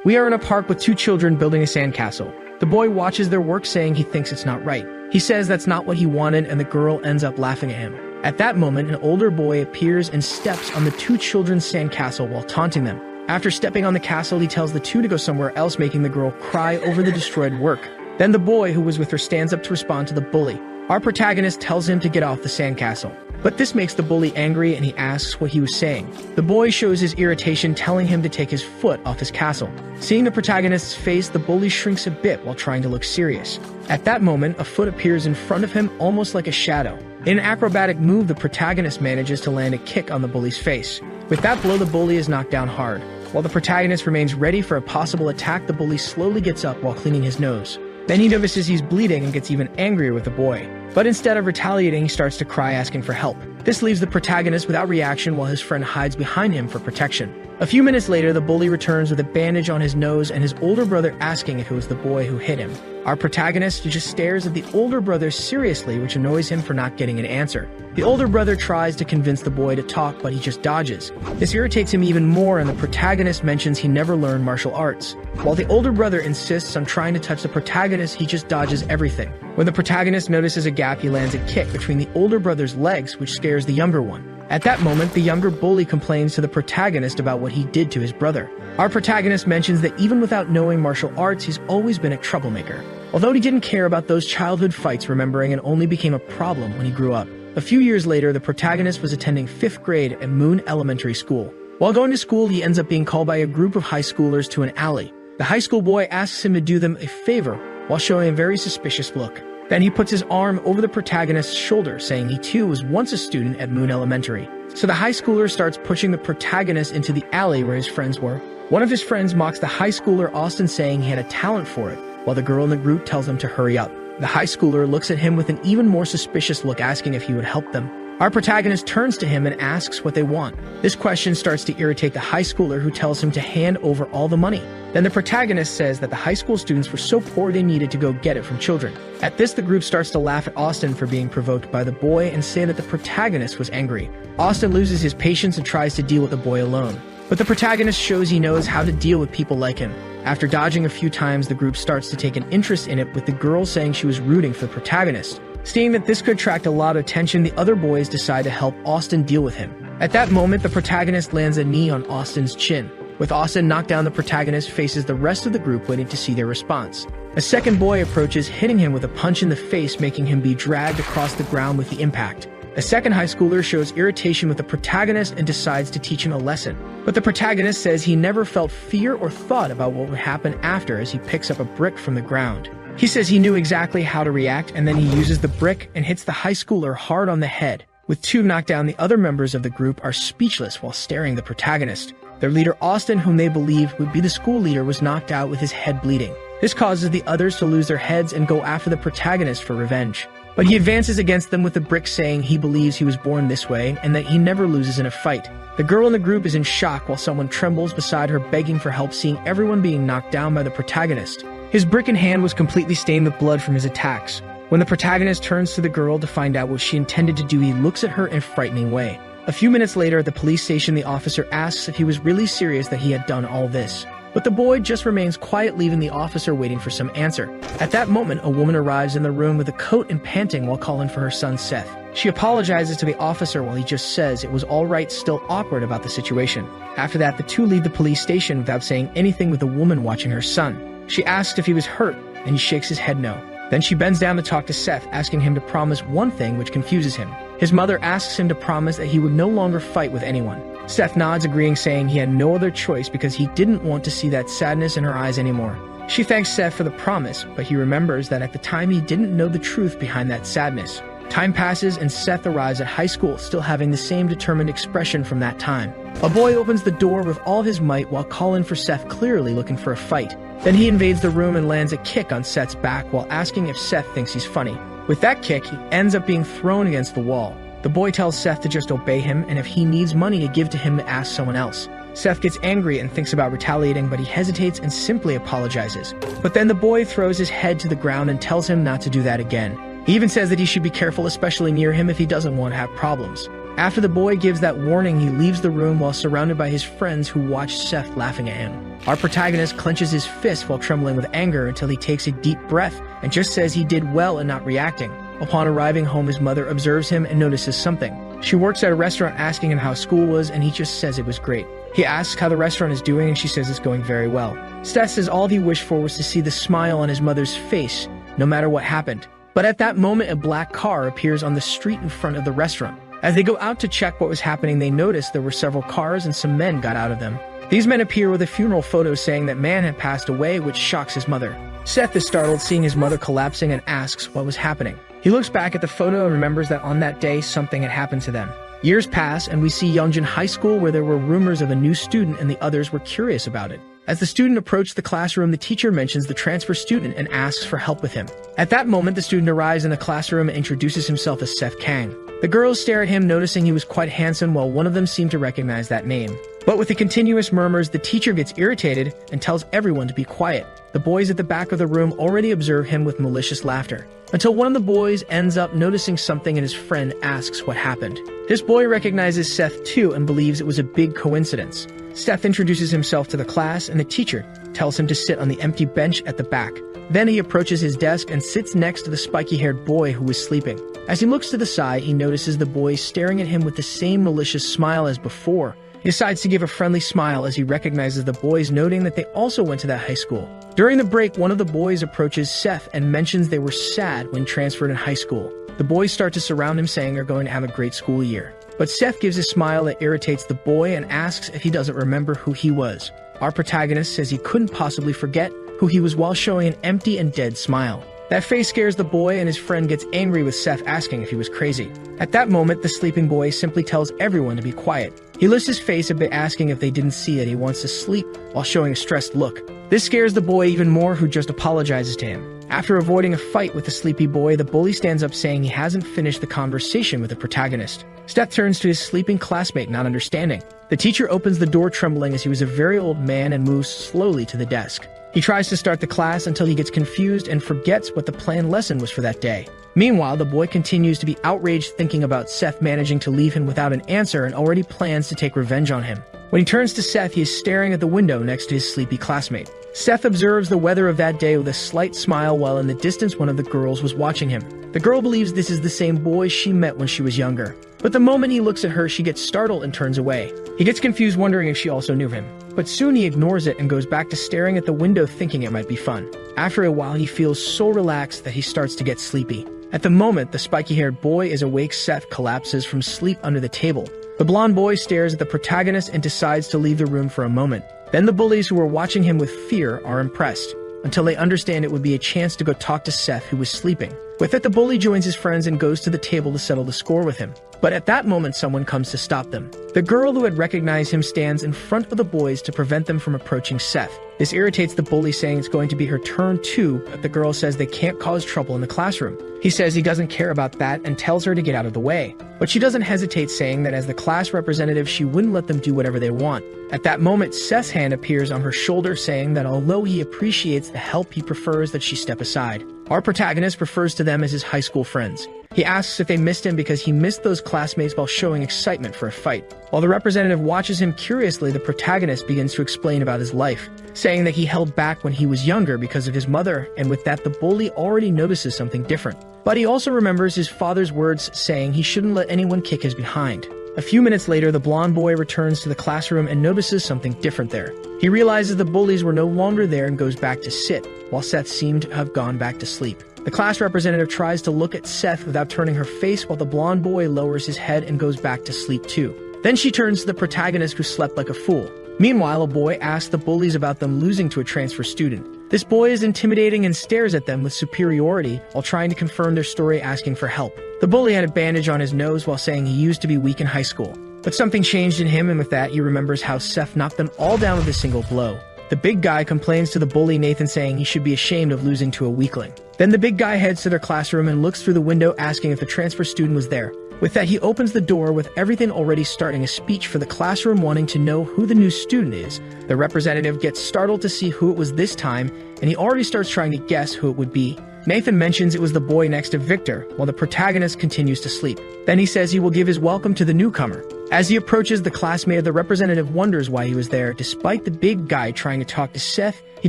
We are in a park with two children building a sandcastle. The boy watches their work saying he thinks it's not right. He says that's not what he wanted and the girl ends up laughing at him. At that moment, an older boy appears and steps on the two children's sandcastle while taunting them. After stepping on the castle, he tells the two to go somewhere else, making the girl cry over the destroyed work. Then the boy who was with her stands up to respond to the bully. Our protagonist tells him to get off the sandcastle. But this makes the bully angry and he asks what he was saying. The boy shows his irritation, telling him to take his foot off his castle. Seeing the protagonist's face, the bully shrinks a bit while trying to look serious. At that moment, a foot appears in front of him, almost like a shadow. In an acrobatic move, the protagonist manages to land a kick on the bully's face. With that blow, the bully is knocked down hard. While the protagonist remains ready for a possible attack, the bully slowly gets up while cleaning his nose. Then he notices he's bleeding and gets even angrier with the boy. But instead of retaliating, he starts to cry, asking for help. This leaves the protagonist without reaction while his friend hides behind him for protection. A few minutes later, the bully returns with a bandage on his nose and his older brother asking if it was the boy who hit him. Our protagonist just stares at the older brother seriously, which annoys him for not getting an answer. The older brother tries to convince the boy to talk, but he just dodges. This irritates him even more, and the protagonist mentions he never learned martial arts. While the older brother insists on trying to touch the protagonist, he just dodges everything. When the protagonist notices a gap, he lands a kick between the older brother's legs, which scares the younger one. At that moment, the younger bully complains to the protagonist about what he did to his brother. Our protagonist mentions that even without knowing martial arts, he's always been a troublemaker. Although he didn't care about those childhood fights, remembering it only became a problem when he grew up. A few years later, the protagonist was attending 5th grade at Moon Elementary School. While going to school, he ends up being called by a group of high schoolers to an alley. The high school boy asks him to do them a favor while showing a very suspicious look. Then he puts his arm over the protagonist's shoulder, saying he too was once a student at Moon Elementary. So the high schooler starts pushing the protagonist into the alley where his friends were. One of his friends mocks the high schooler, Austin, saying he had a talent for it, while the girl in the group tells him to hurry up. The high schooler looks at him with an even more suspicious look, asking if he would help them. Our protagonist turns to him and asks what they want. This question starts to irritate the high schooler, who tells him to hand over all the money. Then the protagonist says that the high school students were so poor they needed to go get it from children. At this, the group starts to laugh at Austin for being provoked by the boy and say that the protagonist was angry. Austin loses his patience and tries to deal with the boy alone. But the protagonist shows he knows how to deal with people like him. After dodging a few times, the group starts to take an interest in it, with the girl saying she was rooting for the protagonist. Seeing that this could attract a lot of attention, the other boys decide to help Austin deal with him. At that moment, the protagonist lands a knee on Austin's chin. With Austin knocked down, the protagonist faces the rest of the group, waiting to see their response. A second boy approaches, hitting him with a punch in the face, making him be dragged across the ground with the impact. A second high schooler shows irritation with the protagonist and decides to teach him a lesson. But the protagonist says he never felt fear or thought about what would happen after, as he picks up a brick from the ground. He says he knew exactly how to react, and then he uses the brick and hits the high schooler hard on the head. With two knocked down, the other members of the group are speechless while staring at the protagonist. Their leader, Austin, whom they believe would be the school leader, was knocked out with his head bleeding. This causes the others to lose their heads and go after the protagonist for revenge. But he advances against them with the brick, saying he believes he was born this way and that he never loses in a fight. The girl in the group is in shock while someone trembles beside her, begging for help, seeing everyone being knocked down by the protagonist. His brick in hand was completely stained with blood from his attacks. When the protagonist turns to the girl to find out what she intended to do, he looks at her in a frightening way. A few minutes later, at the police station, the officer asks if he was really serious that he had done all this. But the boy just remains quiet, leaving the officer waiting for some answer. At that moment, a woman arrives in the room with a coat and panting while calling for her son Seth. She apologizes to the officer while he just says it was all right, still awkward about the situation. After that, the two leave the police station without saying anything, with the woman watching her son. She asks if he was hurt, and he shakes his head no. Then she bends down to talk to Seth, asking him to promise one thing, which confuses him. His mother asks him to promise that he would no longer fight with anyone. Seth nods, agreeing, saying he had no other choice because he didn't want to see that sadness in her eyes anymore. She thanks Seth for the promise, but he remembers that at the time he didn't know the truth behind that sadness. Time passes and Seth arrives at high school, still having the same determined expression from that time. A boy opens the door with all his might while calling for Seth, clearly looking for a fight. Then he invades the room and lands a kick on Seth's back while asking if Seth thinks he's funny. With that kick, he ends up being thrown against the wall. The boy tells Seth to just obey him, and if he needs money to give to him, to ask someone else. Seth gets angry and thinks about retaliating, but he hesitates and simply apologizes. But then the boy throws his head to the ground and tells him not to do that again. He even says that he should be careful, especially near him, if he doesn't want to have problems. After the boy gives that warning, he leaves the room while surrounded by his friends who watch Seth laughing at him. Our protagonist clenches his fist while trembling with anger until he takes a deep breath and just says he did well in not reacting. Upon arriving home, his mother observes him and notices something. She works at a restaurant asking him how school was, and he just says it was great. He asks how the restaurant is doing, and she says it's going very well. Seth says all he wished for was to see the smile on his mother's face, no matter what happened. But at that moment, a black car appears on the street in front of the restaurant. As they go out to check what was happening, they notice there were several cars and some men got out of them. These men appear with a funeral photo saying that man had passed away, which shocks his mother. Seth is startled seeing his mother collapsing and asks what was happening. He looks back at the photo and remembers that on that day, something had happened to them. Years pass, and we see Youngjin High School, where there were rumors of a new student and the others were curious about it. As the student approached the classroom, the teacher mentions the transfer student and asks for help with him. At that moment, the student arrives in the classroom and introduces himself as Seth Kang. The girls stare at him, noticing he was quite handsome, while one of them seemed to recognize that name. But with the continuous murmurs, the teacher gets irritated and tells everyone to be quiet. The boys at the back of the room already observe him with malicious laughter, until one of the boys ends up noticing something and his friend asks what happened. This boy recognizes Seth too and believes it was a big coincidence. Seth introduces himself to the class, and the teacher tells him to sit on the empty bench at the back. Then he approaches his desk and sits next to the spiky-haired boy who was sleeping. As he looks to the side, he notices the boy staring at him with the same malicious smile as before. He decides to give a friendly smile as he recognizes the boys, noting that they also went to that high school. During the break, one of the boys approaches Seth and mentions they were sad when transferred in high school. The boys start to surround him, saying they're going to have a great school year. But Seth gives a smile that irritates the boy and asks if he doesn't remember who he was. Our protagonist says he couldn't possibly forget who he was while showing an empty and dead smile. That face scares the boy, and his friend gets angry with Seth asking if he was crazy. At that moment, the sleeping boy simply tells everyone to be quiet. He lifts his face a bit, asking if they didn't see that he wants to sleep while showing a stressed look. This scares the boy even more, who just apologizes to him. After avoiding a fight with the sleepy boy, the bully stands up saying he hasn't finished the conversation with the protagonist. Seth turns to his sleeping classmate, not understanding. The teacher opens the door trembling as he was a very old man and moves slowly to the desk. He tries to start the class until he gets confused and forgets what the planned lesson was for that day. Meanwhile, the boy continues to be outraged, thinking about Seth managing to leave him without an answer and already plans to take revenge on him. When he turns to Seth, he is staring at the window next to his sleepy classmate. Seth observes the weather of that day with a slight smile, while in the distance one of the girls was watching him. The girl believes this is the same boy she met when she was younger. But the moment he looks at her, she gets startled and turns away. He gets confused, wondering if she also knew him. But soon he ignores it and goes back to staring at the window, thinking it might be fun. After a while, he feels so relaxed that he starts to get sleepy. At the moment the spiky-haired boy is awake, Seth collapses from sleep under the table. The blonde boy stares at the protagonist and decides to leave the room for a moment. Then the bullies, who are watching him with fear, are impressed, until they understand it would be a chance to go talk to Seth, who was sleeping. With it, the bully joins his friends and goes to the table to settle the score with him. But at that moment, someone comes to stop them. The girl who had recognized him stands in front of the boys to prevent them from approaching Seth. This irritates the bully, saying it's going to be her turn too, but the girl says they can't cause trouble in the classroom. He says he doesn't care about that and tells her to get out of the way. But she doesn't hesitate, saying that as the class representative, she wouldn't let them do whatever they want. At that moment, Seth's hand appears on her shoulder, saying that although he appreciates the help, he prefers that she step aside. Our protagonist refers to them as his high school friends. He asks if they missed him because he missed those classmates while showing excitement for a fight. While the representative watches him curiously, the protagonist begins to explain about his life, saying that he held back when he was younger because of his mother, and with that the bully already notices something different. But he also remembers his father's words, saying he shouldn't let anyone kick his behind. A few minutes later, the blonde boy returns to the classroom and notices something different there. He realizes the bullies were no longer there and goes back to sit, while Seth seemed to have gone back to sleep. The class representative tries to look at Seth without turning her face, while the blonde boy lowers his head and goes back to sleep too. Then she turns to the protagonist, who slept like a fool. Meanwhile, a boy asks the bullies about them losing to a transfer student. This boy is intimidating and stares at them with superiority while trying to confirm their story, asking for help. The bully had a bandage on his nose while saying he used to be weak in high school. But something changed in him, and with that he remembers how Seth knocked them all down with a single blow. The big guy complains to the bully Nathan, saying he should be ashamed of losing to a weakling. Then the big guy heads to their classroom and looks through the window, asking if the transfer student was there. With that, he opens the door, with everything already starting a speech for the classroom, wanting to know who the new student is. The representative gets startled to see who it was this time, and he already starts trying to guess who it would be. Nathan mentions it was the boy next to Victor, while the protagonist continues to sleep. Then he says he will give his welcome to the newcomer. As he approaches, the classmate of the representative wonders why he was there. Despite the big guy trying to talk to Seth, he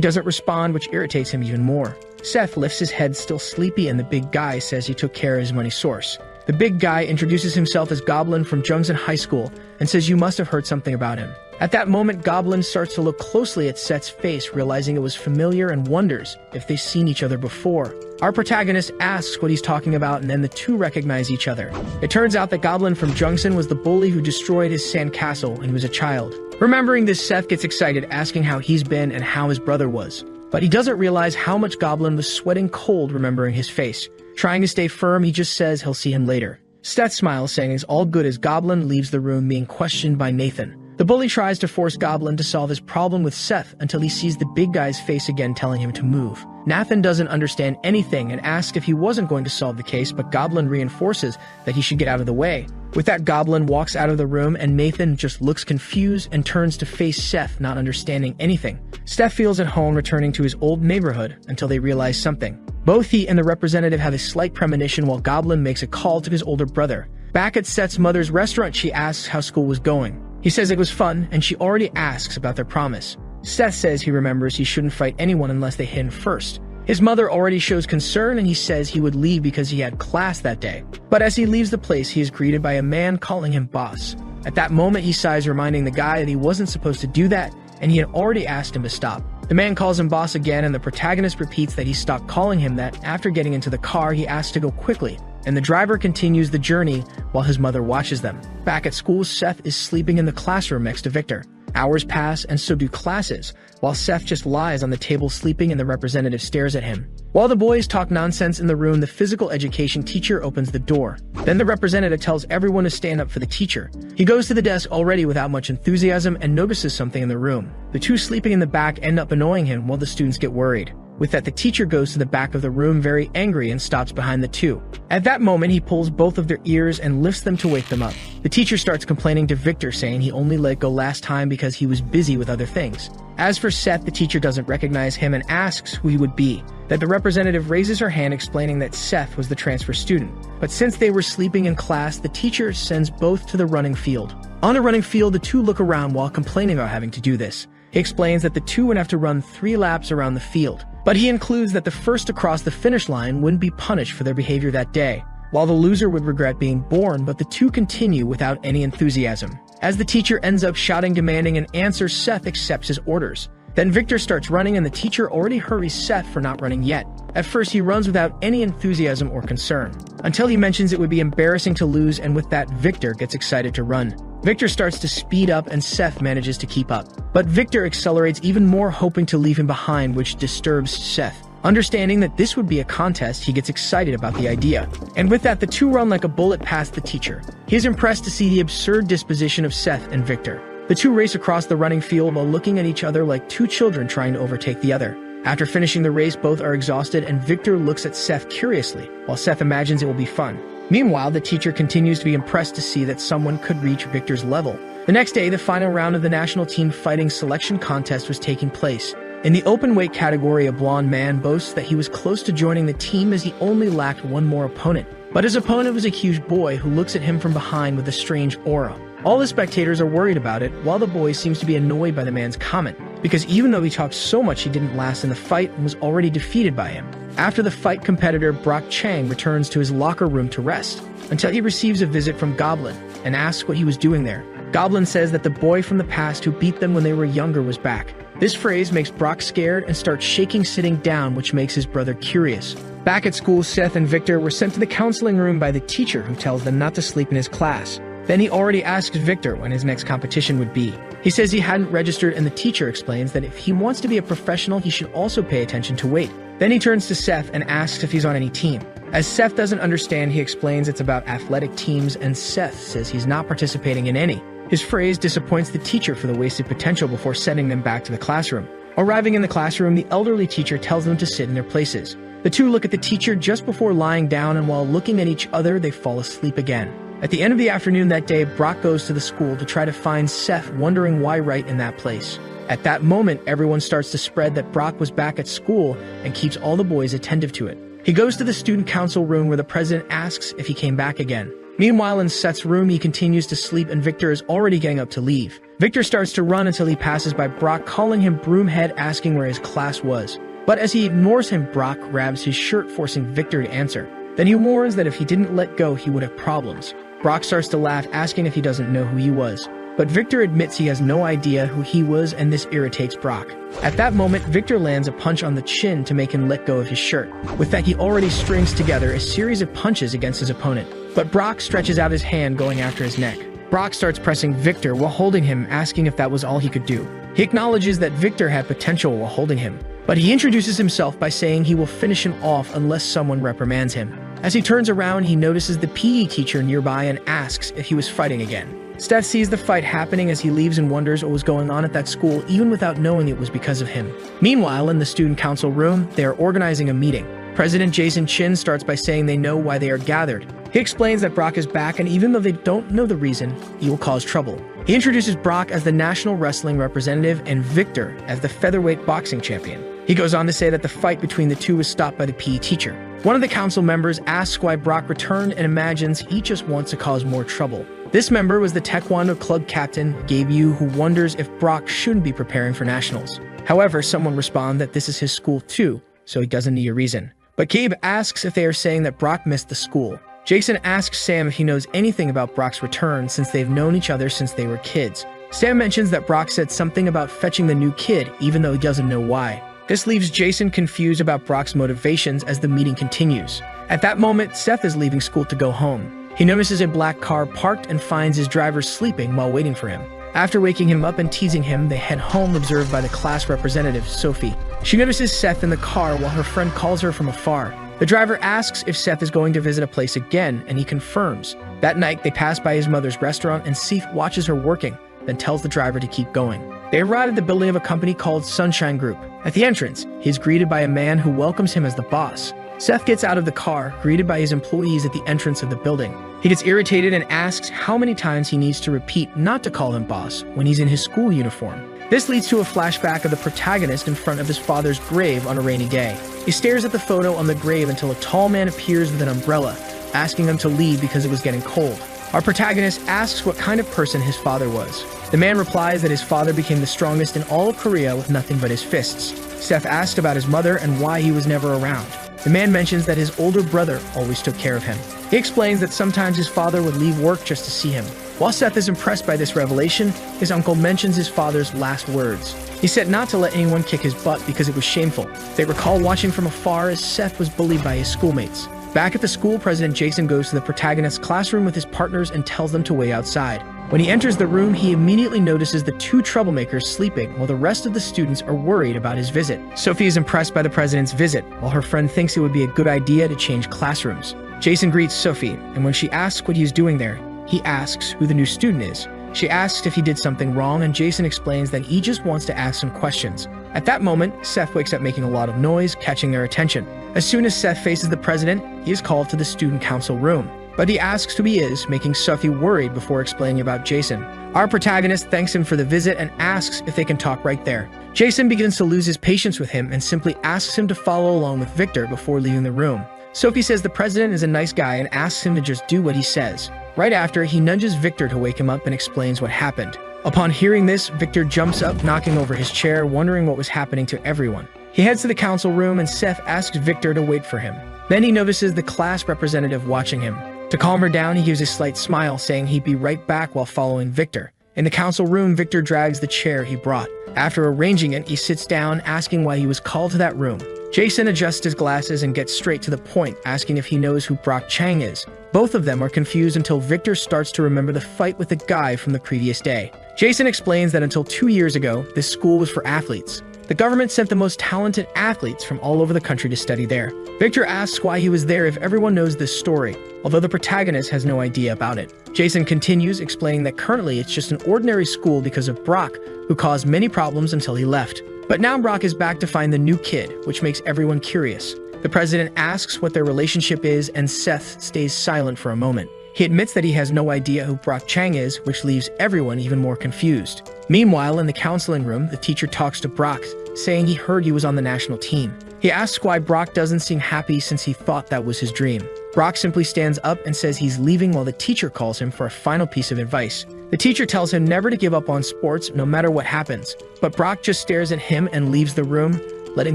doesn't respond, which irritates him even more. Seth lifts his head, still sleepy, and the big guy says he took care of his money source. The big guy introduces himself as Goblin from Jungsan High School and says you must have heard something about him. At that moment, Goblin starts to look closely at Seth's face, realizing it was familiar and wonders if they've seen each other before. Our protagonist asks what he's talking about, and then the two recognize each other. It turns out that Goblin from Jungsan was the bully who destroyed his sandcastle when he was a child. Remembering this, Seth gets excited, asking how he's been and how his brother was. But he doesn't realize how much Goblin was sweating cold remembering his face. Trying to stay firm, he just says he'll see him later. Seth smiles, saying it's all good as Goblin leaves the room being questioned by Nathan. The bully tries to force Goblin to solve his problem with Seth until he sees the big guy's face again telling him to move. Nathan doesn't understand anything and asks if he wasn't going to solve the case, but Goblin reinforces that he should get out of the way. With that, Goblin walks out of the room and Nathan just looks confused and turns to face Seth, not understanding anything. Seth feels at home, returning to his old neighborhood until they realize something. Both he and the representative have a slight premonition while Goblin makes a call to his older brother. Back at Seth's mother's restaurant, she asks how school was going. He says it was fun, and she already asks about their promise. Seth says he remembers he shouldn't fight anyone unless they hit him first. His mother already shows concern, and he says he would leave because he had class that day. But as he leaves the place, he is greeted by a man calling him boss. At that moment, he sighs, reminding the guy that he wasn't supposed to do that, and he had already asked him to stop. The man calls him boss again, and the protagonist repeats that he stopped calling him that. After getting into the car, he asks to go quickly, and the driver continues the journey while his mother watches them. Back at school, Seth is sleeping in the classroom next to Victor. Hours pass, and so do classes, while Seth just lies on the table sleeping and the representative stares at him. While the boys talk nonsense in the room, the physical education teacher opens the door. Then the representative tells everyone to stand up for the teacher. He goes to the desk already without much enthusiasm and notices something in the room. The two sleeping in the back end up annoying him while the students get worried. With that, the teacher goes to the back of the room very angry and stops behind the two. At that moment, he pulls both of their ears and lifts them to wake them up. The teacher starts complaining to Victor, saying he only let go last time because he was busy with other things. As for Seth, the teacher doesn't recognize him and asks who he would be. That the representative raises her hand, explaining that Seth was the transfer student. But since they were sleeping in class, the teacher sends both to the running field. On the running field, the two look around while complaining about having to do this. He explains that the two would have to run 3 laps around the field. But he includes that the first to cross the finish line wouldn't be punished for their behavior that day, while the loser would regret being born, but the two continue without any enthusiasm. As the teacher ends up shouting, demanding an answer, Seth accepts his orders. Then Victor starts running, and the teacher already hurries Seth for not running yet. At first, he runs without any enthusiasm or concern, until he mentions it would be embarrassing to lose, and with that, Victor gets excited to run. Victor starts to speed up, and Seth manages to keep up. But Victor accelerates even more, hoping to leave him behind, which disturbs Seth. Understanding that this would be a contest, he gets excited about the idea. And with that, the two run like a bullet past the teacher. He is impressed to see the absurd disposition of Seth and Victor. The two race across the running field while looking at each other like two children trying to overtake the other. After finishing the race, both are exhausted, and Victor looks at Seth curiously, while Seth imagines it will be fun. Meanwhile, the teacher continues to be impressed to see that someone could reach Victor's level. The next day, the final round of the national team fighting selection contest was taking place. In the open weight category, a blonde man boasts that he was close to joining the team as he only lacked one more opponent. But his opponent was a huge boy who looks at him from behind with a strange aura. All the spectators are worried about it, while the boy seems to be annoyed by the man's comment, because even though he talked so much, he didn't last in the fight and was already defeated by him. After the fight, competitor Brock Chang returns to his locker room to rest, until he receives a visit from Goblin and asks what he was doing there. Goblin says that the boy from the past who beat them when they were younger was back. This phrase makes Brock scared and starts shaking sitting down, which makes his brother curious. Back at school, Seth and Victor were sent to the counseling room by the teacher, who tells them not to sleep in his class. Then he already asks Victor when his next competition would be. He says he hadn't registered, and the teacher explains that if he wants to be a professional, he should also pay attention to weight. Then he turns to Seth and asks if he's on any team. As Seth doesn't understand, he explains it's about athletic teams, and Seth says he's not participating in any. His phrase disappoints the teacher for the wasted potential before sending them back to the classroom. Arriving in the classroom, the elderly teacher tells them to sit in their places. The two look at the teacher just before lying down, and while looking at each other, they fall asleep again. At the end of the afternoon that day, Brock goes to the school to try to find Seth, wondering why right in that place. At that moment, everyone starts to spread that Brock was back at school and keeps all the boys attentive to it. He goes to the student council room where the president asks if he came back again. Meanwhile, in Seth's room, he continues to sleep and Victor is already getting up to leave. Victor starts to run until he passes by Brock, calling him Broomhead, asking where his class was. But as he ignores him, Brock grabs his shirt, forcing Victor to answer. Then he warns that if he didn't let go, he would have problems. Brock starts to laugh, asking if he doesn't know who he was. But Victor admits he has no idea who he was, and this irritates Brock. At that moment, Victor lands a punch on the chin to make him let go of his shirt. With that, he already strings together a series of punches against his opponent. But Brock stretches out his hand, going after his neck. Brock starts pressing Victor while holding him, asking if that was all he could do. He acknowledges that Victor had potential while holding him, but he introduces himself by saying he will finish him off unless someone reprimands him. As he turns around, he notices the PE teacher nearby and asks if he was fighting again. Steph sees the fight happening as he leaves and wonders what was going on at that school, even without knowing it was because of him. Meanwhile, in the student council room, they are organizing a meeting. President Jason Chin starts by saying they know why they are gathered. He explains that Brock is back, and even though they don't know the reason, he will cause trouble. He introduces Brock as the national wrestling representative and Victor as the featherweight boxing champion. He goes on to say that the fight between the two was stopped by the PE teacher. One of the council members asks why Brock returned and imagines he just wants to cause more trouble. This member was the Taekwondo club captain, Gabe Yu, who wonders if Brock shouldn't be preparing for nationals. However, someone responds that this is his school too, so he doesn't need a reason. But Gabe asks if they are saying that Brock missed the school. Jason asks Sam if he knows anything about Brock's return since they've known each other since they were kids. Sam mentions that Brock said something about fetching the new kid, even though he doesn't know why. This leaves Jason confused about Brock's motivations as the meeting continues. At that moment, Seth is leaving school to go home. He notices a black car parked and finds his driver sleeping while waiting for him. After waking him up and teasing him, they head home, observed by the class representative, Sophie. She notices Seth in the car while her friend calls her from afar. The driver asks if Seth is going to visit a place again, and he confirms. That night, they pass by his mother's restaurant, and Seth watches her working, then tells the driver to keep going. They arrive at the building of a company called Sunshine Group. At the entrance, he is greeted by a man who welcomes him as the boss. Seth gets out of the car, greeted by his employees at the entrance of the building. He gets irritated and asks how many times he needs to repeat not to call him boss when he's in his school uniform. This leads to a flashback of the protagonist in front of his father's grave on a rainy day. He stares at the photo on the grave until a tall man appears with an umbrella, asking them to leave because it was getting cold. Our protagonist asks what kind of person his father was. The man replies that his father became the strongest in all of Korea with nothing but his fists. Seth asked about his mother and why he was never around. The man mentions that his older brother always took care of him. He explains that sometimes his father would leave work just to see him. While Seth is impressed by this revelation, his uncle mentions his father's last words. He said not to let anyone kick his butt because it was shameful. They recall watching from afar as Seth was bullied by his schoolmates. Back at the school, President Jason goes to the protagonist's classroom with his partners and tells them to wait outside. When he enters the room, he immediately notices the two troublemakers sleeping while the rest of the students are worried about his visit. Sophie is impressed by the president's visit, while her friend thinks it would be a good idea to change classrooms. Jason greets Sophie, and when she asks what he is doing there, he asks who the new student is. She asks if he did something wrong, and Jason explains that he just wants to ask some questions. At that moment, Seth wakes up making a lot of noise, catching their attention. As soon as Seth faces the president, he is called to the student council room. But he asks who he is, making Sophie worried before explaining about Jason. Our protagonist thanks him for the visit and asks if they can talk right there. Jason begins to lose his patience with him and simply asks him to follow along with Victor before leaving the room. Sophie says the president is a nice guy and asks him to just do what he says. Right after, he nudges Victor to wake him up and explains what happened. Upon hearing this, Victor jumps up, knocking over his chair, wondering what was happening to everyone. He heads to the council room and Seth asks Victor to wait for him. Then he notices the class representative watching him. To calm her down, he gives a slight smile, saying he'd be right back while following Victor. In the council room, Victor drags the chair he brought. After arranging it, he sits down, asking why he was called to that room. Jason adjusts his glasses and gets straight to the point, asking if he knows who Brock Chang is. Both of them are confused until Victor starts to remember the fight with the guy from the previous day. Jason explains that until 2 years ago, this school was for athletes. The government sent the most talented athletes from all over the country to study there. Victor asks why he was there if everyone knows this story, although the protagonist has no idea about it. Jason continues, explaining that currently it's just an ordinary school because of Brock, who caused many problems until he left. But now Brock is back to find the new kid, which makes everyone curious. The president asks what their relationship is, and Seth stays silent for a moment. He admits that he has no idea who Brock Chang is, which leaves everyone even more confused. Meanwhile, in the counseling room, the teacher talks to Brock, saying he heard he was on the national team. He asks why Brock doesn't seem happy since he thought that was his dream. Brock simply stands up and says he's leaving while the teacher calls him for a final piece of advice. The teacher tells him never to give up on sports no matter what happens, but Brock just stares at him and leaves the room, letting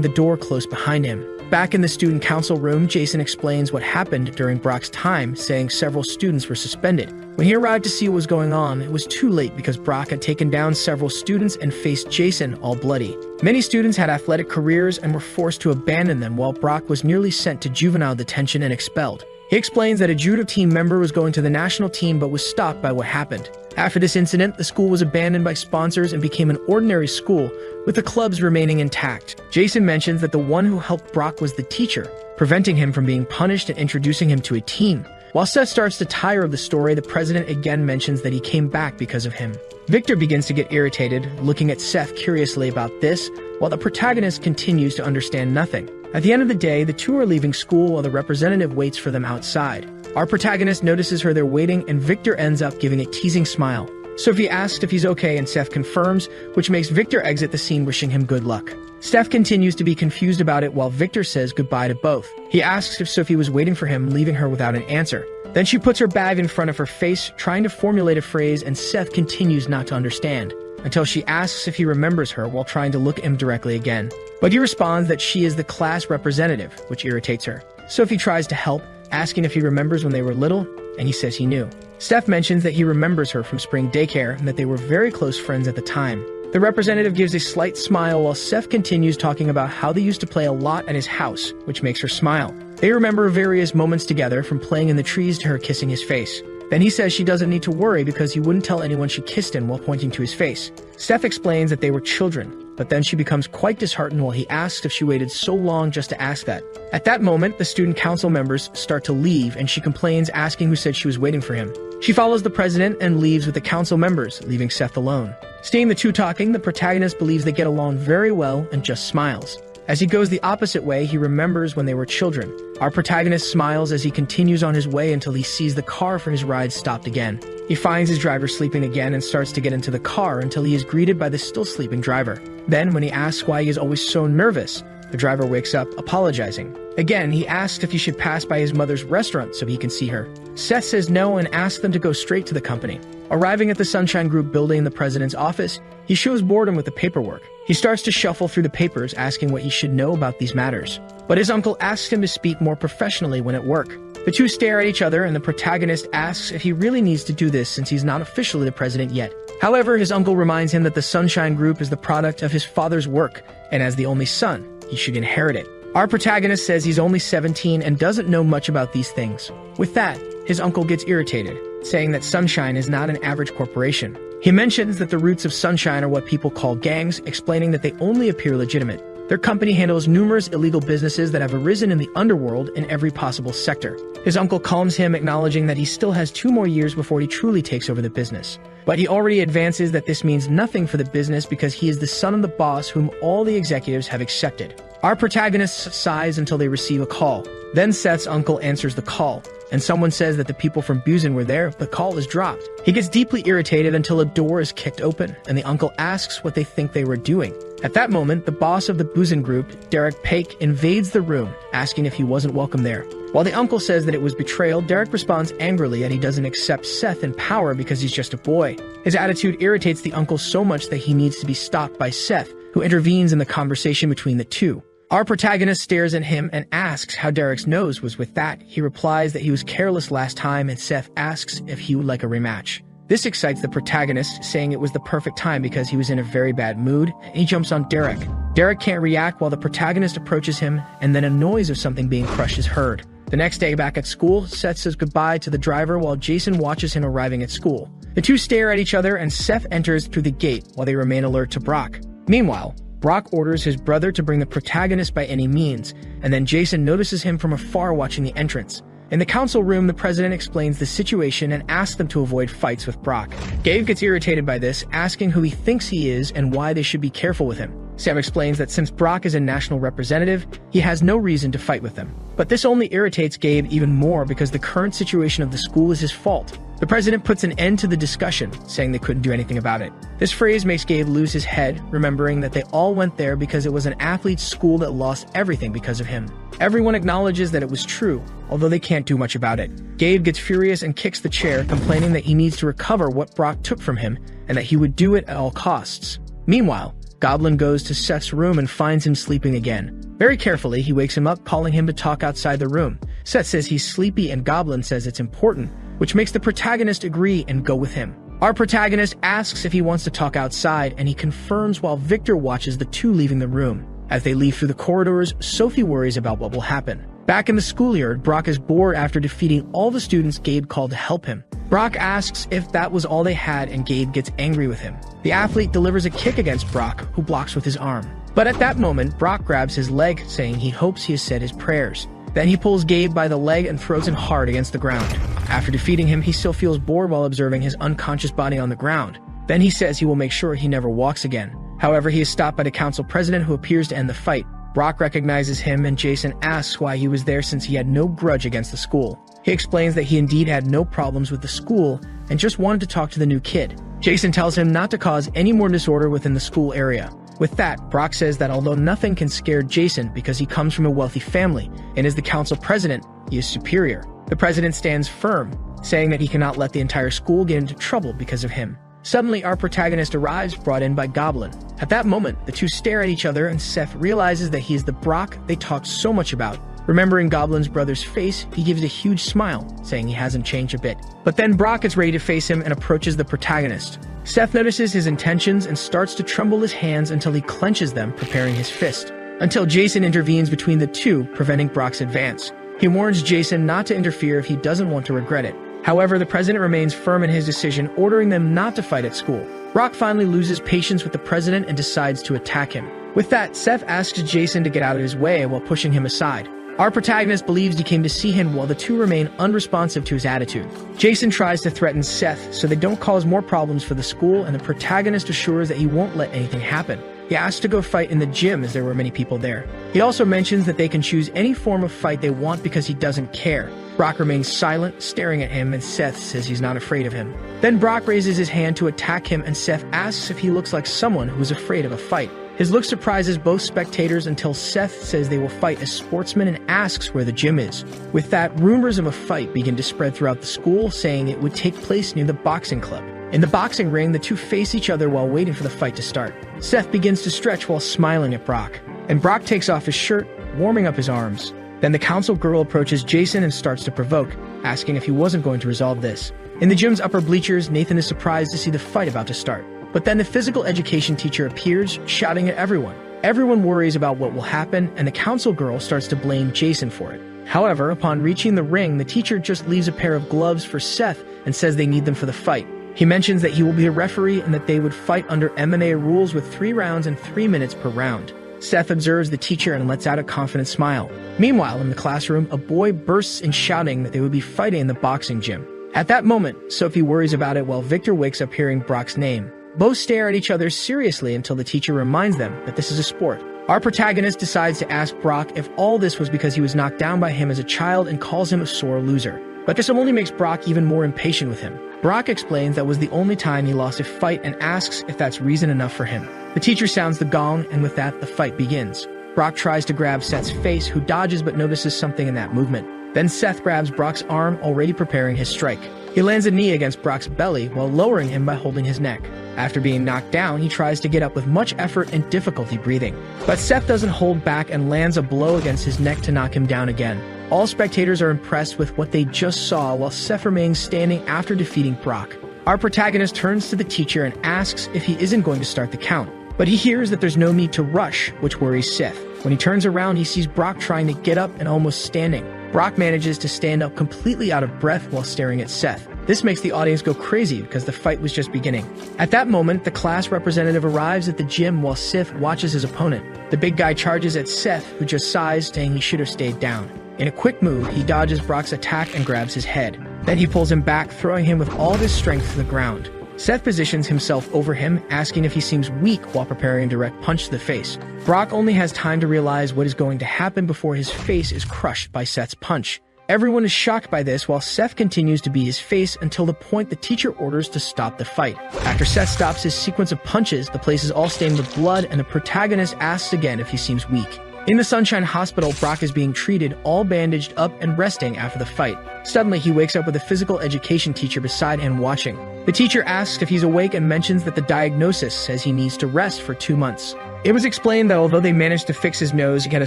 the door close behind him. Back in the student council room, Jason explains what happened during Brock's time, saying several students were suspended. When he arrived to see what was going on, it was too late because Brock had taken down several students and faced Jason all bloody. Many students had athletic careers and were forced to abandon them, while Brock was nearly sent to juvenile detention and expelled. He explains that a judo team member was going to the national team but was stopped by what happened. After this incident, the school was abandoned by sponsors and became an ordinary school, with the clubs remaining intact. Jason mentions that the one who helped Brock was the teacher, preventing him from being punished and introducing him to a team. While Seth starts to tire of the story, the president again mentions that he came back because of him. Victor begins to get irritated, looking at Seth curiously about this, while the protagonist continues to understand nothing. At the end of the day, the two are leaving school while the representative waits for them outside. Our protagonist notices her there waiting, and Victor ends up giving a teasing smile. Sophie asks if he's okay, and Seth confirms, which makes Victor exit the scene wishing him good luck. Steph continues to be confused about it while Victor says goodbye to both. He asks if Sophie was waiting for him, leaving her without an answer. Then she puts her bag in front of her face, trying to formulate a phrase, and Seth continues not to understand, until she asks if he remembers her while trying to look at him directly again. But he responds that she is the class representative, which irritates her. Sophie tries to help, asking if he remembers when they were little, and he says he knew. Steph mentions that he remembers her from spring daycare and that they were very close friends at the time. The representative gives a slight smile while Seth continues talking about how they used to play a lot at his house, which makes her smile. They remember various moments together, from playing in the trees to her kissing his face. Then he says she doesn't need to worry because he wouldn't tell anyone she kissed him while pointing to his face. Steph explains that they were children, but then she becomes quite disheartened while he asks if she waited so long just to ask that. At that moment, the student council members start to leave, and she complains, asking who said she was waiting for him. She follows the president and leaves with the council members, leaving Seth alone. Seeing the two talking, the protagonist believes they get along very well and just smiles. As he goes the opposite way, he remembers when they were children. Our protagonist smiles as he continues on his way until he sees the car for his ride stopped again. He finds his driver sleeping again and starts to get into the car until he is greeted by the still sleeping driver. Then, when he asks why he is always so nervous, the driver wakes up, apologizing. Again, he asks if he should pass by his mother's restaurant so he can see her. Seth says no and asks them to go straight to the company. Arriving at the Sunshine Group building in the president's office, he shows boredom with the paperwork. He starts to shuffle through the papers, asking what he should know about these matters. But his uncle asks him to speak more professionally when at work. The two stare at each other, and the protagonist asks if he really needs to do this since he's not officially the president yet. However, his uncle reminds him that the Sunshine Group is the product of his father's work, and as the only son, he should inherit it. Our protagonist says he's only 17 and doesn't know much about these things. With that, his uncle gets irritated, saying that Sunshine is not an average corporation. He mentions that the roots of Sunshine are what people call gangs, explaining that they only appear legitimate. Their company handles numerous illegal businesses that have arisen in the underworld in every possible sector. His uncle calms him, acknowledging that he still has 2 more years before he truly takes over the business. But he already advances that this means nothing for the business because he is the son of the boss whom all the executives have accepted. Our protagonist sighs until they receive a call. Then Seth's uncle answers the call, and someone says that the people from Busan were there, but the call is dropped. He gets deeply irritated until a door is kicked open, and the uncle asks what they think they were doing. At that moment, the boss of the Busan group, Derek Paik, invades the room, asking if he wasn't welcome there. While the uncle says that it was betrayal, Derek responds angrily that he doesn't accept Seth in power because he's just a boy. His attitude irritates the uncle so much that he needs to be stopped by Seth, who intervenes in the conversation between the two. Our protagonist stares at him and asks how Derek's nose was with that. He replies that he was careless last time, and Seth asks if he would like a rematch. This excites the protagonist, saying it was the perfect time because he was in a very bad mood, and he jumps on Derek. Derek can't react while the protagonist approaches him, and then a noise of something being crushed is heard. The next day back at school, Seth says goodbye to the driver while Jason watches him arriving at school. The two stare at each other, and Seth enters through the gate while they remain alert to Brock. Meanwhile, Brock orders his brother to bring the protagonist by any means, and then Jason notices him from afar watching the entrance. In the council room, the president explains the situation and asks them to avoid fights with Brock. Gabe gets irritated by this, asking who he thinks he is and why they should be careful with him. Sam explains that since Brock is a national representative, he has no reason to fight with them. But this only irritates Gabe even more because the current situation of the school is his fault. The president puts an end to the discussion, saying they couldn't do anything about it. This phrase makes Gabe lose his head, remembering that they all went there because it was an athlete's school that lost everything because of him. Everyone acknowledges that it was true, although they can't do much about it. Gabe gets furious and kicks the chair, complaining that he needs to recover what Brock took from him and that he would do it at all costs. Meanwhile, Goblin goes to Seth's room and finds him sleeping again. Very carefully, he wakes him up, calling him to talk outside the room. Seth says he's sleepy and Goblin says it's important, which makes the protagonist agree and go with him. Our protagonist asks if he wants to talk outside, and he confirms while Victor watches the two leaving the room. As they leave through the corridors, Sophie worries about what will happen. Back in the schoolyard, Brock is bored after defeating all the students Gabe called to help him. Brock asks if that was all they had, and Gabe gets angry with him. The athlete delivers a kick against Brock, who blocks with his arm. But at that moment, Brock grabs his leg, saying he hopes he has said his prayers. Then he pulls Gabe by the leg and throws him hard against the ground. After defeating him, he still feels bored while observing his unconscious body on the ground. Then he says he will make sure he never walks again. However, he is stopped by the council president, who appears to end the fight. Brock recognizes him, and Jason asks why he was there since he had no grudge against the school. He explains that he indeed had no problems with the school and just wanted to talk to the new kid. Jason tells him not to cause any more disorder within the school area. With that, Brock says that although nothing can scare Jason because he comes from a wealthy family and is the council president, he is superior. The president stands firm, saying that he cannot let the entire school get into trouble because of him. Suddenly, our protagonist arrives, brought in by Goblin. At that moment, the two stare at each other and Seth realizes that he is the Brock they talked so much about. Remembering Goblin's brother's face, he gives a huge smile, saying he hasn't changed a bit. But then Brock is ready to face him and approaches the protagonist. Seth notices his intentions and starts to tremble his hands until he clenches them, preparing his fist. Until Jason intervenes between the two, preventing Brock's advance. He warns Jason not to interfere if he doesn't want to regret it. However, the president remains firm in his decision, ordering them not to fight at school. Brock finally loses patience with the president and decides to attack him. With that, Seth asks Jason to get out of his way while pushing him aside. Our protagonist believes he came to see him while the two remain unresponsive to his attitude. Jason tries to threaten Seth so they don't cause more problems for the school, and the protagonist assures that he won't let anything happen. He asks to go fight in the gym as there were many people there. He also mentions that they can choose any form of fight they want because he doesn't care. Brock remains silent, staring at him, and Seth says he's not afraid of him. Then Brock raises his hand to attack him, and Seth asks if he looks like someone who is afraid of a fight. His look surprises both spectators until Seth says they will fight as sportsmen and asks where the gym is. With that, rumors of a fight begin to spread throughout the school, saying it would take place near the boxing club. In the boxing ring, the two face each other while waiting for the fight to start. Seth begins to stretch while smiling at Brock, and Brock takes off his shirt, warming up his arms. Then the council girl approaches Jason and starts to provoke, asking if he wasn't going to resolve this. In the gym's upper bleachers, Nathan is surprised to see the fight about to start. But then the physical education teacher appears, shouting at everyone. Everyone worries about what will happen, and the council girl starts to blame Jason for it. However, upon reaching the ring, the teacher just leaves a pair of gloves for Seth and says they need them for the fight. He mentions that he will be a referee and that they would fight under MMA rules with 3 rounds and 3 minutes per round. Seth observes the teacher and lets out a confident smile. Meanwhile, in the classroom, a boy bursts in shouting that they would be fighting in the boxing gym. At that moment, Sophie worries about it while Victor wakes up hearing Brock's name. Both stare at each other seriously until the teacher reminds them that this is a sport. Our protagonist decides to ask Brock if all this was because he was knocked down by him as a child and calls him a sore loser. But this only makes Brock even more impatient with him. Brock explains that was the only time he lost a fight and asks if that's reason enough for him. The teacher sounds the gong, and with that, the fight begins. Brock tries to grab Seth's face, who dodges but notices something in that movement. Then Seth grabs Brock's arm, already preparing his strike. He lands a knee against Brock's belly while lowering him by holding his neck. After being knocked down, he tries to get up with much effort and difficulty breathing. But Seth doesn't hold back and lands a blow against his neck to knock him down again. All spectators are impressed with what they just saw while Seth remains standing after defeating Brock. Our protagonist turns to the teacher and asks if he isn't going to start the count. But he hears that there's no need to rush, which worries Seth. When he turns around, he sees Brock trying to get up and almost standing. Brock manages to stand up completely out of breath while staring at Seth. This makes the audience go crazy because the fight was just beginning. At that moment, the class representative arrives at the gym while Seth watches his opponent. The big guy charges at Seth, who just sighs, saying he should have stayed down. In a quick move, he dodges Brock's attack and grabs his head. Then he pulls him back, throwing him with all of his strength to the ground. Seth positions himself over him, asking if he seems weak while preparing a direct punch to the face. Brock only has time to realize what is going to happen before his face is crushed by Seth's punch. Everyone is shocked by this while Seth continues to beat his face until the point the teacher orders to stop the fight. After Seth stops his sequence of punches, the place is all stained with blood and the protagonist asks again if he seems weak. In the Sunshine Hospital, Brock is being treated, all bandaged up and resting after the fight. Suddenly, he wakes up with a physical education teacher beside him watching. The teacher asks if he's awake and mentions that the diagnosis says he needs to rest for 2 months. It was explained that although they managed to fix his nose, he had a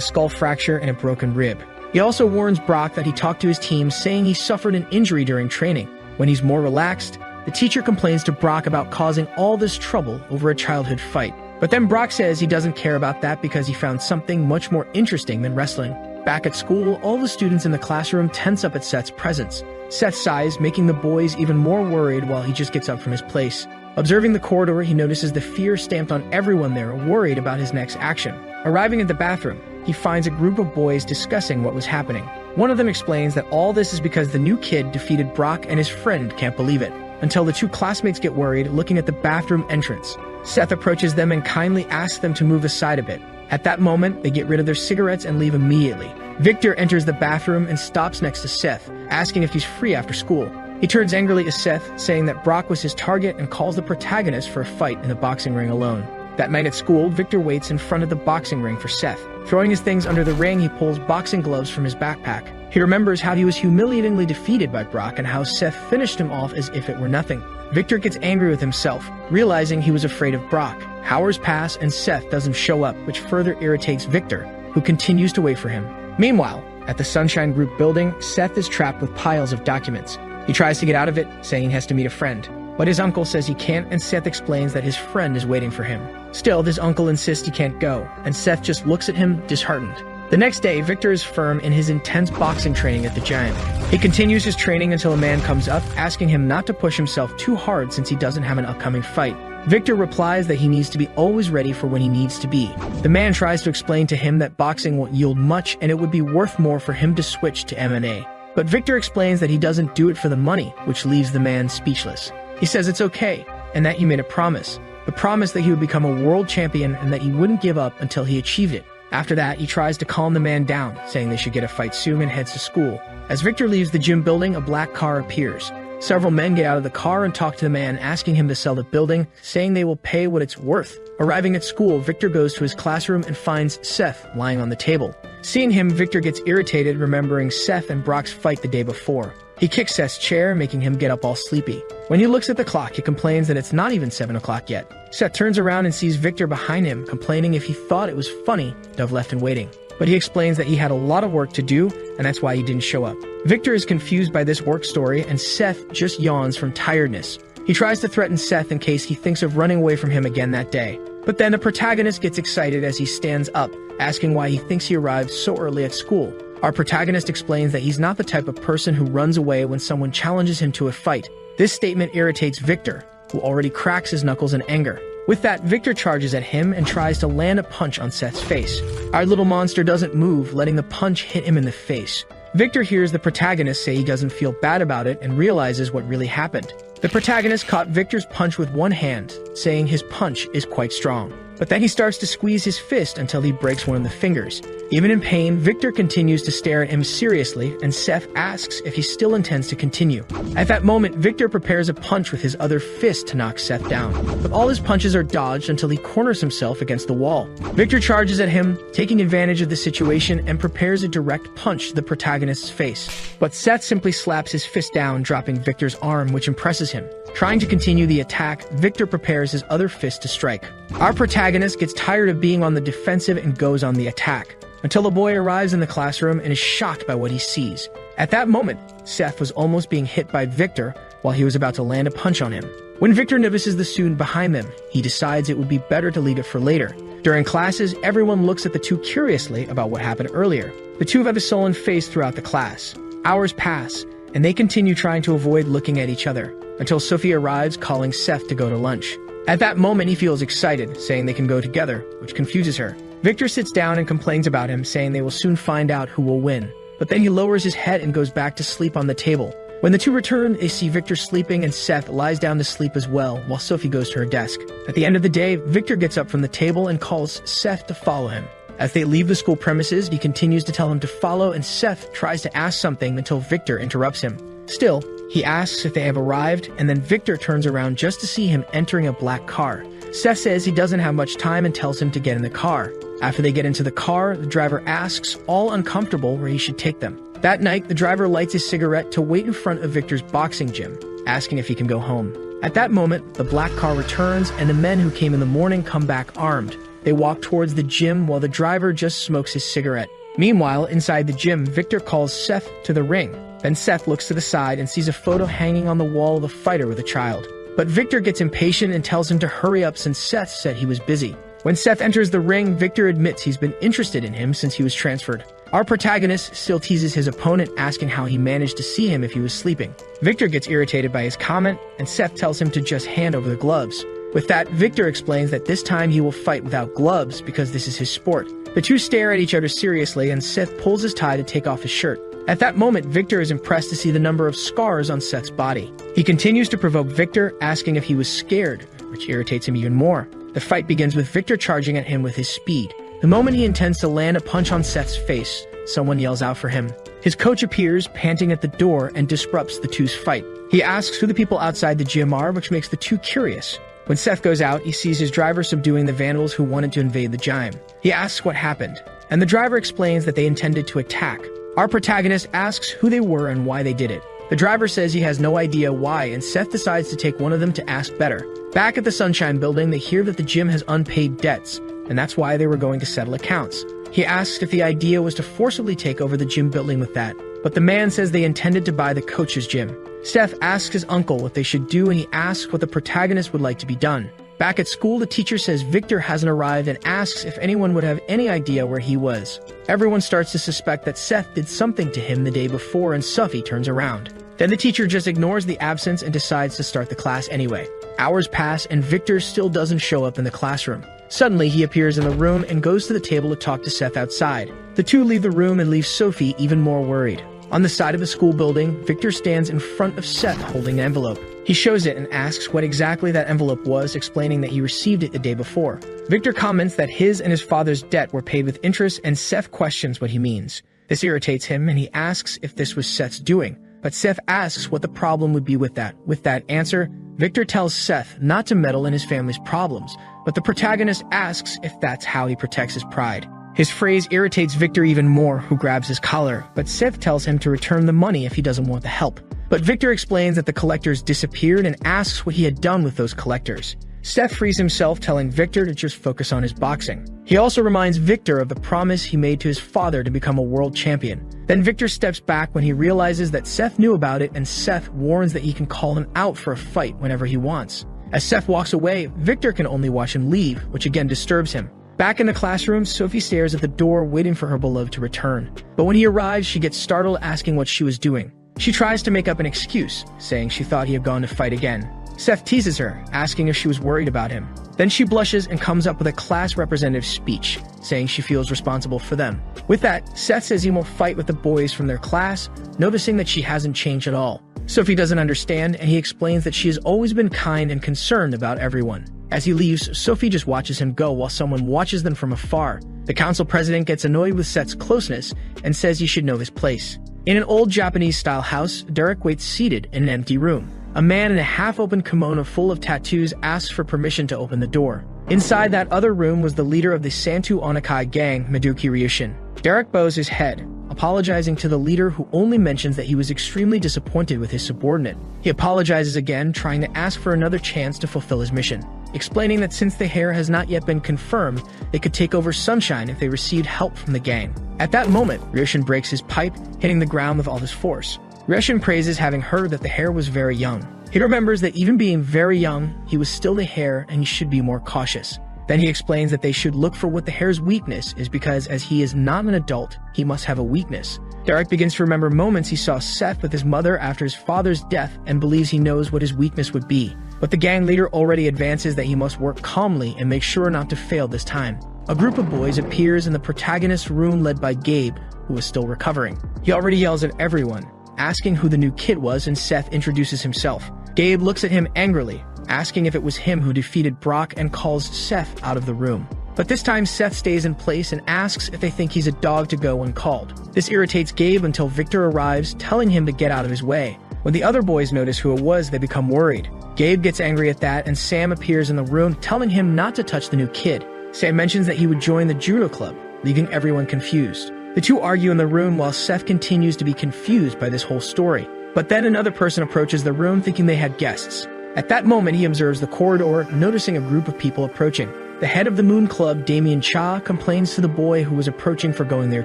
skull fracture and a broken rib. He also warns Brock that he talked to his team saying he suffered an injury during training. When he's more relaxed, the teacher complains to Brock about causing all this trouble over a childhood fight. But then Brock says he doesn't care about that because he found something much more interesting than wrestling. Back at school, all the students in the classroom tense up at Seth's presence. Seth sighs, making the boys even more worried while he just gets up from his place. Observing the corridor, he notices the fear stamped on everyone there, worried about his next action. Arriving at the bathroom, he finds a group of boys discussing what was happening. One of them explains that all this is because the new kid defeated Brock and his friend can't believe it, until the two classmates get worried looking at the bathroom entrance. Seth approaches them and kindly asks them to move aside a bit. At that moment, they get rid of their cigarettes and leave immediately. Victor enters the bathroom and stops next to Seth, asking if he's free after school. He turns angrily to Seth, saying that Brock was his target and calls the protagonist for a fight in the boxing ring alone. That night at school, Victor waits in front of the boxing ring for Seth. Throwing his things under the ring, he pulls boxing gloves from his backpack. He remembers how he was humiliatingly defeated by Brock and how Seth finished him off as if it were nothing. Victor gets angry with himself, realizing he was afraid of Brock. Hours pass and Seth doesn't show up, which further irritates Victor, who continues to wait for him. Meanwhile, at the Sunshine Group building, Seth is trapped with piles of documents. He tries to get out of it, saying he has to meet a friend. But his uncle says he can't, and Seth explains that his friend is waiting for him. Still, this uncle insists he can't go, and Seth just looks at him, disheartened. The next day, Victor is firm in his intense boxing training at the gym. He continues his training until a man comes up, asking him not to push himself too hard since he doesn't have an upcoming fight. Victor replies that he needs to be always ready for when he needs to be. The man tries to explain to him that boxing won't yield much and it would be worth more for him to switch to MMA. But Victor explains that he doesn't do it for the money, which leaves the man speechless. He says it's okay, and that he made a promise. The promise that he would become a world champion and that he wouldn't give up until he achieved it. After that, he tries to calm the man down, saying they should get a fight soon and heads to school. As Victor leaves the gym building, a black car appears. Several men get out of the car and talk to the man, asking him to sell the building, saying they will pay what it's worth. Arriving at school, Victor goes to his classroom and finds Seth lying on the table. Seeing him, Victor gets irritated, remembering Seth and Brock's fight the day before. He kicks Seth's chair, making him get up all sleepy. When he looks at the clock, he complains that it's not even 7 o'clock yet. Seth turns around and sees Victor behind him, complaining if he thought it was funny to have left him waiting. But he explains that he had a lot of work to do, and that's why he didn't show up. Victor is confused by this work story, and Seth just yawns from tiredness. He tries to threaten Seth in case he thinks of running away from him again that day. But then the protagonist gets excited as he stands up, asking why he thinks he arrived so early at school. Our protagonist explains that he's not the type of person who runs away when someone challenges him to a fight. This statement irritates Victor, who already cracks his knuckles in anger. With that, Victor charges at him and tries to land a punch on Seth's face. Our little monster doesn't move, letting the punch hit him in the face. Victor hears the protagonist say he doesn't feel bad about it and realizes what really happened. The protagonist caught Victor's punch with one hand, saying his punch is quite strong. But then he starts to squeeze his fist until he breaks one of the fingers. Even in pain, Victor continues to stare at him seriously, and Seth asks if he still intends to continue. At that moment, Victor prepares a punch with his other fist to knock Seth down. But all his punches are dodged until he corners himself against the wall. Victor charges at him, taking advantage of the situation, and prepares a direct punch to the protagonist's face. But Seth simply slaps his fist down, dropping Victor's arm, which impresses him. Trying to continue the attack, Victor prepares his other fist to strike. Our protagonist gets tired of being on the defensive and goes on the attack, until a boy arrives in the classroom and is shocked by what he sees. At that moment, Seth was almost being hit by Victor while he was about to land a punch on him. When Victor notices the student behind them, he decides it would be better to leave it for later. During classes, everyone looks at the two curiously about what happened earlier. The two have a sullen face throughout the class. Hours pass, and they continue trying to avoid looking at each other, until Sophie arrives calling Seth to go to lunch. At that moment, he feels excited, saying they can go together, which confuses her. Victor sits down and complains about him, saying they will soon find out who will win. But then he lowers his head and goes back to sleep on the table. When the two return, they see Victor sleeping and Seth lies down to sleep as well, while Sophie goes to her desk. At the end of the day, Victor gets up from the table and calls Seth to follow him. As they leave the school premises, he continues to tell him to follow, and Seth tries to ask something until Victor interrupts him. Still, he asks if they have arrived, and then Victor turns around just to see him entering a black car. Seth says he doesn't have much time and tells him to get in the car. After they get into the car, the driver asks, all uncomfortable, where he should take them. That night, the driver lights his cigarette to wait in front of Victor's boxing gym, asking if he can go home. At that moment, the black car returns, and the men who came in the morning come back armed. They walk towards the gym while the driver just smokes his cigarette. Meanwhile, inside the gym, Victor calls Seth to the ring. Then Seth looks to the side and sees a photo hanging on the wall of a fighter with a child. But Victor gets impatient and tells him to hurry up since Seth said he was busy. When Seth enters the ring, Victor admits he's been interested in him since he was transferred. Our protagonist still teases his opponent, asking how he managed to see him if he was sleeping. Victor gets irritated by his comment, and Seth tells him to just hand over the gloves. With that, Victor explains that this time he will fight without gloves because this is his sport. The two stare at each other seriously, and Seth pulls his tie to take off his shirt. At that moment, Victor is impressed to see the number of scars on Seth's body. He continues to provoke Victor, asking if he was scared, which irritates him even more. The fight begins with Victor charging at him with his speed. The moment he intends to land a punch on Seth's face, someone yells out for him. His coach appears, panting at the door, and disrupts the two's fight. He asks who the people outside the gym are, which makes the two curious. When Seth goes out, he sees his driver subduing the vandals who wanted to invade the gym. He asks what happened, and the driver explains that they intended to attack. Our protagonist asks who they were and why they did it. The driver says he has no idea why, and Seth decides to take one of them to ask better. Back at the Sunshine Building, they hear that the gym has unpaid debts, and that's why they were going to settle accounts. He asks if the idea was to forcibly take over the gym building with that, but the man says they intended to buy the coach's gym. Seth asks his uncle what they should do, and he asks what the protagonist would like to be done. Back at school, the teacher says Victor hasn't arrived and asks if anyone would have any idea where he was. Everyone starts to suspect that Seth did something to him the day before, and Sophie turns around. Then the teacher just ignores the absence and decides to start the class anyway. Hours pass, and Victor still doesn't show up in the classroom. Suddenly, he appears in the room and goes to the table to talk to Seth outside. The two leave the room and leave Sophie even more worried. On the side of the school building, Victor stands in front of Seth holding an envelope. He shows it and asks what exactly that envelope was, explaining that he received it the day before. Victor comments that his and his father's debt were paid with interest, and Seth questions what he means. This irritates him, and he asks if this was Seth's doing. But Seth asks what the problem would be with that. With that answer, Victor tells Seth not to meddle in his family's problems, but the protagonist asks if that's how he protects his pride. His phrase irritates Victor even more, who grabs his collar, but Seth tells him to return the money if he doesn't want the help. But Victor explains that the collectors disappeared and asks what he had done with those collectors. Seth frees himself, telling Victor to just focus on his boxing. He also reminds Victor of the promise he made to his father to become a world champion. Then Victor steps back when he realizes that Seth knew about it, and Seth warns that he can call him out for a fight whenever he wants. As Seth walks away, Victor can only watch him leave, which again disturbs him. Back in the classroom, Sophie stares at the door waiting for her beloved to return. But when he arrives, she gets startled, asking what she was doing. She tries to make up an excuse, saying she thought he had gone to fight again. Seth teases her, asking if she was worried about him. Then she blushes and comes up with a class representative speech, saying she feels responsible for them. With that, Seth says he won't fight with the boys from their class, noticing that she hasn't changed at all. Sophie doesn't understand, and he explains that she has always been kind and concerned about everyone. As he leaves, Sophie just watches him go while someone watches them from afar. The council president gets annoyed with Seth's closeness and says he should know his place. In an old Japanese-style house, Derek waits seated in an empty room. A man in a half-open kimono full of tattoos asks for permission to open the door. Inside that other room was the leader of the Santu Onikai gang, Meduki Ryushin. Derek bows his head, apologizing to the leader, who only mentions that he was extremely disappointed with his subordinate. He apologizes again, trying to ask for another chance to fulfill his mission, explaining that since the heir has not yet been confirmed, they could take over Sunshine if they received help from the gang. At that moment, Ryushin breaks his pipe, hitting the ground with all his force. Ryushin praises having heard that the heir was very young. He remembers that even being very young, he was still the heir and he should be more cautious. Then he explains that they should look for what the heir's weakness is, because as he is not an adult, he must have a weakness. Derek begins to remember moments he saw Seth with his mother after his father's death and believes he knows what his weakness would be. But the gang leader already advances that he must work calmly and make sure not to fail this time. A group of boys appears in the protagonist's room led by Gabe, who is still recovering. He already yells at everyone. asking who the new kid was, and Seth introduces himself. Gabe looks at him angrily, asking if it was him who defeated Brock, and calls Seth out of the room. But this time Seth stays in place and asks if they think he's a dog to go when called. This irritates Gabe until Victor arrives, telling him to get out of his way. When the other boys notice who it was, they become worried. Gabe gets angry at that, and Sam appears in the room, telling him not to touch the new kid. Sam mentions that he would join the judo club, leaving everyone confused. The two argue in the room while Seth continues to be confused by this whole story. But then another person approaches the room thinking they had guests. At that moment, he observes the corridor, noticing a group of people approaching. The head of the Moon Club, Damien Cha, complains to the boy who was approaching for going there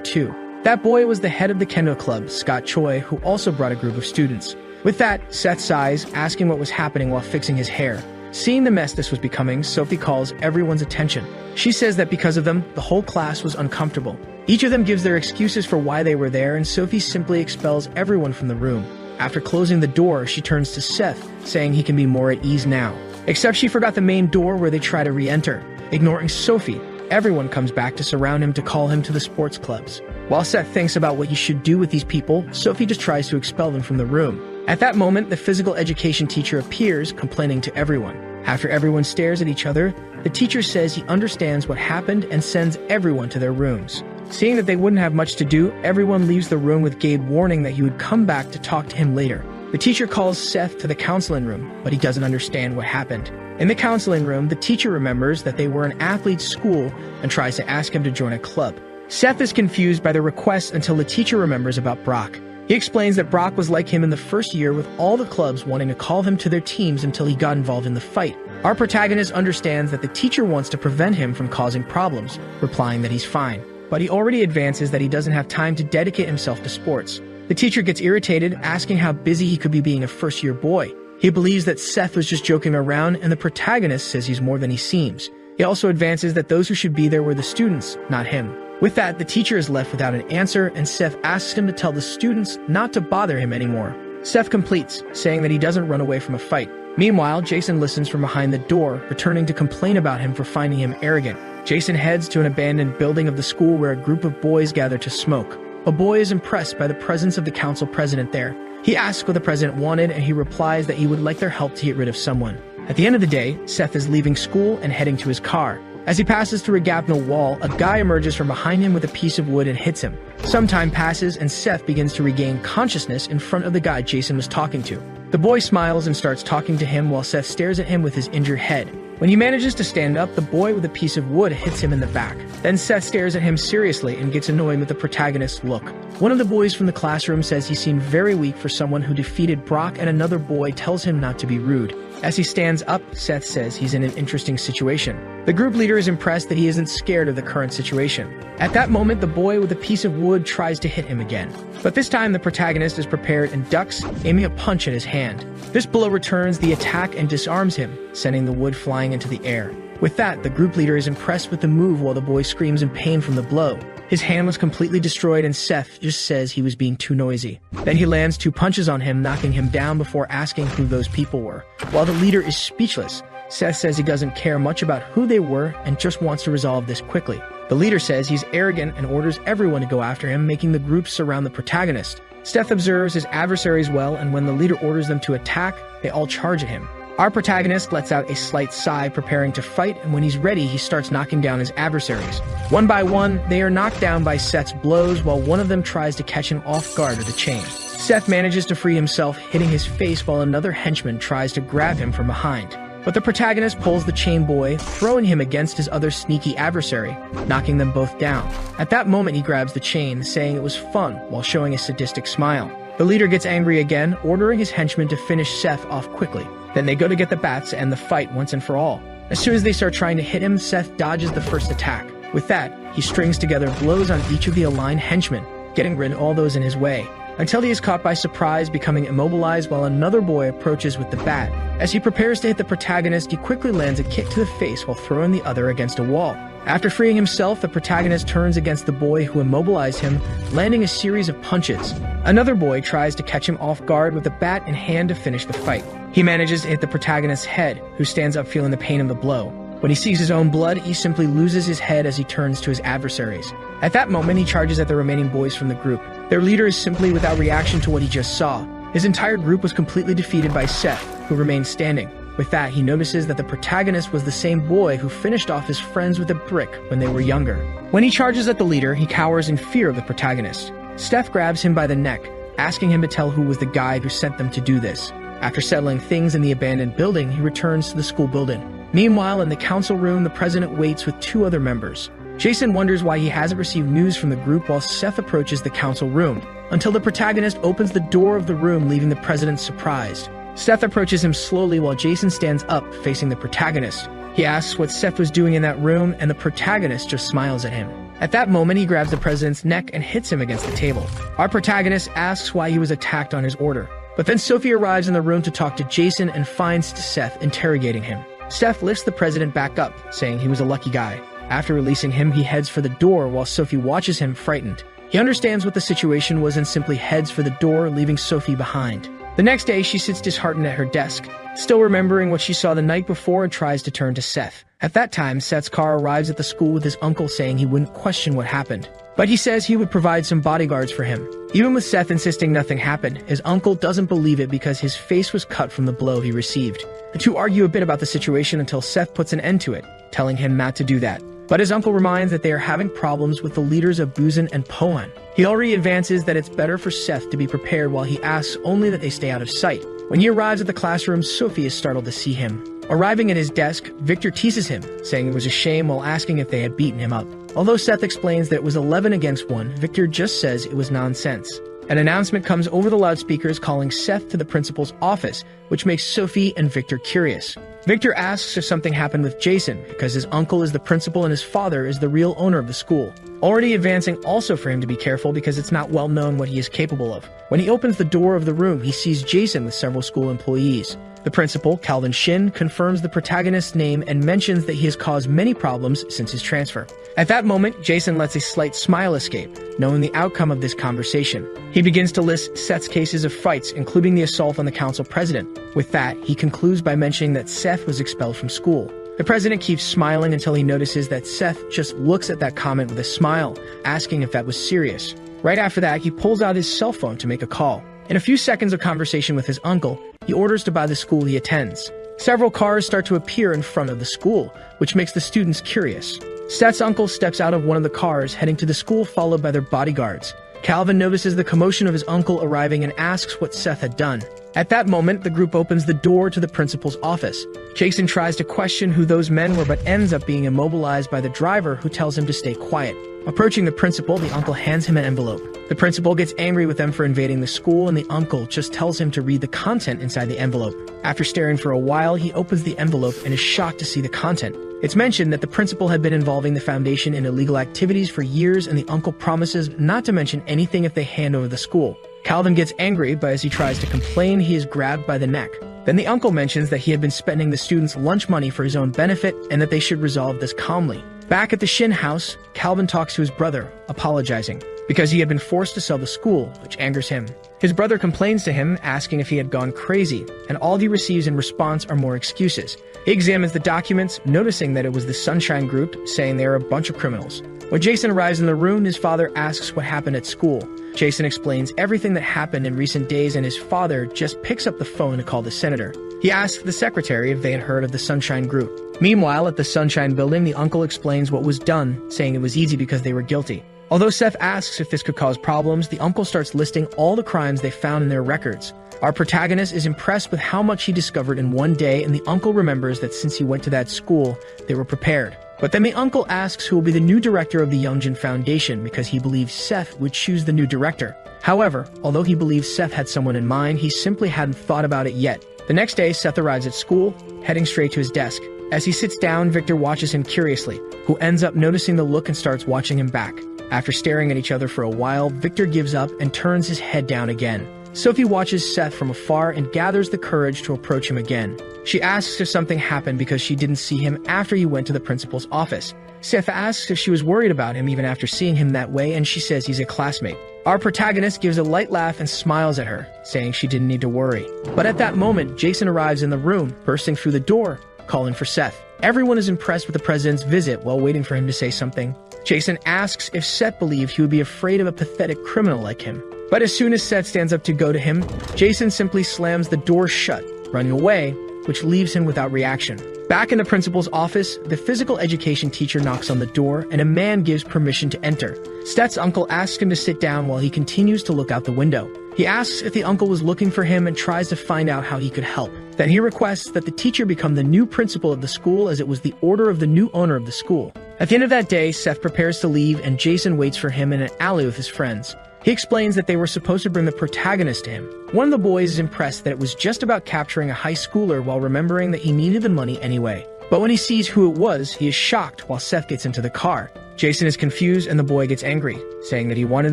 too. That boy was the head of the Kendo Club, Scott Choi, who also brought a group of students. With that, Seth sighs, asking what was happening while fixing his hair. Seeing the mess this was becoming, Sophie calls everyone's attention. She says that because of them, the whole class was uncomfortable. Each of them gives their excuses for why they were there, and Sophie simply expels everyone from the room. After closing the door, she turns to Seth, saying he can be more at ease now. Except she forgot the main door where they try to re-enter. Ignoring Sophie, everyone comes back to surround him to call him to the sports clubs. While Seth thinks about what he should do with these people, Sophie just tries to expel them from the room. At that moment, the physical education teacher appears, complaining to everyone. After everyone stares at each other, the teacher says he understands what happened and sends everyone to their rooms. Seeing that they wouldn't have much to do, everyone leaves the room with Gabe warning that he would come back to talk to him later. The teacher calls Seth to the counseling room, but he doesn't understand what happened. In the counseling room, the teacher remembers that they were an athlete's school and tries to ask him to join a club. Seth is confused by the request until the teacher remembers about Brock. He explains that Brock was like him in the first year, with all the clubs wanting to call him to their teams until he got involved in the fight. Our protagonist understands that the teacher wants to prevent him from causing problems, replying that he's fine. But he already advances that he doesn't have time to dedicate himself to sports. The teacher gets irritated, asking how busy he could be being a first-year boy. He believes that Seth was just joking around, and the protagonist says he's more than he seems. He also advances that those who should be there were the students, not him. With that, the teacher is left without an answer, and Seth asks him to tell the students not to bother him anymore. Seth completes, saying that he doesn't run away from a fight. Meanwhile, Jason listens from behind the door, returning to complain about him for finding him arrogant. Jason heads to an abandoned building of the school where a group of boys gather to smoke. A boy is impressed by the presence of the council president there. He asks what the president wanted, and he replies that he would like their help to get rid of someone. At the end of the day, Seth is leaving school and heading to his car. As he passes through a gap in a wall, a guy emerges from behind him with a piece of wood and hits him. Some time passes, and Seth begins to regain consciousness in front of the guy Jason was talking to. The boy smiles and starts talking to him while Seth stares at him with his injured head. When he manages to stand up, the boy with a piece of wood hits him in the back. Then Seth stares at him seriously and gets annoyed with the protagonist's look. One of the boys from the classroom says he seemed very weak for someone who defeated Brock, and another boy tells him not to be rude. As he stands up, Seth says he's in an interesting situation. The group leader is impressed that he isn't scared of the current situation. At that moment, the boy with a piece of wood tries to hit him again. But this time, the protagonist is prepared and ducks, aiming a punch at his hand. This blow returns the attack and disarms him, sending the wood flying into the air. With that, the group leader is impressed with the move while the boy screams in pain from the blow. His hand was completely destroyed, and Seth just says he was being too noisy. Then he lands 2 punches on him, knocking him down before asking who those people were. While the leader is speechless, Seth says he doesn't care much about who they were and just wants to resolve this quickly. The leader says he's arrogant and orders everyone to go after him, making the group surround the protagonist. Seth observes his adversaries well, and when the leader orders them to attack, they all charge at him. Our protagonist lets out a slight sigh, preparing to fight, and when he's ready, he starts knocking down his adversaries. One by one, they are knocked down by Seth's blows, while one of them tries to catch him off guard with a chain. Seth manages to free himself, hitting his face while another henchman tries to grab him from behind. But the protagonist pulls the chain boy, throwing him against his other sneaky adversary, knocking them both down. At that moment, he grabs the chain, saying it was fun while showing a sadistic smile. The leader gets angry again, ordering his henchmen to finish Seth off quickly. Then they go to get the bats to end the fight once and for all. As soon as they start trying to hit him, Seth dodges the first attack. With that, he strings together blows on each of the aligned henchmen, getting rid of all those in his way, until he is caught by surprise, becoming immobilized while another boy approaches with the bat. As he prepares to hit the protagonist, he quickly lands a kick to the face while throwing the other against a wall. After freeing himself, the protagonist turns against the boy who immobilized him, landing a series of punches. Another boy tries to catch him off guard with a bat in hand to finish the fight. He manages to hit the protagonist's head, who stands up feeling the pain of the blow. When he sees his own blood, he simply loses his head as he turns to his adversaries. At that moment, he charges at the remaining boys from the group. Their leader is simply without reaction to what he just saw. His entire group was completely defeated by Seth, who remained standing. With that, he notices that the protagonist was the same boy who finished off his friends with a brick when they were younger. When he charges at the leader, he cowers in fear of the protagonist. Seth grabs him by the neck, asking him to tell who was the guy who sent them to do this. After settling things in the abandoned building, he returns to the school building. Meanwhile, in the council room, the president waits with 2 other members. Jason wonders why he hasn't received news from the group while Seth approaches the council room, until the protagonist opens the door of the room, leaving the president surprised. Seth approaches him slowly while Jason stands up, facing the protagonist. He asks what Seth was doing in that room, and the protagonist just smiles at him. At that moment, he grabs the president's neck and hits him against the table. Our protagonist asks why he was attacked on his order. But then Sophie arrives in the room to talk to Jason and finds Seth interrogating him. Seth lifts the president back up, saying he was a lucky guy. After releasing him, he heads for the door while Sophie watches him frightened. He understands what the situation was and simply heads for the door, leaving Sophie behind. The next day, she sits disheartened at her desk, still remembering what she saw the night before, and tries to turn to Seth. At that time, Seth's car arrives at the school with his uncle saying he wouldn't question what happened. But he says he would provide some bodyguards for him. Even with Seth insisting nothing happened, his uncle doesn't believe it because his face was cut from the blow he received. The two argue a bit about the situation until Seth puts an end to it, telling him not to do that. But his uncle reminds that they are having problems with the leaders of Buzan and Pohan. He already advances that it's better for Seth to be prepared while he asks only that they stay out of sight. When he arrives at the classroom, Sophie is startled to see him. Arriving at his desk, Victor teases him, saying it was a shame while asking if they had beaten him up. Although Seth explains that it was 11 against 1, Victor just says it was nonsense. An announcement comes over the loudspeakers calling Seth to the principal's office, which makes Sophie and Victor curious. Victor asks if something happened with Jason, because his uncle is the principal and his father is the real owner of the school. Already advancing also for him to be careful because it's not well known what he is capable of. When he opens the door of the room, he sees Jason with several school employees. The principal, Calvin Shin, confirms the protagonist's name and mentions that he has caused many problems since his transfer. At that moment, Jason lets a slight smile escape, knowing the outcome of this conversation. He begins to list Seth's cases of fights, including the assault on the council president. With that, he concludes by mentioning that Seth was expelled from school. The president keeps smiling until he notices that Seth just looks at that comment with a smile, asking if that was serious. Right after that, he pulls out his cell phone to make a call. In a few seconds of conversation with his uncle, he orders to buy the school he attends. Several cars start to appear in front of the school, which makes the students curious. Seth's uncle steps out of one of the cars, heading to the school followed by their bodyguards. Calvin notices the commotion of his uncle arriving and asks what Seth had done. At that moment, the group opens the door to the principal's office. Jason tries to question who those men were but ends up being immobilized by the driver, who tells him to stay quiet. Approaching the principal, the uncle hands him an envelope. The principal gets angry with them for invading the school, and the uncle just tells him to read the content inside the envelope. After staring for a while, he opens the envelope and is shocked to see the content. It's mentioned that the principal had been involving the foundation in illegal activities for years, and the uncle promises not to mention anything if they hand over the school. Calvin gets angry, but as he tries to complain, he is grabbed by the neck. Then the uncle mentions that he had been spending the students' lunch money for his own benefit and that they should resolve this calmly. Back at the Shin house, Calvin talks to his brother, apologizing, because he had been forced to sell the school, which angers him. His brother complains to him, asking if he had gone crazy, and all he receives in response are more excuses. He examines the documents, noticing that it was the Sunshine Group, saying they are a bunch of criminals. When Jason arrives in the room, his father asks what happened at school. Jason explains everything that happened in recent days, and his father just picks up the phone to call the senator. He asks the secretary if they had heard of the Sunshine Group. Meanwhile, at the Sunshine Building, the uncle explains what was done, saying it was easy because they were guilty. Although Seth asks if this could cause problems, the uncle starts listing all the crimes they found in their records. Our protagonist is impressed with how much he discovered in one day, and the uncle remembers that since he went to that school, they were prepared. But then the uncle asks who will be the new director of the Youngjin Foundation because he believes Seth would choose the new director. However, although he believes Seth had someone in mind, he simply hadn't thought about it yet. The next day, Seth arrives at school, heading straight to his desk. As he sits down, Victor watches him curiously, who ends up noticing the look and starts watching him back. After staring at each other for a while, Victor gives up and turns his head down again. Sophie watches Seth from afar and gathers the courage to approach him again. She asks if something happened because she didn't see him after he went to the principal's office. Seth asks if she was worried about him even after seeing him that way, and she says he's a classmate. Our protagonist gives a light laugh and smiles at her, saying she didn't need to worry. But at that moment, Jason arrives in the room, bursting through the door. calling for Seth. Everyone is impressed with the president's visit while waiting for him to say something. Jason asks if Seth believed he would be afraid of a pathetic criminal like him. But as soon as Seth stands up to go to him, Jason simply slams the door shut, running away, which leaves him without reaction. Back in the principal's office, the physical education teacher knocks on the door and a man gives permission to enter. Seth's uncle asks him to sit down while he continues to look out the window. He asks if the uncle was looking for him and tries to find out how he could help. Then he requests that the teacher become the new principal of the school, as it was the order of the new owner of the school. At the end of that day, Seth prepares to leave and Jason waits for him in an alley with his friends. He explains that they were supposed to bring the protagonist to him. One of the boys is impressed that it was just about capturing a high schooler while remembering that he needed the money anyway. But when he sees who it was, he is shocked while Seth gets into the car. Jason is confused and the boy gets angry, saying that he wanted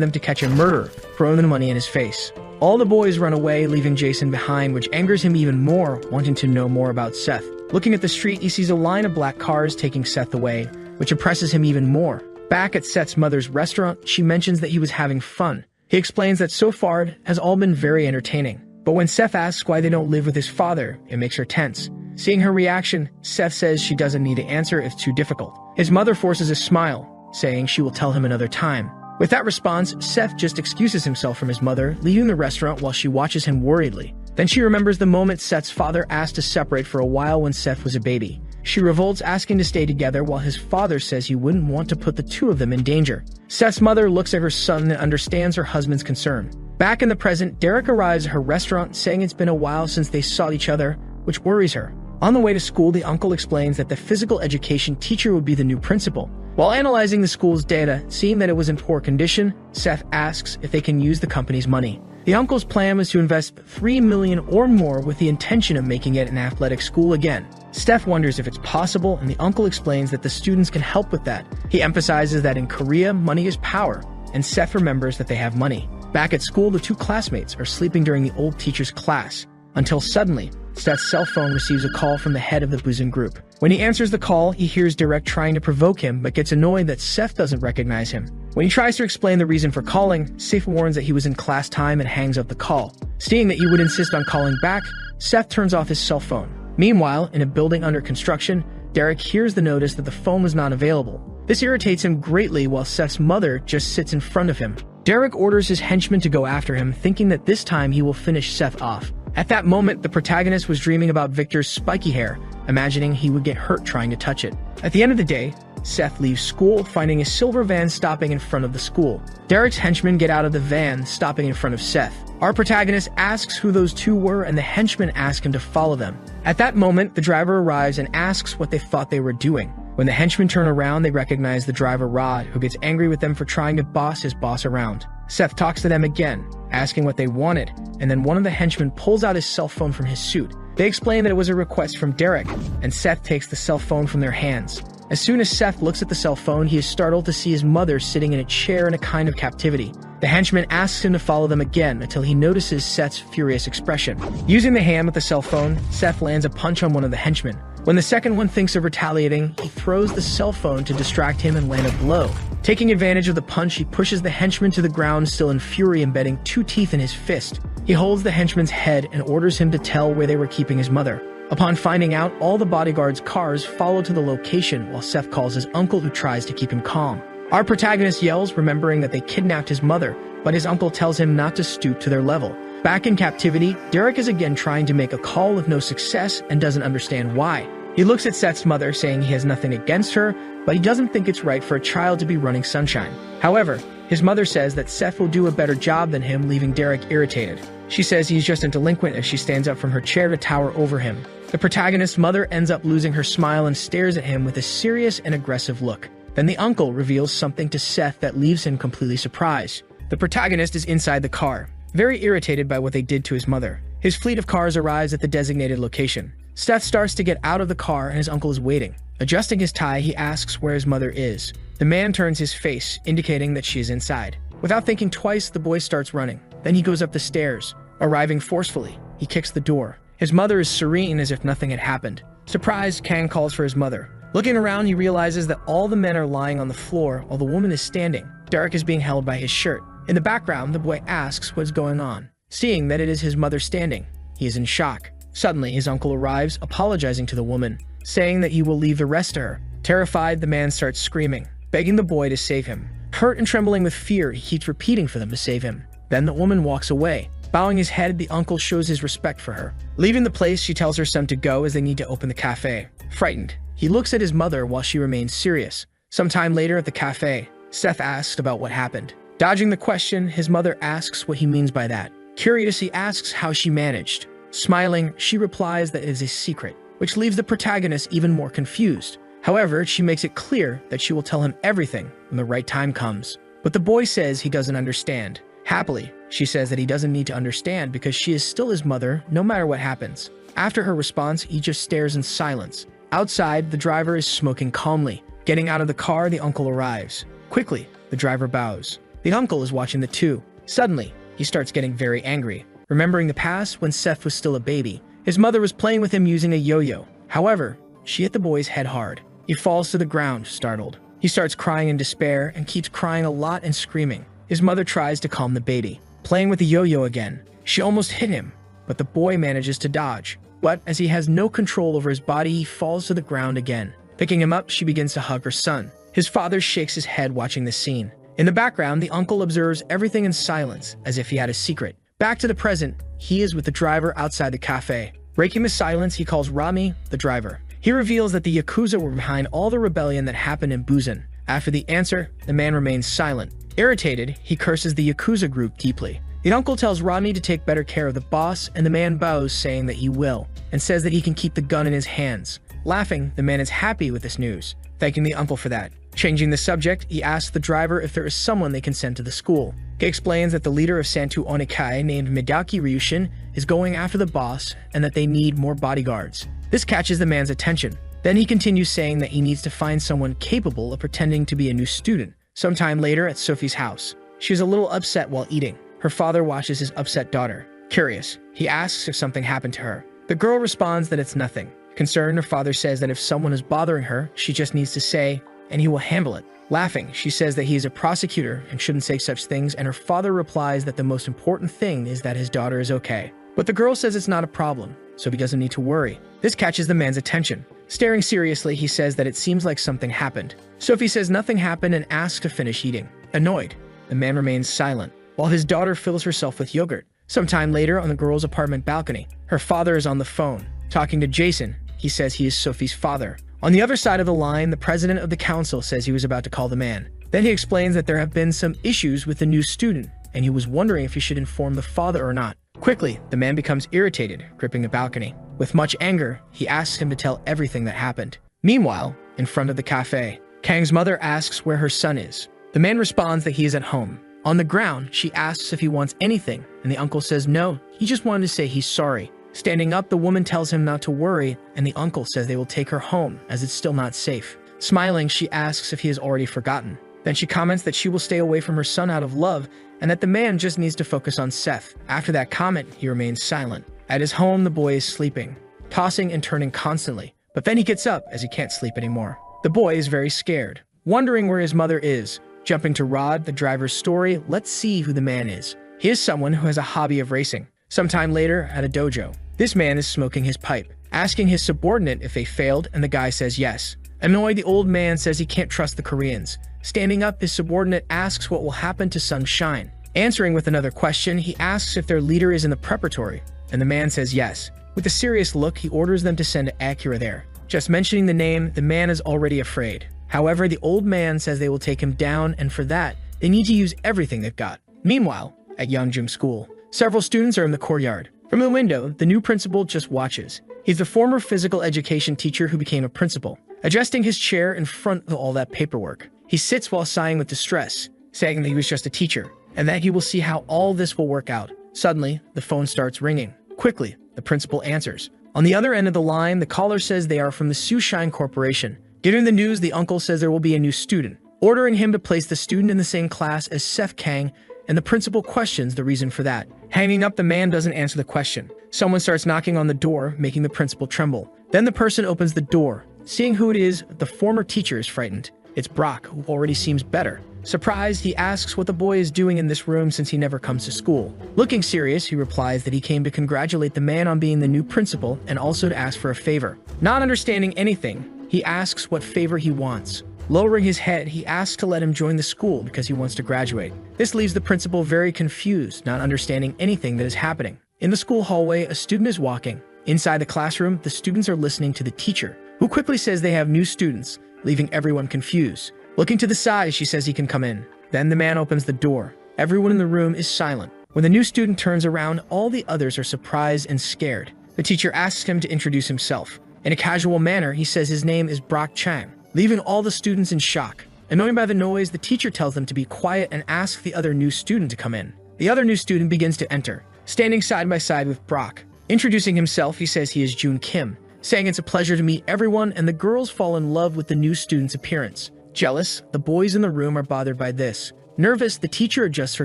them to catch a murderer, throwing the money in his face. All the boys run away, leaving Jason behind, which angers him even more, wanting to know more about Seth. Looking at the street, he sees a line of black cars taking Seth away, which impresses him even more. Back at Seth's mother's restaurant, she mentions that he was having fun. He explains that so far it has all been very entertaining. But when Seth asks why they don't live with his father, it makes her tense. Seeing her reaction, Seth says she doesn't need to answer if it's too difficult. His mother forces a smile, saying she will tell him another time. With that response, Seth just excuses himself from his mother, leaving the restaurant while she watches him worriedly. Then she remembers the moment Seth's father asked to separate for a while when Seth was a baby. She revolts, asking to stay together while his father says he wouldn't want to put the two of them in danger. Seth's mother looks at her son and understands her husband's concern. Back in the present, Derek arrives at her restaurant, saying it's been a while since they saw each other, which worries her. On the way to school, the uncle explains that the physical education teacher would be the new principal. While analyzing the school's data, seeing that it was in poor condition, Seth asks if they can use the company's money. The uncle's plan was to invest $3 million or more with the intention of making it an athletic school again. Seth wonders if it's possible, and the uncle explains that the students can help with that. He emphasizes that in Korea, money is power, and Seth remembers that they have money. Back at school, the two classmates are sleeping during the old teacher's class, until suddenly, Seth's cell phone receives a call from the head of the Buzin group. When he answers the call, he hears Derek trying to provoke him, but gets annoyed that Seth doesn't recognize him. When he tries to explain the reason for calling, Seth warns that he was in class time and hangs up the call. Seeing that he would insist on calling back, Seth turns off his cell phone. Meanwhile, in a building under construction, Derek hears the notice that the phone was not available. This irritates him greatly while Seth's mother just sits in front of him. Derek orders his henchmen to go after him, thinking that this time he will finish Seth off. At that moment, the protagonist was dreaming about Victor's spiky hair, imagining he would get hurt trying to touch it. At the end of the day, Seth leaves school, finding a silver van stopping in front of the school. Derek's henchmen get out of the van, stopping in front of Seth. Our protagonist asks who those two were, and the henchmen ask him to follow them. At that moment, the driver arrives and asks what they thought they were doing. When the henchmen turn around, they recognize the driver Rod, who gets angry with them for trying to boss his boss around. Seth talks to them again, asking what they wanted, and then one of the henchmen pulls out his cell phone from his suit. They explain that it was a request from Derek, and Seth takes the cell phone from their hands. As soon as Seth looks at the cell phone, he is startled to see his mother sitting in a chair in a kind of captivity. The henchman asks him to follow them again until he notices Seth's furious expression. Using the hand with the cell phone, Seth lands a punch on one of the henchmen. When the second one thinks of retaliating, he throws the cell phone to distract him and land a blow. Taking advantage of the punch, he pushes the henchman to the ground, still in fury, embedding 2 teeth in his fist. He holds the henchman's head and orders him to tell where they were keeping his mother. Upon finding out, all the bodyguards' cars follow to the location while Seth calls his uncle, who tries to keep him calm. Our protagonist yells, remembering that they kidnapped his mother, but his uncle tells him not to stoop to their level. Back in captivity, Derek is again trying to make a call with no success and doesn't understand why. He looks at Seth's mother, saying he has nothing against her, but he doesn't think it's right for a child to be running sunshine. However, his mother says that Seth will do a better job than him, leaving Derek irritated. She says he's just a delinquent as she stands up from her chair to tower over him. The protagonist's mother ends up losing her smile and stares at him with a serious and aggressive look. Then the uncle reveals something to Seth that leaves him completely surprised. The protagonist is inside the car, very irritated by what they did to his mother. His fleet of cars arrives at the designated location. Seth starts to get out of the car and his uncle is waiting. Adjusting his tie, he asks where his mother is. The man turns his face, indicating that she is inside. Without thinking twice, the boy starts running. Then he goes up the stairs. Arriving forcefully, he kicks the door. His mother is serene as if nothing had happened. Surprised, Kang calls for his mother. Looking around, he realizes that all the men are lying on the floor while the woman is standing. Derek is being held by his shirt. In the background, the boy asks what is going on. Seeing that it is his mother standing, he is in shock. Suddenly, his uncle arrives, apologizing to the woman. saying that he will leave the rest to her. Terrified, the man starts screaming, begging the boy to save him. Hurt and trembling with fear, he keeps repeating for them to save him. Then the woman walks away. Bowing his head, the uncle shows his respect for her. Leaving the place, she tells her son to go as they need to open the cafe. Frightened, he looks at his mother while she remains serious. Sometime later at the cafe, Seth asks about what happened. Dodging the question, his mother asks what he means by that. Curious, he asks how she managed. Smiling, she replies that it is a secret, which leaves the protagonist even more confused. However, she makes it clear that she will tell him everything when the right time comes. But the boy says he doesn't understand. Happily, she says that he doesn't need to understand because she is still his mother no matter what happens. After her response, he just stares in silence. Outside, the driver is smoking calmly. Getting out of the car, the uncle arrives. Quickly, the driver bows. The uncle is watching the two. Suddenly, he starts getting very angry. Remembering the past when Seth was still a baby, his mother was playing with him using a yo-yo. However, she hit the boy's head hard. He falls to the ground, startled. He starts crying in despair and keeps crying a lot and screaming. His mother tries to calm the baby. Playing with the yo-yo again, she almost hit him, but the boy manages to dodge. But as he has no control over his body, he falls to the ground again. Picking him up, she begins to hug her son. His father shakes his head watching the scene. In the background, the uncle observes everything in silence, as if he had a secret. Back to the present, he is with the driver outside the cafe. Breaking the silence, he calls Rami, the driver. He reveals that the Yakuza were behind all the rebellion that happened in Busan. After the answer, the man remains silent. Irritated, he curses the Yakuza group deeply. The uncle tells Rami to take better care of the boss, and the man bows, saying that he will, and says that he can keep the gun in his hands. Laughing, the man is happy with this news, thanking the uncle for that. Changing the subject, he asks the driver if there is someone they can send to the school. He explains that the leader of Santu Onikai, named Midaki Ryushin, is going after the boss and that they need more bodyguards. This catches the man's attention. Then he continues saying that he needs to find someone capable of pretending to be a new student. Sometime later at Sophie's house, she is a little upset while eating. Her father watches his upset daughter. Curious, he asks if something happened to her. The girl responds that it's nothing. Concerned, her father says that if someone is bothering her, she just needs to say, and he will handle it. Laughing, she says that he is a prosecutor and shouldn't say such things, and her father replies that the most important thing is that his daughter is okay. But the girl says it's not a problem, so he doesn't need to worry. This catches the man's attention. Staring seriously, he says that it seems like something happened. Sophie says nothing happened and asks to finish eating. Annoyed, the man remains silent, while his daughter fills herself with yogurt. Sometime later, on the girl's apartment balcony, her father is on the phone. Talking to Jason, he says he is Sophie's father. On the other side of the line, the president of the council says he was about to call the man. Then he explains that there have been some issues with the new student, and he was wondering if he should inform the father or not. Quickly, the man becomes irritated, gripping the balcony. With much anger, he asks him to tell everything that happened. Meanwhile, in front of the cafe, Kang's mother asks where her son is. The man responds that he is at home. On the ground, she asks if he wants anything, and the uncle says no, he just wanted to say he's sorry. Standing up, the woman tells him not to worry, and the uncle says they will take her home, as it's still not safe. Smiling, she asks if he has already forgotten. Then she comments that she will stay away from her son out of love, and that the man just needs to focus on Seth. After that comment, he remains silent. At his home, the boy is sleeping, tossing and turning constantly, but then he gets up as he can't sleep anymore. The boy is very scared, wondering where his mother is. Jumping to Rod, the driver's story, let's see who the man is. He is someone who has a hobby of racing. Sometime later, at a dojo, this man is smoking his pipe, asking his subordinate if they failed, and the guy says yes. Annoyed, the old man says he can't trust the Koreans. Standing up, his subordinate asks what will happen to Sunshine. Answering with another question, he asks if their leader is in the preparatory, and the man says yes. With a serious look, he orders them to send Akira there. Just mentioning the name, the man is already afraid. However, the old man says they will take him down, and for that, they need to use everything they've got. Meanwhile, at Yeongjum School, several students are in the courtyard. From the window, the new principal just watches. He's the former physical education teacher who became a principal. Adjusting his chair in front of all that paperwork, he sits while sighing with distress, saying that he was just a teacher, and that he will see how all this will work out. Suddenly, the phone starts ringing. Quickly, the principal answers. On the other end of the line, the caller says they are from the Sushine Corporation. Getting the news, the uncle says there will be a new student, ordering him to place the student in the same class as Seth Kang, and the principal questions the reason for that. Hanging up, the man doesn't answer the question. Someone starts knocking on the door, making the principal tremble. Then the person opens the door. Seeing who it is, the former teacher is frightened. It's Brock, who already seems better. Surprised, he asks what the boy is doing in this room since he never comes to school. Looking serious, he replies that he came to congratulate the man on being the new principal and also to ask for a favor. Not understanding anything, he asks what favor he wants. Lowering his head, he asks to let him join the school because he wants to graduate. This leaves the principal very confused, not understanding anything that is happening. In the school hallway, a student is walking. Inside the classroom, the students are listening to the teacher, who quickly says they have new students, leaving everyone confused. Looking to the side, she says he can come in. Then the man opens the door. Everyone in the room is silent. When the new student turns around, all the others are surprised and scared. The teacher asks him to introduce himself. In a casual manner, he says his name is Brock Chang, leaving all the students in shock. Annoyed by the noise, the teacher tells them to be quiet and asks the other new student to come in. The other new student begins to enter, standing side by side with Brock. Introducing himself, he says he is Jun Kim, saying it's a pleasure to meet everyone, and the girls fall in love with the new student's appearance. Jealous, the boys in the room are bothered by this. Nervous, the teacher adjusts her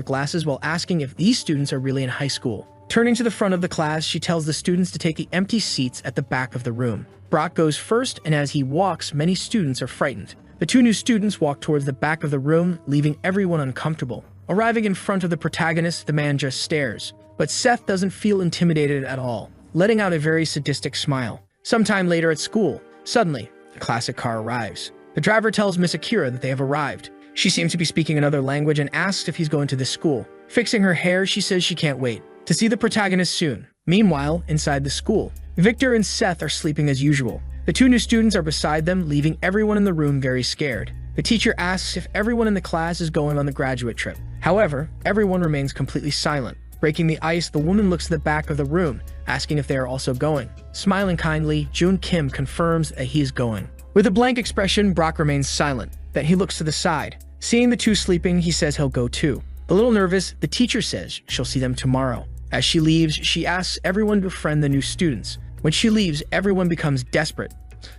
glasses while asking if these students are really in high school. Turning to the front of the class, she tells the students to take the empty seats at the back of the room. Brock goes first, and as he walks, many students are frightened. The two new students walk towards the back of the room, leaving everyone uncomfortable. Arriving in front of the protagonist, the man just stares. But Seth doesn't feel intimidated at all, letting out a very sadistic smile. Sometime later at school, suddenly, the classic car arrives. The driver tells Miss Akira that they have arrived. She seems to be speaking another language and asks if he's going to this school. Fixing her hair, she says she can't wait to see the protagonist soon. Meanwhile, inside the school, Victor and Seth are sleeping as usual. The two new students are beside them, leaving everyone in the room very scared. The teacher asks if everyone in the class is going on the graduate trip. However, everyone remains completely silent. Breaking the ice, the woman looks to the back of the room, asking if they are also going. Smiling kindly, Jun Kim confirms that he is going. With a blank expression, Brock remains silent. Then he looks to the side. Seeing the two sleeping, he says he'll go too. A little nervous, the teacher says she'll see them tomorrow. As she leaves, she asks everyone to befriend the new students. When she leaves, everyone becomes desperate.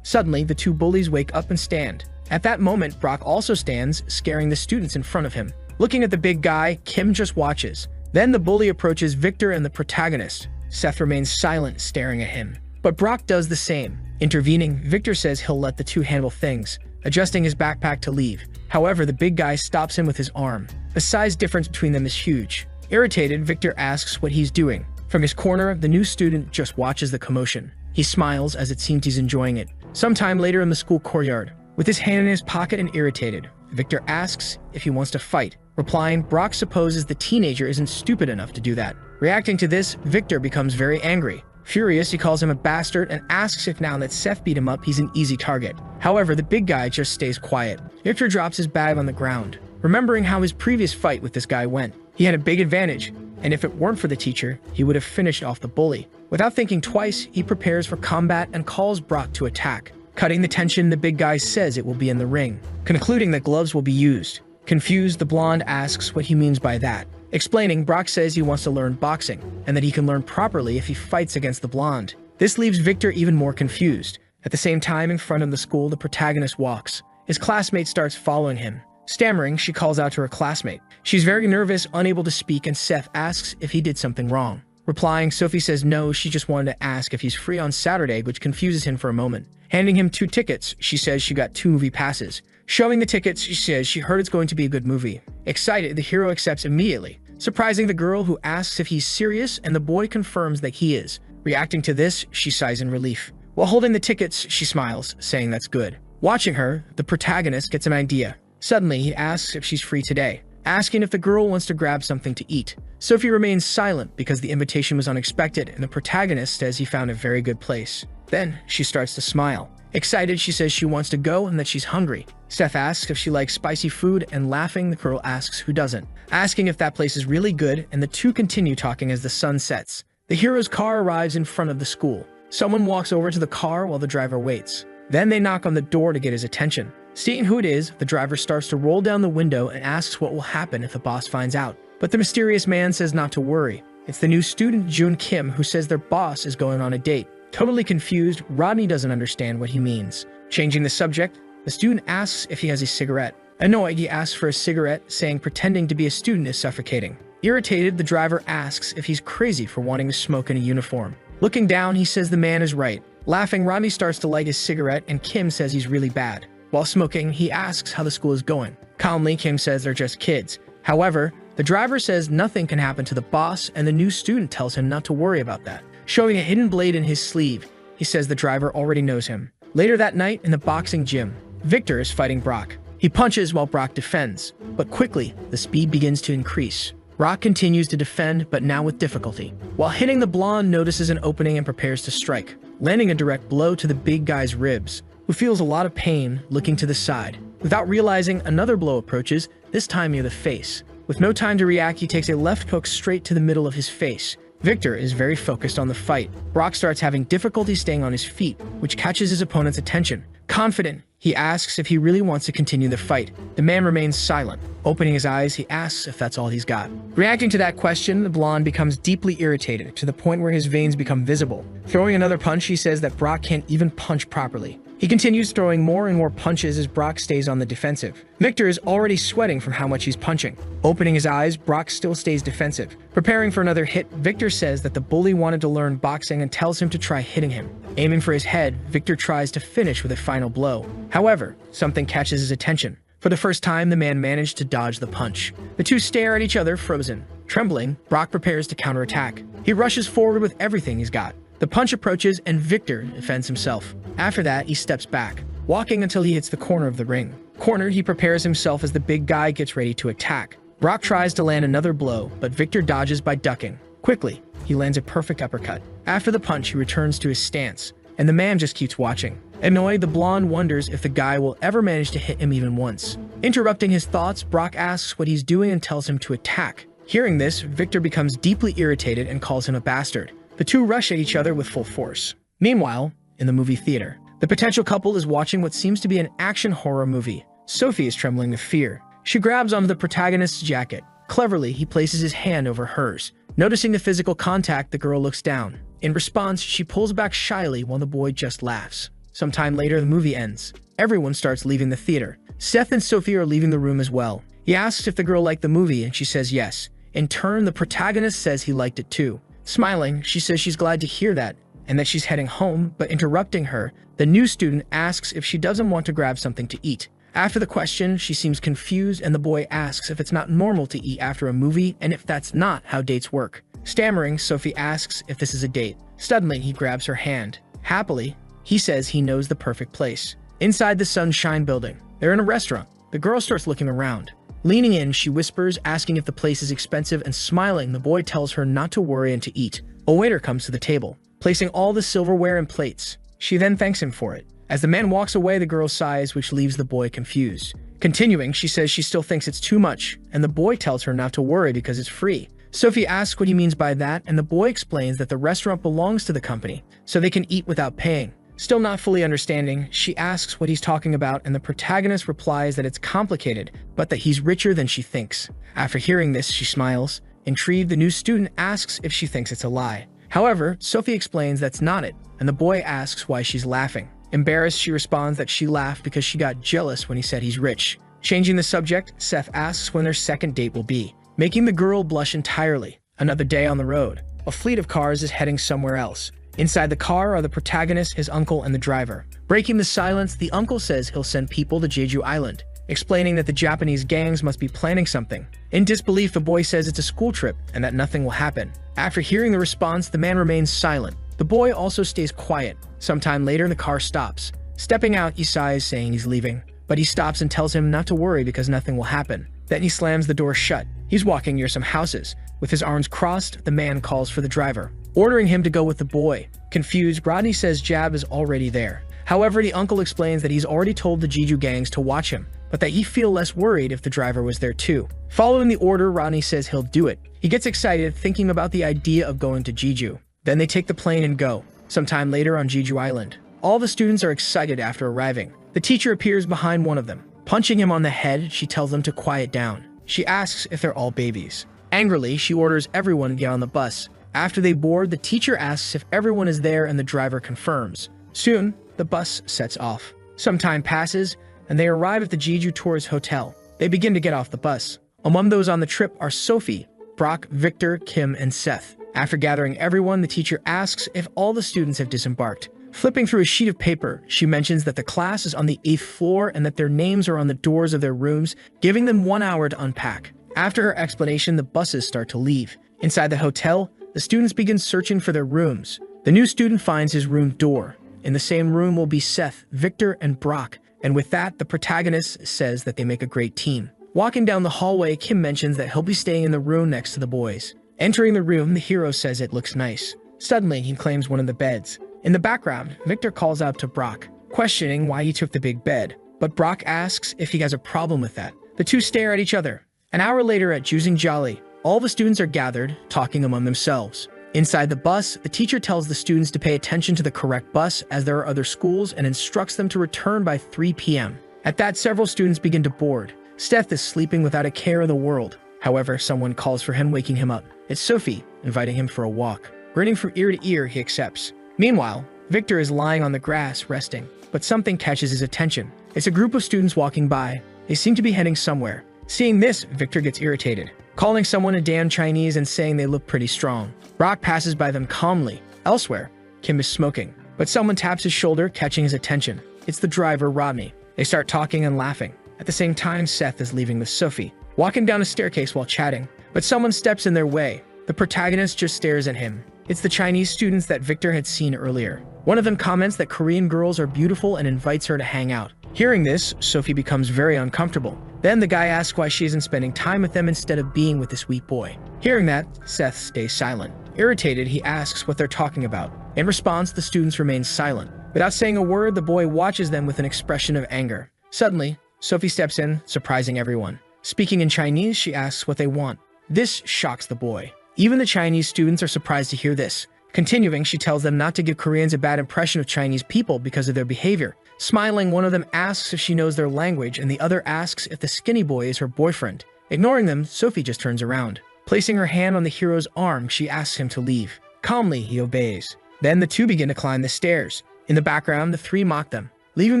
Suddenly, the two bullies wake up and stand. At that moment, Brock also stands, scaring the students in front of him. Looking at the big guy, Kim just watches. Then the bully approaches Victor and the protagonist. Seth remains silent, staring at him. But Brock does the same. Intervening, Victor says he'll let the two handle things, adjusting his backpack to leave. However, the big guy stops him with his arm. The size difference between them is huge. Irritated, Victor asks what he's doing. From his corner, the new student just watches the commotion. He smiles as it seems he's enjoying it. Sometime later in the school courtyard, with his hand in his pocket and irritated, Victor asks if he wants to fight. Replying, Brock supposes the teenager isn't stupid enough to do that. Reacting to this, Victor becomes very angry. Furious, he calls him a bastard and asks if now that Seth beat him up, he's an easy target. However, the big guy just stays quiet. Victor drops his bag on the ground, remembering how his previous fight with this guy went. He had a big advantage, and if it weren't for the teacher, he would have finished off the bully. Without thinking twice, he prepares for combat and calls Brock to attack. Cutting the tension, the big guy says it will be in the ring, concluding that gloves will be used. Confused, the blonde asks what he means by that. Explaining, Brock says he wants to learn boxing, and that he can learn properly if he fights against the blonde. This leaves Victor even more confused. At the same time, in front of the school, the protagonist walks. His classmate starts following him. Stammering, she calls out to her classmate. She's very nervous, unable to speak, and Seth asks if he did something wrong. Replying, Sophie says no, she just wanted to ask if he's free on Saturday, which confuses him for a moment. Handing him 2 tickets, she says she got 2 movie passes. Showing the tickets, she says she heard it's going to be a good movie. Excited, the hero accepts immediately, surprising the girl who asks if he's serious, and the boy confirms that he is. Reacting to this, she sighs in relief. While holding the tickets, she smiles, saying that's good. Watching her, the protagonist gets an idea. Suddenly, he asks if she's free today, asking if the girl wants to grab something to eat. Sophie remains silent because the invitation was unexpected, and the protagonist says he found a very good place. Then, she starts to smile. Excited, she says she wants to go and that she's hungry. Seth asks if she likes spicy food, and laughing, the girl asks who doesn't, asking if that place is really good, and the two continue talking as the sun sets. The hero's car arrives in front of the school. Someone walks over to the car while the driver waits. Then they knock on the door to get his attention. Seeing who it is, the driver starts to roll down the window and asks what will happen if the boss finds out. But the mysterious man says not to worry. It's the new student Jun Kim who says their boss is going on a date. Totally confused, Rodney doesn't understand what he means. Changing the subject, the student asks if he has a cigarette. Annoyed, he asks for a cigarette, saying pretending to be a student is suffocating. Irritated, the driver asks if he's crazy for wanting to smoke in a uniform. Looking down, he says the man is right. Laughing, Rodney starts to light his cigarette, and Kim says he's really bad. While smoking, he asks how the school is going. Calmly, Kim says they're just kids. However, the driver says nothing can happen to the boss, and the new student tells him not to worry about that. Showing a hidden blade in his sleeve, he says the driver already knows him. Later that night, in the boxing gym, Victor is fighting Brock. He punches while Brock defends, but quickly, the speed begins to increase. Brock continues to defend, but now with difficulty. While hitting, the blonde notices an opening and prepares to strike, landing a direct blow to the big guy's ribs, who feels a lot of pain, looking to the side. Without realizing, another blow approaches, this time near the face. With no time to react, he takes a left hook straight to the middle of his face. Victor is very focused on the fight. Brock starts having difficulty staying on his feet, which catches his opponent's attention. Confident, he asks if he really wants to continue the fight. The man remains silent. Opening his eyes, he asks if that's all he's got. Reacting to that question, the blonde becomes deeply irritated, to the point where his veins become visible. Throwing another punch, he says that Brock can't even punch properly. He continues throwing more and more punches as Brock stays on the defensive. Victor is already sweating from how much he's punching. Opening his eyes, Brock still stays defensive. Preparing for another hit, Victor says that the bully wanted to learn boxing and tells him to try hitting him. Aiming for his head, Victor tries to finish with a final blow. However, something catches his attention. For the first time, the man managed to dodge the punch. The two stare at each other, frozen. Trembling, Brock prepares to counterattack. He rushes forward with everything he's got. The punch approaches and Victor defends himself. After that, he steps back, walking until he hits the corner of the ring. Cornered, he prepares himself as the big guy gets ready to attack. Brock tries to land another blow, but Victor dodges by ducking. Quickly, he lands a perfect uppercut. After the punch, he returns to his stance, and the man just keeps watching. Annoyed, the blonde wonders if the guy will ever manage to hit him even once. Interrupting his thoughts, Brock asks what he's doing and tells him to attack. Hearing this, Victor becomes deeply irritated and calls him a bastard. The two rush at each other with full force. Meanwhile, in the movie theater, the potential couple is watching what seems to be an action horror movie. Sophie is trembling with fear. She grabs onto the protagonist's jacket. Cleverly, he places his hand over hers. Noticing the physical contact, the girl looks down. In response, she pulls back shyly while the boy just laughs. Sometime later, the movie ends. Everyone starts leaving the theater. Seth and Sophie are leaving the room as well. He asks if the girl liked the movie, and she says yes. In turn, the protagonist says he liked it too. Smiling, she says she's glad to hear that, and that she's heading home, but interrupting her, the new student asks if she doesn't want to grab something to eat. After the question, she seems confused, and the boy asks if it's not normal to eat after a movie, and if that's not how dates work. Stammering, Sophie asks if this is a date. Suddenly, he grabs her hand. Happily, he says he knows the perfect place. Inside the Sunshine building, they're in a restaurant. The girl starts looking around. Leaning in, she whispers, asking if the place is expensive, and smiling, the boy tells her not to worry and to eat. A waiter comes to the table, placing all the silverware and plates. She then thanks him for it. As the man walks away, the girl sighs, which leaves the boy confused. Continuing, she says she still thinks it's too much, and the boy tells her not to worry because it's free. Sophie asks what he means by that, and the boy explains that the restaurant belongs to the company, so they can eat without paying. Still not fully understanding, she asks what he's talking about, and the protagonist replies that it's complicated, but that he's richer than she thinks. After hearing this, she smiles. Intrigued, the new student asks if she thinks it's a lie. However, Sophie explains that's not it, and the boy asks why she's laughing. Embarrassed, she responds that she laughed because she got jealous when he said he's rich. Changing the subject, Seth asks when their second date will be, making the girl blush entirely. Another day on the road. A fleet of cars is heading somewhere else. Inside the car are the protagonist, his uncle, and the driver. Breaking the silence, the uncle says he'll send people to Jeju Island, explaining that the Japanese gangs must be planning something. In disbelief, the boy says it's a school trip and that nothing will happen. After hearing the response, the man remains silent. The boy also stays quiet. Sometime later, the car stops. Stepping out, he sighs, saying he's leaving. But he stops and tells him not to worry because nothing will happen. Then he slams the door shut. He's walking near some houses. With his arms crossed, the man calls for the driver, ordering him to go with the boy. Confused, Rodney says Jab is already there. However, the uncle explains that he's already told the Jeju gangs to watch him, but that he'd feel less worried if the driver was there too. Following the order, Rodney says he'll do it. He gets excited, thinking about the idea of going to Jeju. Then they take the plane and go. Sometime later on Jeju Island, all the students are excited after arriving. The teacher appears behind one of them. Punching him on the head, she tells them to quiet down. She asks if they're all babies. Angrily, she orders everyone to get on the bus. After they board, the teacher asks if everyone is there and the driver confirms. Soon, the bus sets off. Some time passes, and they arrive at the Jeju Tourist Hotel. They begin to get off the bus. Among those on the trip are Sophie, Brock, Victor, Kim, and Seth. After gathering everyone, the teacher asks if all the students have disembarked. Flipping through a sheet of paper, she mentions that the class is on the 8th floor and that their names are on the doors of their rooms, giving them 1 hour to unpack. After her explanation, the buses start to leave. Inside the hotel, the students begin searching for their rooms. The new student finds his room door. In the same room will be Seth, Victor, and Brock, and with that, the protagonist says that they make a great team. Walking down the hallway, Kim mentions that he'll be staying in the room next to the boys. Entering the room, the hero says it looks nice. Suddenly, he claims one of the beds. In the background, Victor calls out to Brock, questioning why he took the big bed, but Brock asks if he has a problem with that. The two stare at each other. An hour later at Juzing Jolly, all the students are gathered, talking among themselves. Inside the bus, the teacher tells the students to pay attention to the correct bus as there are other schools and instructs them to return by 3 p.m. At that, several students begin to board. Seth is sleeping without a care in the world. However, someone calls for him, waking him up. It's Sophie, inviting him for a walk. Grinning from ear to ear, he accepts. Meanwhile, Victor is lying on the grass, resting, but something catches his attention. It's a group of students walking by. They seem to be heading somewhere. Seeing this, Victor gets irritated, calling someone a damn Chinese and saying they look pretty strong. Brock passes by them calmly. Elsewhere, Kim is smoking, but someone taps his shoulder, catching his attention. It's the driver, Rodney. They start talking and laughing. At the same time, Seth is leaving with Sophie, walking down a staircase while chatting, but someone steps in their way. The protagonist just stares at him. It's the Chinese students that Victor had seen earlier. One of them comments that Korean girls are beautiful and invites her to hang out. Hearing this, Sophie becomes very uncomfortable. Then the guy asks why she isn't spending time with them instead of being with this weak boy. Hearing that, Seth stays silent. Irritated, he asks what they're talking about. In response, the students remain silent. Without saying a word, the boy watches them with an expression of anger. Suddenly, Sophie steps in, surprising everyone. Speaking in Chinese, she asks what they want. This shocks the boy. Even the Chinese students are surprised to hear this. Continuing, she tells them not to give Koreans a bad impression of Chinese people because of their behavior. Smiling, one of them asks if she knows their language, and the other asks if the skinny boy is her boyfriend. Ignoring them, Sophie just turns around. Placing her hand on the hero's arm, she asks him to leave. Calmly, he obeys. Then the two begin to climb the stairs. In the background, the three mock them, leaving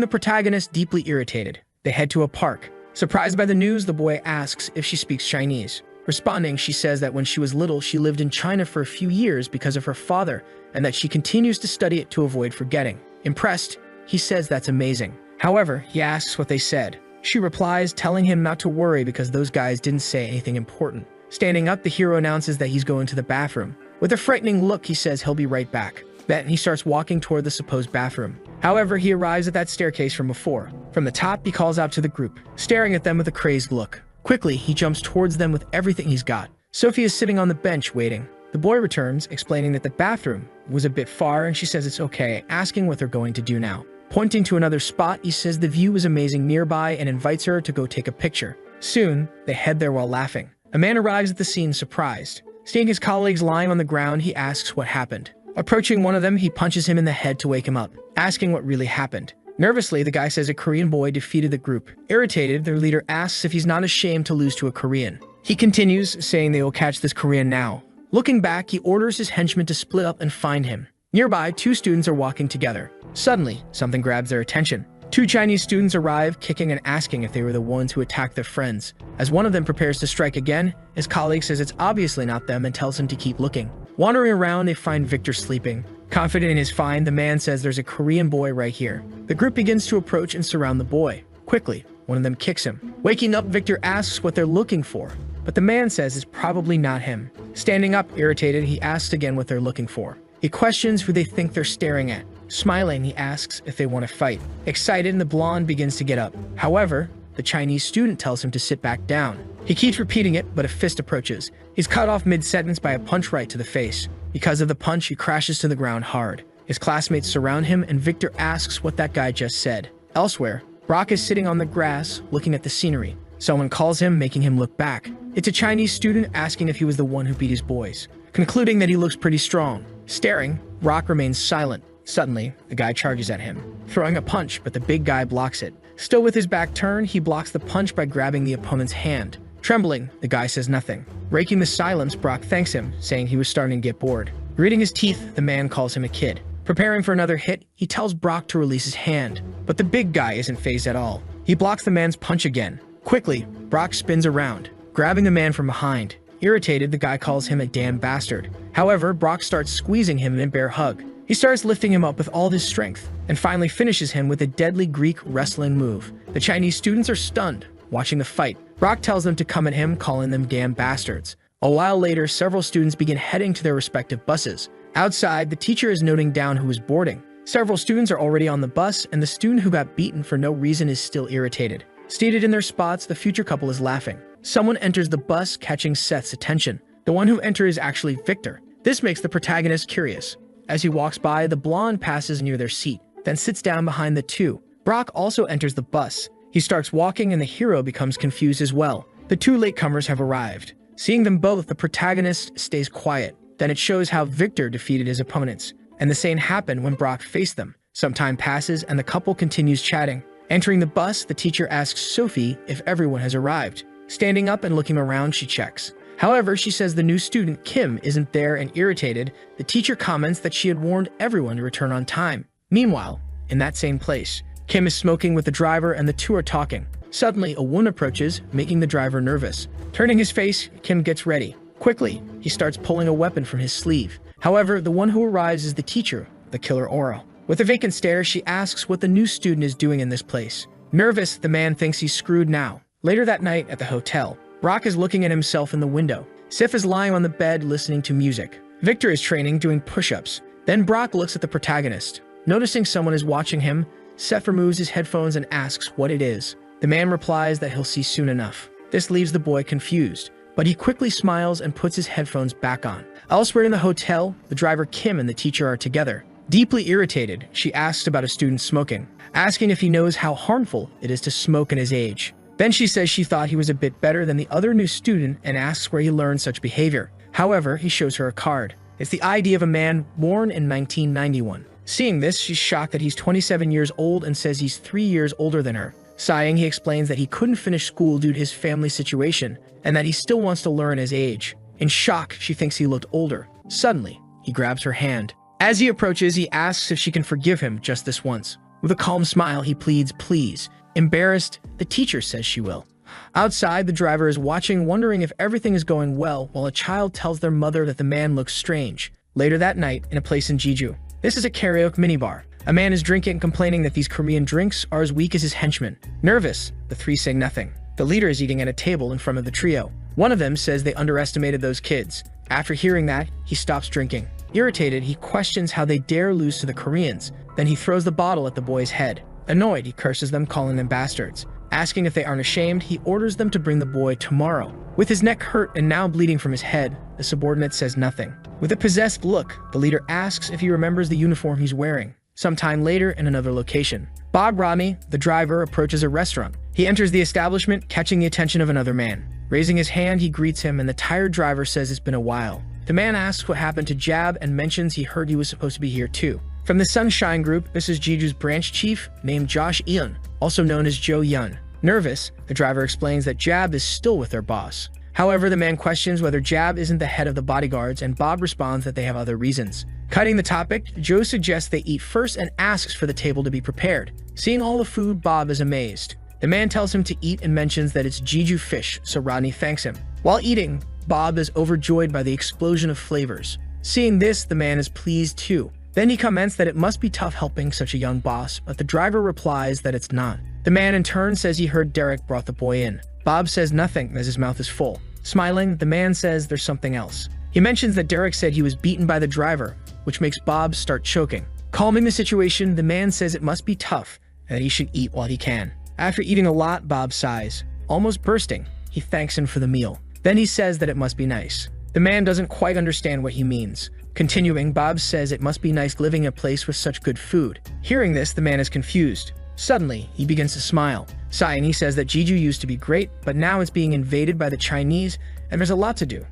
the protagonist deeply irritated. They head to a park. Surprised by the news, the boy asks if she speaks Chinese. Responding, she says that when she was little, she lived in China for a few years because of her father, and that she continues to study it to avoid forgetting. Impressed, he says that's amazing. However, he asks what they said. She replies, telling him not to worry because those guys didn't say anything important. Standing up, the hero announces that he's going to the bathroom. With a frightening look, he says he'll be right back. Then he starts walking toward the supposed bathroom. However, he arrives at that staircase from before. From the top, he calls out to the group, staring at them with a crazed look. Quickly, he jumps towards them with everything he's got. Sophie is sitting on the bench waiting. The boy returns, explaining that the bathroom was a bit far and she says it's okay, asking what they're going to do now. Pointing to another spot, he says the view is amazing nearby and invites her to go take a picture. Soon, they head there while laughing. A man arrives at the scene surprised. Seeing his colleagues lying on the ground, he asks what happened. Approaching one of them, he punches him in the head to wake him up, asking what really happened. Nervously, the guy says a Korean boy defeated the group. Irritated, their leader asks if he's not ashamed to lose to a Korean. He continues, saying they will catch this Korean now. Looking back, he orders his henchmen to split up and find him. Nearby, two students are walking together. Suddenly, something grabs their attention. Two Chinese students arrive, kicking and asking if they were the ones who attacked their friends. As one of them prepares to strike again, his colleague says it's obviously not them and tells him to keep looking. Wandering around, they find Victor sleeping. Confident in his find, the man says there's a Korean boy right here. The group begins to approach and surround the boy. Quickly, one of them kicks him. Waking up, Victor asks what they're looking for, but the man says it's probably not him. Standing up, irritated, he asks again what they're looking for. He questions who they think they're staring at. Smiling, he asks if they want to fight. Excited, the blonde begins to get up. However, the Chinese student tells him to sit back down. He keeps repeating it, but a fist approaches. He's cut off mid-sentence by a punch right to the face. Because of the punch, he crashes to the ground hard. His classmates surround him, and Victor asks what that guy just said. Elsewhere, Brock is sitting on the grass, looking at the scenery. Someone calls him, making him look back. It's a Chinese student asking if he was the one who beat his boys. Concluding that he looks pretty strong. Staring, Brock remains silent. Suddenly, the guy charges at him, throwing a punch, but the big guy blocks it. Still with his back turned, he blocks the punch by grabbing the opponent's hand. Trembling, the guy says nothing. Breaking the silence, Brock thanks him, saying he was starting to get bored. Gritting his teeth, the man calls him a kid. Preparing for another hit, he tells Brock to release his hand. But the big guy isn't fazed at all. He blocks the man's punch again. Quickly, Brock spins around, grabbing the man from behind. Irritated, the guy calls him a damn bastard. However, Brock starts squeezing him in a bear hug. He starts lifting him up with all his strength, and finally finishes him with a deadly Greek wrestling move. The Chinese students are stunned, watching the fight. Brock tells them to come at him, calling them damn bastards. A while later, several students begin heading to their respective buses. Outside, the teacher is noting down who is boarding. Several students are already on the bus, and the student who got beaten for no reason is still irritated. Seated in their spots, the future couple is laughing. Someone enters the bus, catching Seth's attention. The one who enters is actually Victor. This makes the protagonist curious. As he walks by, the blonde passes near their seat, then sits down behind the two. Brock also enters the bus. He starts walking, and the hero becomes confused as well. The two latecomers have arrived. Seeing them both, the protagonist stays quiet. Then it shows how Victor defeated his opponents, and the same happened when Brock faced them. Some time passes, and the couple continues chatting. Entering the bus, the teacher asks Sophie if everyone has arrived. Standing up and looking around, she checks. However, she says the new student, Kim, isn't there, and irritated, the teacher comments that she had warned everyone to return on time. Meanwhile, in that same place, Kim is smoking with the driver and the two are talking. Suddenly, a woman approaches, making the driver nervous. Turning his face, Kim gets ready. Quickly, he starts pulling a weapon from his sleeve. However, the one who arrives is the teacher, the killer Aura. With a vacant stare, she asks what the new student is doing in this place. Nervous, the man thinks he's screwed now. Later that night, at the hotel, Brock is looking at himself in the window. Sif is lying on the bed listening to music. Victor is training, doing push-ups. Then Brock looks at the protagonist. Noticing someone is watching him, Seth removes his headphones and asks what it is. The man replies that he'll see soon enough. This leaves the boy confused, but he quickly smiles and puts his headphones back on. Elsewhere in the hotel, the driver Kim and the teacher are together. Deeply irritated, she asks about a student smoking, asking if he knows how harmful it is to smoke in his age. Then she says she thought he was a bit better than the other new student and asks where he learned such behavior. However, he shows her a card. It's the ID of a man born in 1991. Seeing this, she's shocked that he's 27 years old and says he's 3 years older than her. Sighing, he explains that he couldn't finish school due to his family situation and that he still wants to learn his age. In shock, she thinks he looked older. Suddenly, he grabs her hand. As he approaches, he asks if she can forgive him just this once. With a calm smile, he pleads, please. Embarrassed, the teacher says she will. Outside, the driver is watching, wondering if everything is going well, while a child tells their mother that the man looks strange. Later that night, in a place in Jeju, this is a karaoke minibar. A man is drinking, complaining that these Korean drinks are as weak as his henchmen. Nervous, the three say nothing. The leader is eating at a table in front of the trio. One of them says they underestimated those kids. After hearing that, he stops drinking. Irritated, he questions how they dare lose to the Koreans. Then he throws the bottle at the boy's head. Annoyed, he curses them, calling them bastards. Asking if they aren't ashamed, he orders them to bring the boy tomorrow. With his neck hurt and now bleeding from his head, the subordinate says nothing. With a possessed look, the leader asks if he remembers the uniform he's wearing. Sometime later, in another location, Bob Rodney, the driver, approaches a restaurant. He enters the establishment, catching the attention of another man. Raising his hand, he greets him, and the tired driver says it's been a while. The man asks what happened to Jab and mentions he heard he was supposed to be here too. From the Sunshine Group, this is Jeju's branch chief, named Josh Eun, also known as Jo Yun. Nervous, the driver explains that Jab is still with their boss. However, the man questions whether Jab isn't the head of the bodyguards, and Bob responds that they have other reasons. Cutting the topic, Joe suggests they eat first and asks for the table to be prepared. Seeing all the food, Bob is amazed. The man tells him to eat and mentions that it's Jeju fish, so Rodney thanks him. While eating, Bob is overjoyed by the explosion of flavors. Seeing this, the man is pleased too. Then he comments that it must be tough helping such a young boss, but the driver replies that it's not. The man in turn says he heard Derek brought the boy in. Bob says nothing as his mouth is full. Smiling, the man says there's something else. He mentions that Derek said he was beaten by the driver, which makes Bob start choking. Calming the situation, the man says it must be tough and that he should eat while he can. After eating a lot, Bob sighs. Almost bursting, he thanks him for the meal. Then he says that it must be nice. The man doesn't quite understand what he means. Continuing, Bob says it must be nice living in a place with such good food. Hearing this, the man is confused. Suddenly, he begins to smile. Sighing, he says that Jeju used to be great, but now it's being invaded by the Chinese, and there's a lot to do.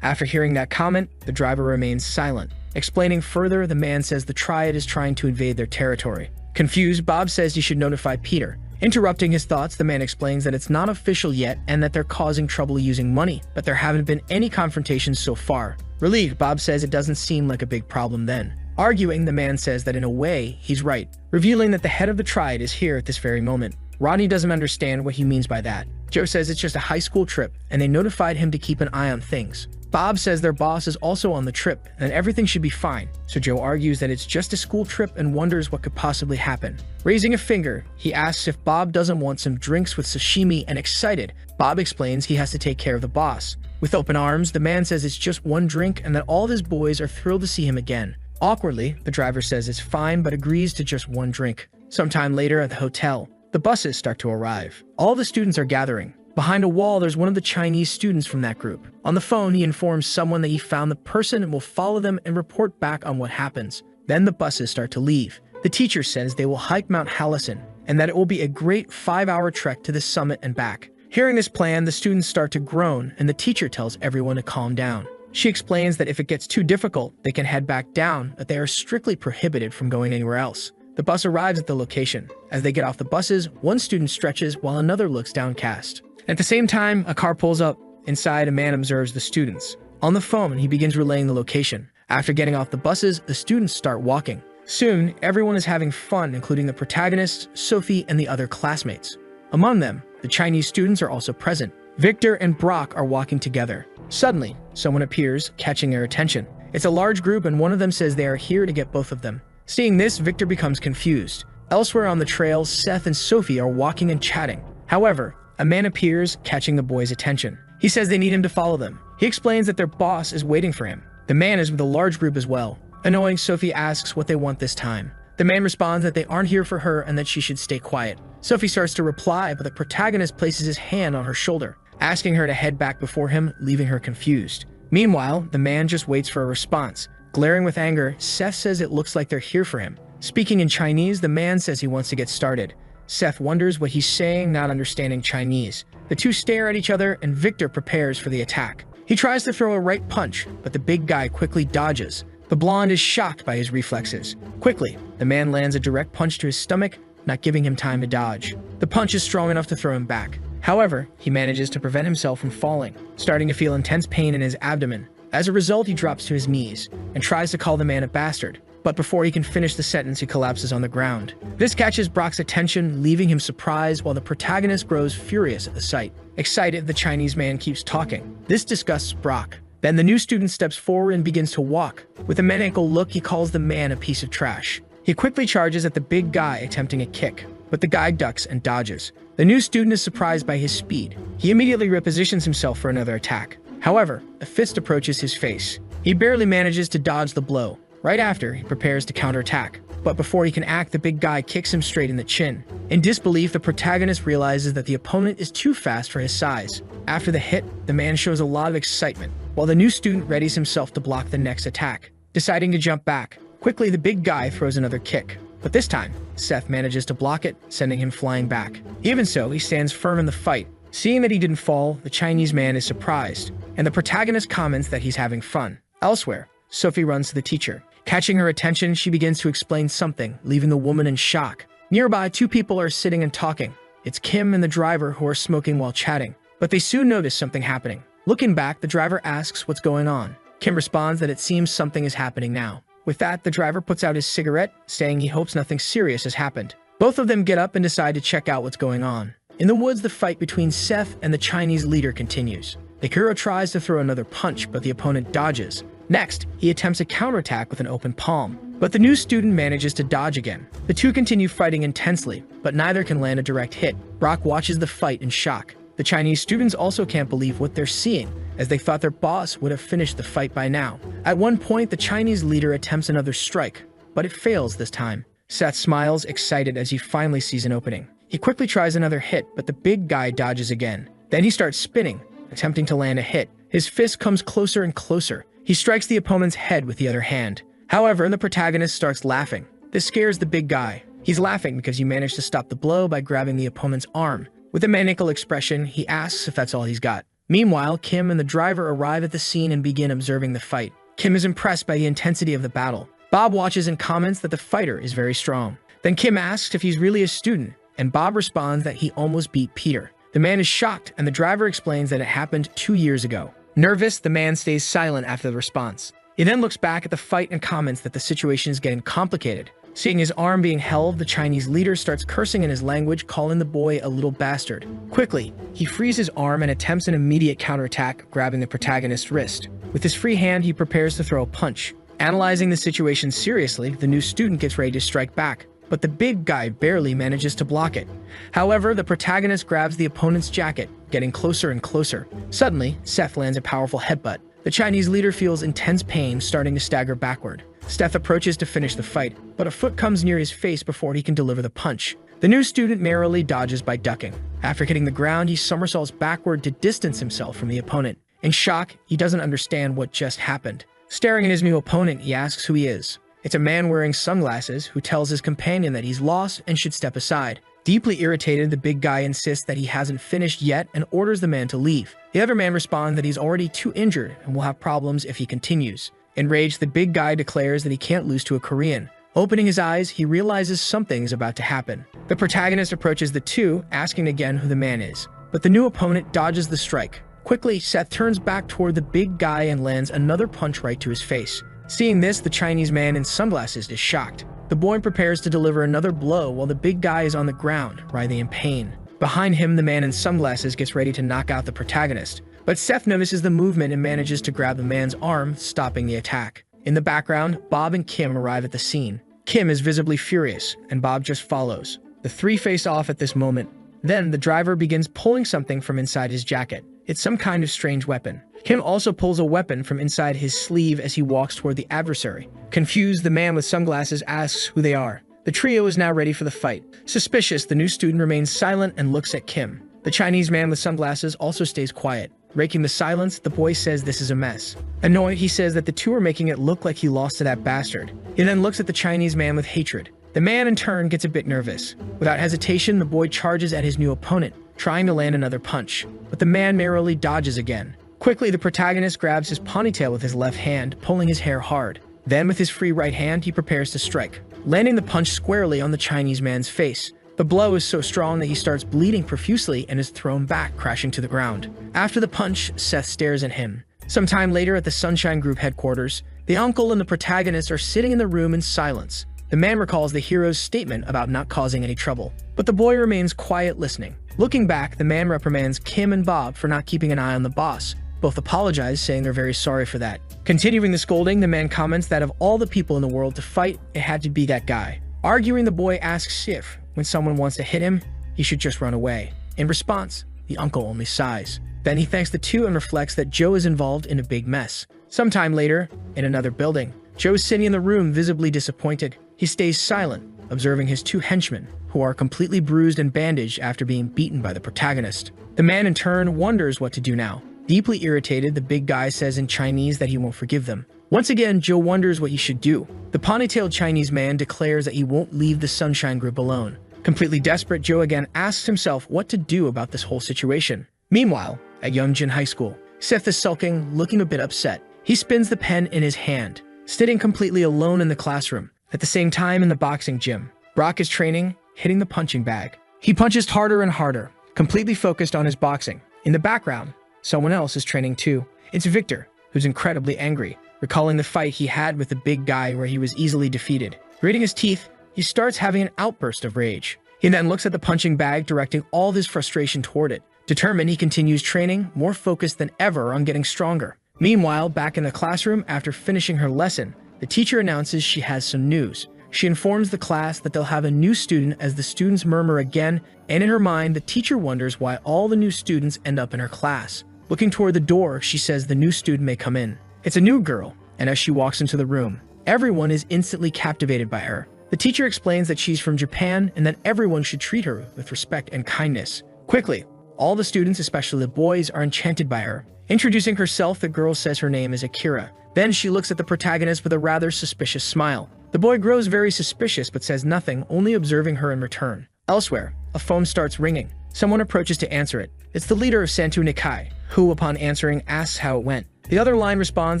After hearing that comment, the driver remains silent. Explaining further, the man says the Triad is trying to invade their territory. Confused, Bob says he should notify Peter. Interrupting his thoughts, the man explains that it's not official yet and that they're causing trouble using money, but there haven't been any confrontations so far. Relieved, Bob says it doesn't seem like a big problem then. Arguing, the man says that in a way, he's right, revealing that the head of the Triad is here at this very moment. Rodney doesn't understand what he means by that. Joe says it's just a high school trip, and they notified him to keep an eye on things. Bob says their boss is also on the trip and everything should be fine, so Joe argues that it's just a school trip and wonders what could possibly happen. Raising a finger, he asks if Bob doesn't want some drinks with sashimi, and excited, Bob explains he has to take care of the boss. With open arms, the man says it's just one drink and that all of his boys are thrilled to see him again. Awkwardly, the driver says it's fine but agrees to just one drink. Sometime later at the hotel, the buses start to arrive. All the students are gathering. Behind a wall, there's one of the Chinese students from that group. On the phone, he informs someone that he found the person and will follow them and report back on what happens. Then the buses start to leave. The teacher says they will hike Mount Hallison and that it will be a great 5-hour trek to the summit and back. Hearing this plan, the students start to groan and the teacher tells everyone to calm down. She explains that if it gets too difficult, they can head back down, but they are strictly prohibited from going anywhere else. The bus arrives at the location. As they get off the buses, one student stretches while another looks downcast. At the same time, a car pulls up. Inside, a man observes the students. On the phone, he begins relaying the location. After getting off the buses, the students start walking. Soon, everyone is having fun, including the protagonists, Sophie, and the other classmates. Among them, the Chinese students are also present. Victor and Brock are walking together. Suddenly, someone appears, catching their attention. It's a large group and one of them says they are here to get both of them. Seeing this, Victor becomes confused. Elsewhere on the trail, Seth and Sophie are walking and chatting. However, a man appears, catching the boys' attention. He says they need him to follow them. He explains that their boss is waiting for him. The man is with a large group as well. Annoying, Sophie asks what they want this time. The man responds that they aren't here for her and that she should stay quiet. Sophie starts to reply, but the protagonist places his hand on her shoulder, asking her to head back before him, leaving her confused. Meanwhile, the man just waits for a response. Glaring with anger, Seth says it looks like they're here for him. Speaking in Chinese, the man says he wants to get started. Seth wonders what he's saying, not understanding Chinese. The two stare at each other and Victor prepares for the attack. He tries to throw a right punch, but the big guy quickly dodges. The blonde is shocked by his reflexes. Quickly, the man lands a direct punch to his stomach, not giving him time to dodge. The punch is strong enough to throw him back. However, he manages to prevent himself from falling, starting to feel intense pain in his abdomen. As a result, he drops to his knees and tries to call the man a bastard. But before he can finish the sentence, he collapses on the ground. This catches Brock's attention, leaving him surprised while the protagonist grows furious at the sight. Excited, the Chinese man keeps talking. This disgusts Brock. Then the new student steps forward and begins to walk. With a maniacal look, he calls the man a piece of trash. He quickly charges at the big guy, attempting a kick, but the guy ducks and dodges. The new student is surprised by his speed. He immediately repositions himself for another attack. However, a fist approaches his face. He barely manages to dodge the blow. Right after, he prepares to counterattack. But before he can act, the big guy kicks him straight in the chin. In disbelief, the protagonist realizes that the opponent is too fast for his size. After the hit, the man shows a lot of excitement, while the new student readies himself to block the next attack. Deciding to jump back, quickly the big guy throws another kick. But this time, Seth manages to block it, sending him flying back. Even so, he stands firm in the fight. Seeing that he didn't fall, the Chinese man is surprised, and the protagonist comments that he's having fun. Elsewhere, Sophie runs to the teacher. Catching her attention, she begins to explain something, leaving the woman in shock. Nearby, two people are sitting and talking. It's Kim and the driver who are smoking while chatting. But they soon notice something happening. Looking back, the driver asks what's going on. Kim responds that it seems something is happening now. With that, the driver puts out his cigarette, saying he hopes nothing serious has happened. Both of them get up and decide to check out what's going on. In the woods, the fight between Seth and the Chinese leader continues. The hero tries to throw another punch, but the opponent dodges. Next, he attempts a counterattack with an open palm, but the new student manages to dodge again. The two continue fighting intensely, but neither can land a direct hit. Brock watches the fight in shock. The Chinese students also can't believe what they're seeing, as they thought their boss would have finished the fight by now. At one point, the Chinese leader attempts another strike, but it fails this time. Seth smiles, excited as he finally sees an opening. He quickly tries another hit, but the big guy dodges again. Then he starts spinning, attempting to land a hit. His fist comes closer and closer. He strikes the opponent's head with the other hand. However, the protagonist starts laughing. This scares the big guy. He's laughing because he managed to stop the blow by grabbing the opponent's arm. With a maniacal expression, he asks if that's all he's got. Meanwhile, Kim and the driver arrive at the scene and begin observing the fight. Kim is impressed by the intensity of the battle. Bob watches and comments that the fighter is very strong. Then Kim asks if he's really a student, and Bob responds that he almost beat Peter. The man is shocked, and the driver explains that it happened 2 years ago. Nervous, the man stays silent after the response. He then looks back at the fight and comments that the situation is getting complicated. Seeing his arm being held, the Chinese leader starts cursing in his language, calling the boy a little bastard. Quickly, he frees his arm and attempts an immediate counterattack, grabbing the protagonist's wrist. With his free hand, he prepares to throw a punch. Analyzing the situation seriously, the new student gets ready to strike back, but the big guy barely manages to block it. However, the protagonist grabs the opponent's jacket, getting closer and closer. Suddenly, Seth lands a powerful headbutt. The Chinese leader feels intense pain, starting to stagger backward. Seth approaches to finish the fight, but a foot comes near his face before he can deliver the punch. The new student merrily dodges by ducking. After hitting the ground, he somersaults backward to distance himself from the opponent. In shock, he doesn't understand what just happened. Staring at his new opponent, he asks who he is. It's a man wearing sunglasses who tells his companion that he's lost and should step aside. Deeply irritated, the big guy insists that he hasn't finished yet and orders the man to leave. The other man responds that he's already too injured and will have problems if he continues. Enraged, the big guy declares that he can't lose to a Korean. Opening his eyes, he realizes something is about to happen. The protagonist approaches the two, asking again who the man is. But the new opponent dodges the strike. Quickly, Seth turns back toward the big guy and lands another punch right to his face. Seeing this, the Chinese man in sunglasses is shocked. The boy prepares to deliver another blow while the big guy is on the ground, writhing in pain. Behind him, the man in sunglasses gets ready to knock out the protagonist. But Seth notices the movement and manages to grab the man's arm, stopping the attack. In the background, Bob and Kim arrive at the scene. Kim is visibly furious, and Bob just follows. The three face off at this moment. Then, the driver begins pulling something from inside his jacket. It's some kind of strange weapon. Kim also pulls a weapon from inside his sleeve as he walks toward the adversary. Confused, the man with sunglasses asks who they are. The trio is now ready for the fight. Suspicious, the new student remains silent and looks at Kim. The Chinese man with sunglasses also stays quiet. Breaking the silence, the boy says this is a mess. Annoyed, he says that the two are making it look like he lost to that bastard. He then looks at the Chinese man with hatred. The man, in turn, gets a bit nervous. Without hesitation, the boy charges at his new opponent, trying to land another punch. But the man merrily dodges again. Quickly, the protagonist grabs his ponytail with his left hand, pulling his hair hard. Then, with his free right hand, he prepares to strike, landing the punch squarely on the Chinese man's face. The blow is so strong that he starts bleeding profusely and is thrown back, crashing to the ground. After the punch, Seth stares at him. Sometime later at the Sunshine Group headquarters, the uncle and the protagonist are sitting in the room in silence. The man recalls the hero's statement about not causing any trouble, but the boy remains quiet, listening. Looking back, the man reprimands Kim and Bob for not keeping an eye on the boss. Both apologize, saying they're very sorry for that. Continuing the scolding, the man comments that of all the people in the world to fight, it had to be that guy. Arguing, the boy asks if, when someone wants to hit him, he should just run away. In response, the uncle only sighs. Then he thanks the two and reflects that Joe is involved in a big mess. Sometime later, in another building, Joe is sitting in the room, visibly disappointed. He stays silent, observing his two henchmen, who are completely bruised and bandaged after being beaten by the protagonist. The man, in turn, wonders what to do now. Deeply irritated, the big guy says in Chinese that he won't forgive them. Once again, Joe wonders what he should do. The ponytailed Chinese man declares that he won't leave the Sunshine Group alone. Completely desperate, Joe again asks himself what to do about this whole situation. Meanwhile, at Yeongjin High School, Seth is sulking, looking a bit upset. He spins the pen in his hand, sitting completely alone in the classroom. At the same time, in the boxing gym, Brock is training, hitting the punching bag. He punches harder and harder, completely focused on his boxing. In the background, someone else is training too. It's Victor, who's incredibly angry, recalling the fight he had with the big guy where he was easily defeated. Gritting his teeth, he starts having an outburst of rage. He then looks at the punching bag, directing all his frustration toward it. Determined, he continues training, more focused than ever on getting stronger. Meanwhile, back in the classroom, after finishing her lesson, the teacher announces she has some news. She informs the class that they'll have a new student as the students murmur again, and in her mind, the teacher wonders why all the new students end up in her class. Looking toward the door, she says the new student may come in. It's a new girl, and as she walks into the room, everyone is instantly captivated by her. The teacher explains that she's from Japan and that everyone should treat her with respect and kindness. Quickly, all the students, especially the boys, are enchanted by her. Introducing herself, the girl says her name is Akira. Then she looks at the protagonist with a rather suspicious smile. The boy grows very suspicious but says nothing, only observing her in return. Elsewhere, a phone starts ringing. Someone approaches to answer it. It's the leader of Santu Nikai, who, upon answering, asks how it went. The other line responds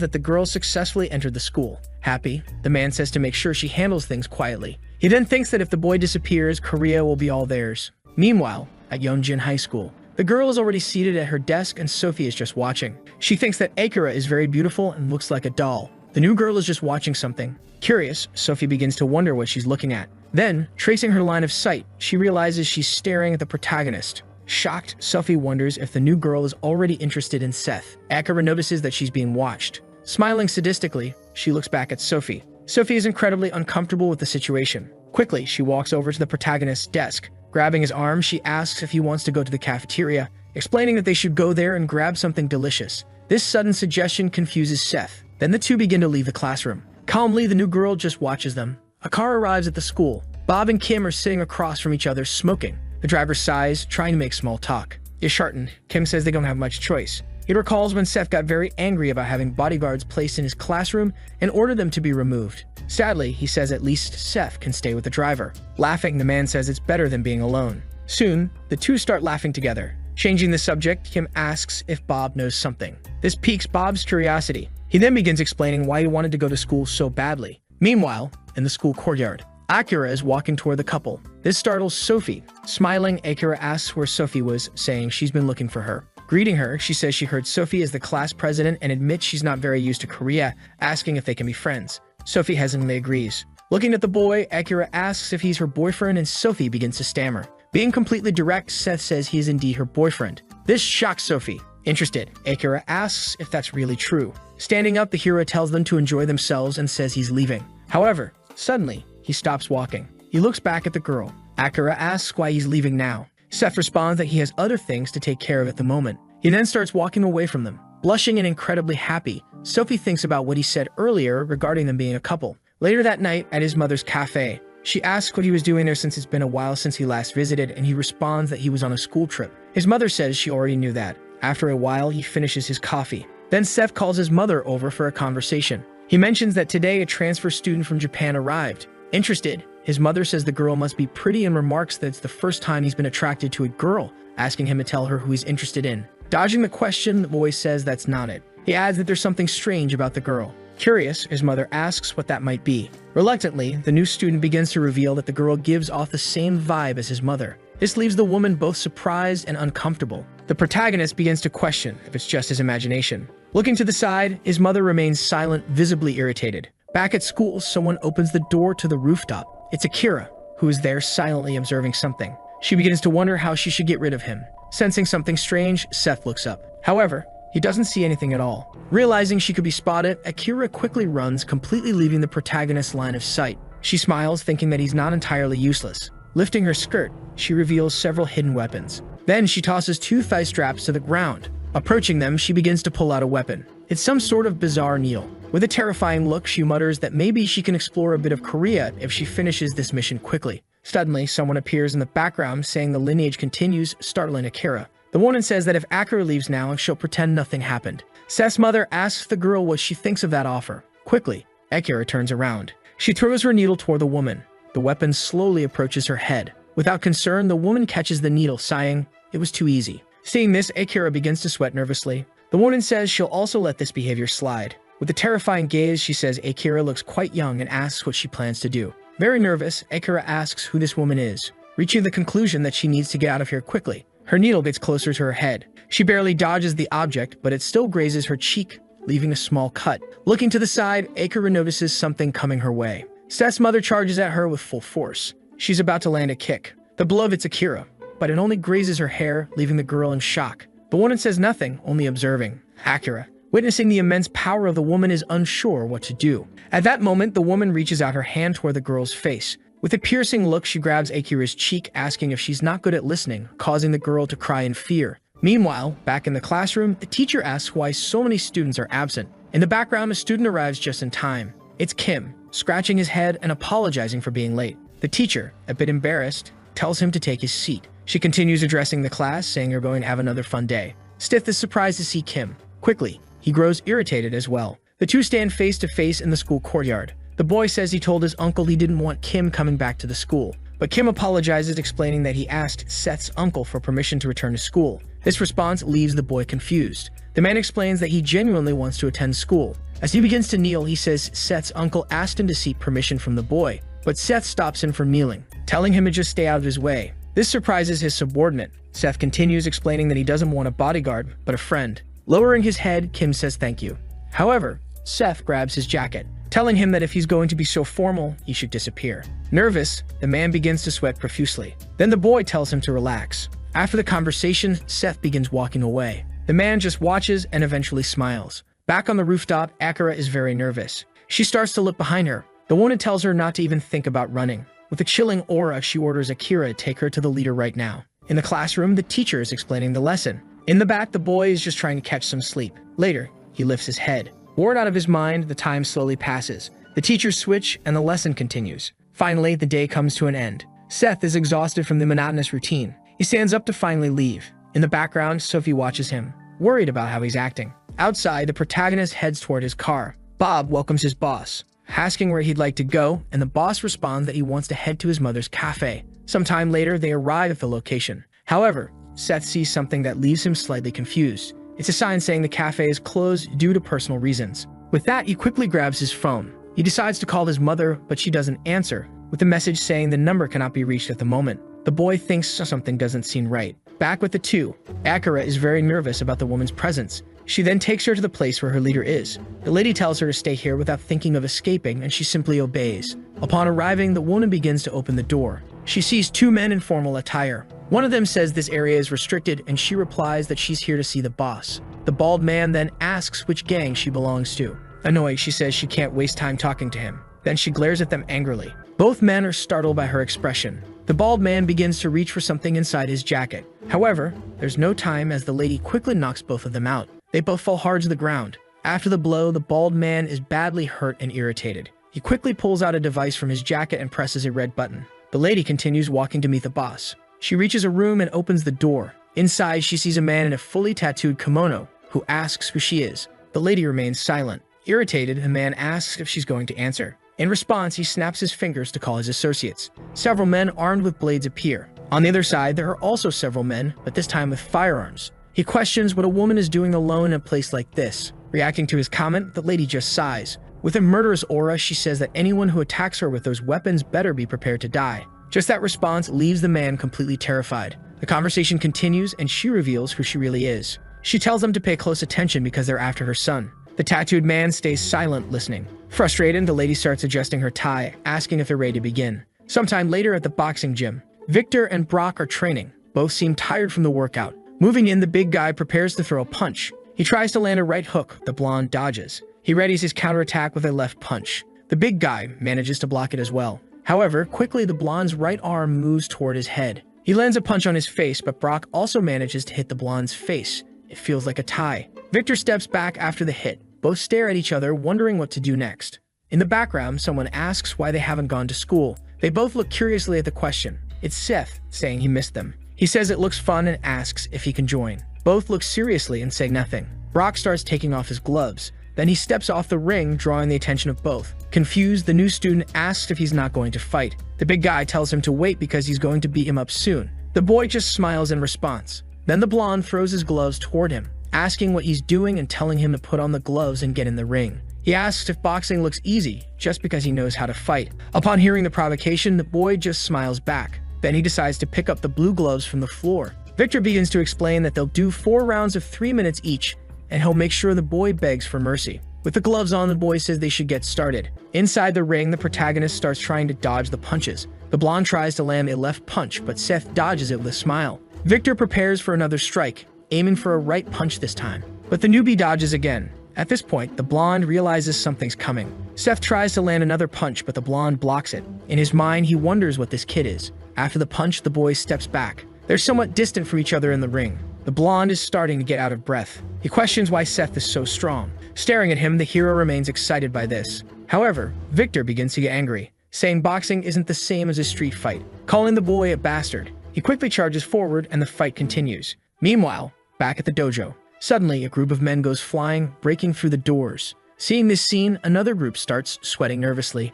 that the girl successfully entered the school. Happy, the man says to make sure she handles things quietly. He then thinks that if the boy disappears, Korea will be all theirs. Meanwhile, at Yeongjin High School, the girl is already seated at her desk and Sophie is just watching. She thinks that Akira is very beautiful and looks like a doll. The new girl is just watching something. Curious, Sophie begins to wonder what she's looking at. Then, tracing her line of sight, she realizes she's staring at the protagonist. Shocked, Sophie wonders if the new girl is already interested in Seth. Akira notices that she's being watched. Smiling sadistically, she looks back at Sophie. Sophie is incredibly uncomfortable with the situation. Quickly, she walks over to the protagonist's desk. Grabbing his arm, she asks if he wants to go to the cafeteria, explaining that they should go there and grab something delicious. This sudden suggestion confuses Seth. Then the two begin to leave the classroom. Calmly, the new girl just watches them. A car arrives at the school. Bob and Kim are sitting across from each other smoking. The driver sighs, trying to make small talk. Disheartened, Kim says they don't have much choice. He recalls when Seth got very angry about having bodyguards placed in his classroom and ordered them to be removed. Sadly, he says at least Seth can stay with the driver. Laughing, the man says it's better than being alone. Soon, the two start laughing together. Changing the subject, Kim asks if Bob knows something. This piques Bob's curiosity. He then begins explaining why he wanted to go to school so badly. Meanwhile, in the school courtyard, Akira is walking toward the couple. This startles Sophie. Smiling, Akira asks where Sophie was, saying she's been looking for her. Greeting her, she says she heard Sophie is the class president and admits she's not very used to Korea, asking if they can be friends. Sophie hesitantly agrees. Looking at the boy, Akira asks if he's her boyfriend and Sophie begins to stammer. Being completely direct, Seth says he is indeed her boyfriend. This shocks Sophie. Interested, Akira asks if that's really true. Standing up, the hero tells them to enjoy themselves and says he's leaving. However, suddenly, he stops walking. He looks back at the girl. Akira asks why he's leaving now. Seth responds that he has other things to take care of at the moment. He then starts walking away from them. Blushing and incredibly happy, Sophie thinks about what he said earlier regarding them being a couple. Later that night, at his mother's cafe, she asks what he was doing there since it's been a while since he last visited, and he responds that he was on a school trip. His mother says she already knew that. After a while, he finishes his coffee. Then Seth calls his mother over for a conversation. He mentions that today a transfer student from Japan arrived. Interested, his mother says the girl must be pretty and remarks that it's the first time he's been attracted to a girl, asking him to tell her who he's interested in. Dodging the question, the boy says that's not it. He adds that there's something strange about the girl. Curious, his mother asks what that might be. Reluctantly, the new student begins to reveal that the girl gives off the same vibe as his mother. This leaves the woman both surprised and uncomfortable. The protagonist begins to question if it's just his imagination. Looking to the side, his mother remains silent, visibly irritated. Back at school, someone opens the door to the rooftop. It's Akira, who is there silently observing something. She begins to wonder how she should get rid of him. Sensing something strange, Seth looks up. However, he doesn't see anything at all. Realizing she could be spotted, Akira quickly runs, completely leaving the protagonist's line of sight. She smiles, thinking that he's not entirely useless. Lifting her skirt, she reveals several hidden weapons. Then she tosses 2 thigh straps to the ground. Approaching them, she begins to pull out a weapon. It's some sort of bizarre needle. With a terrifying look, she mutters that maybe she can explore a bit of Korea if she finishes this mission quickly. Suddenly, someone appears in the background saying the lineage continues, startling Akira. The woman says that if Akira leaves now, she'll pretend nothing happened. Seth's mother asks the girl what she thinks of that offer. Quickly, Akira turns around. She throws her needle toward the woman. The weapon slowly approaches her head. Without concern, the woman catches the needle, sighing, "It was too easy." Seeing this, Akira begins to sweat nervously. The woman says she'll also let this behavior slide. With a terrifying gaze, she says Akira looks quite young and asks what she plans to do. Very nervous, Akira asks who this woman is, reaching the conclusion that she needs to get out of here quickly. Her needle gets closer to her head. She barely dodges the object, but it still grazes her cheek, leaving a small cut. Looking to the side, Akira notices something coming her way. Seth's mother charges at her with full force. She's about to land a kick. The blow hits Akira, but it only grazes her hair, leaving the girl in shock. The woman says nothing, only observing. Akira, witnessing the immense power of the woman, is unsure what to do. At that moment, the woman reaches out her hand toward the girl's face. With a piercing look, she grabs Akira's cheek, asking if she's not good at listening, causing the girl to cry in fear. Meanwhile, back in the classroom, the teacher asks why so many students are absent. In the background, a student arrives just in time. It's Kim, scratching his head and apologizing for being late. The teacher, a bit embarrassed, tells him to take his seat. She continues addressing the class, saying they're going to have another fun day. Stith is surprised to see Kim. Quickly, he grows irritated as well. The two stand face to face in the school courtyard. The boy says he told his uncle he didn't want Kim coming back to the school. But Kim apologizes, explaining that he asked Seth's uncle for permission to return to school. This response leaves the boy confused. The man explains that he genuinely wants to attend school. As he begins to kneel, he says Seth's uncle asked him to seek permission from the boy, but Seth stops him from kneeling, telling him to just stay out of his way. This surprises his subordinate. Seth continues, explaining that he doesn't want a bodyguard, but a friend. Lowering his head, Kim says thank you. However, Seth grabs his jacket, telling him that if he's going to be so formal, he should disappear. Nervous, the man begins to sweat profusely. Then the boy tells him to relax. After the conversation, Seth begins walking away. The man just watches and eventually smiles. Back on the rooftop, Akira is very nervous. She starts to look behind her. The woman tells her not to even think about running. With a chilling aura, she orders Akira to take her to the leader right now. In the classroom, the teacher is explaining the lesson. In the back, the boy is just trying to catch some sleep. Later, he lifts his head. Bored out of his mind, the time slowly passes. The teachers switch, and the lesson continues. Finally, the day comes to an end. Seth is exhausted from the monotonous routine. He stands up to finally leave. In the background, Sophie watches him, worried about how he's acting. Outside, the protagonist heads toward his car. Bob welcomes his boss, asking where he'd like to go, and the boss responds that he wants to head to his mother's cafe. Sometime later, they arrive at the location. However, Seth sees something that leaves him slightly confused. It's a sign saying the cafe is closed due to personal reasons. With that, he quickly grabs his phone. He decides to call his mother, but she doesn't answer, with a message saying the number cannot be reached at the moment. The boy thinks something doesn't seem right. Back with the two, Akira is very nervous about the woman's presence. She then takes her to the place where her leader is. The lady tells her to stay here without thinking of escaping, and she simply obeys. Upon arriving, the woman begins to open the door. She sees two men in formal attire. One of them says this area is restricted, and she replies that she's here to see the boss. The bald man then asks which gang she belongs to. Annoyed, she says she can't waste time talking to him. Then she glares at them angrily. Both men are startled by her expression. The bald man begins to reach for something inside his jacket. However, there's no time as the lady quickly knocks both of them out. They both fall hard to the ground. After the blow, the bald man is badly hurt and irritated. He quickly pulls out a device from his jacket and presses a red button. The lady continues walking to meet the boss. She reaches a room and opens the door. Inside, she sees a man in a fully tattooed kimono, who asks who she is. The lady remains silent. Irritated, the man asks if she's going to answer. In response, he snaps his fingers to call his associates. Several men armed with blades appear. On the other side, there are also several men, but this time with firearms. He questions what a woman is doing alone in a place like this. Reacting to his comment, the lady just sighs. With a murderous aura, she says that anyone who attacks her with those weapons better be prepared to die. Just that response leaves the man completely terrified. The conversation continues, and she reveals who she really is. She tells them to pay close attention because they're after her son. The tattooed man stays silent, listening. Frustrated, the lady starts adjusting her tie, asking if they're ready to begin. Sometime later at the boxing gym, Victor and Brock are training. Both seem tired from the workout. Moving in, the big guy prepares to throw a punch. He tries to land a right hook. The blonde dodges. He readies his counterattack with a left punch. The big guy manages to block it as well. However, quickly the blonde's right arm moves toward his head. He lands a punch on his face, but Brock also manages to hit the blonde's face. It feels like a tie. Victor steps back after the hit. Both stare at each other, wondering what to do next. In the background, someone asks why they haven't gone to school. They both look curiously at the question. It's Seth, saying he missed them. He says it looks fun and asks if he can join. Both look seriously and say nothing. Brock starts taking off his gloves. Then he steps off the ring, drawing the attention of both. Confused, the new student asks if he's not going to fight. The big guy tells him to wait because he's going to beat him up soon. The boy just smiles in response. Then the blonde throws his gloves toward him, asking what he's doing and telling him to put on the gloves and get in the ring. He asks if boxing looks easy, just because he knows how to fight. Upon hearing the provocation, the boy just smiles back. Then he decides to pick up the blue gloves from the floor. Victor begins to explain that they'll do 4 rounds of 3 minutes each, and he'll make sure the boy begs for mercy. With the gloves on, the boy says they should get started. Inside the ring, the protagonist starts trying to dodge the punches. The blonde tries to land a left punch, but Seth dodges it with a smile. Victor prepares for another strike, aiming for a right punch this time. But the newbie dodges again. At this point, the blonde realizes something's coming. Seth tries to land another punch, but the blonde blocks it. In his mind, he wonders what this kid is. After the punch, the boy steps back. They're somewhat distant from each other in the ring. The blonde is starting to get out of breath. He questions why Seth is so strong. Staring at him, the hero remains excited by this. However, Victor begins to get angry, saying boxing isn't the same as a street fight, calling the boy a bastard. He quickly charges forward and the fight continues. Meanwhile, back at the dojo, suddenly a group of men goes flying, breaking through the doors. Seeing this scene, another group starts sweating nervously.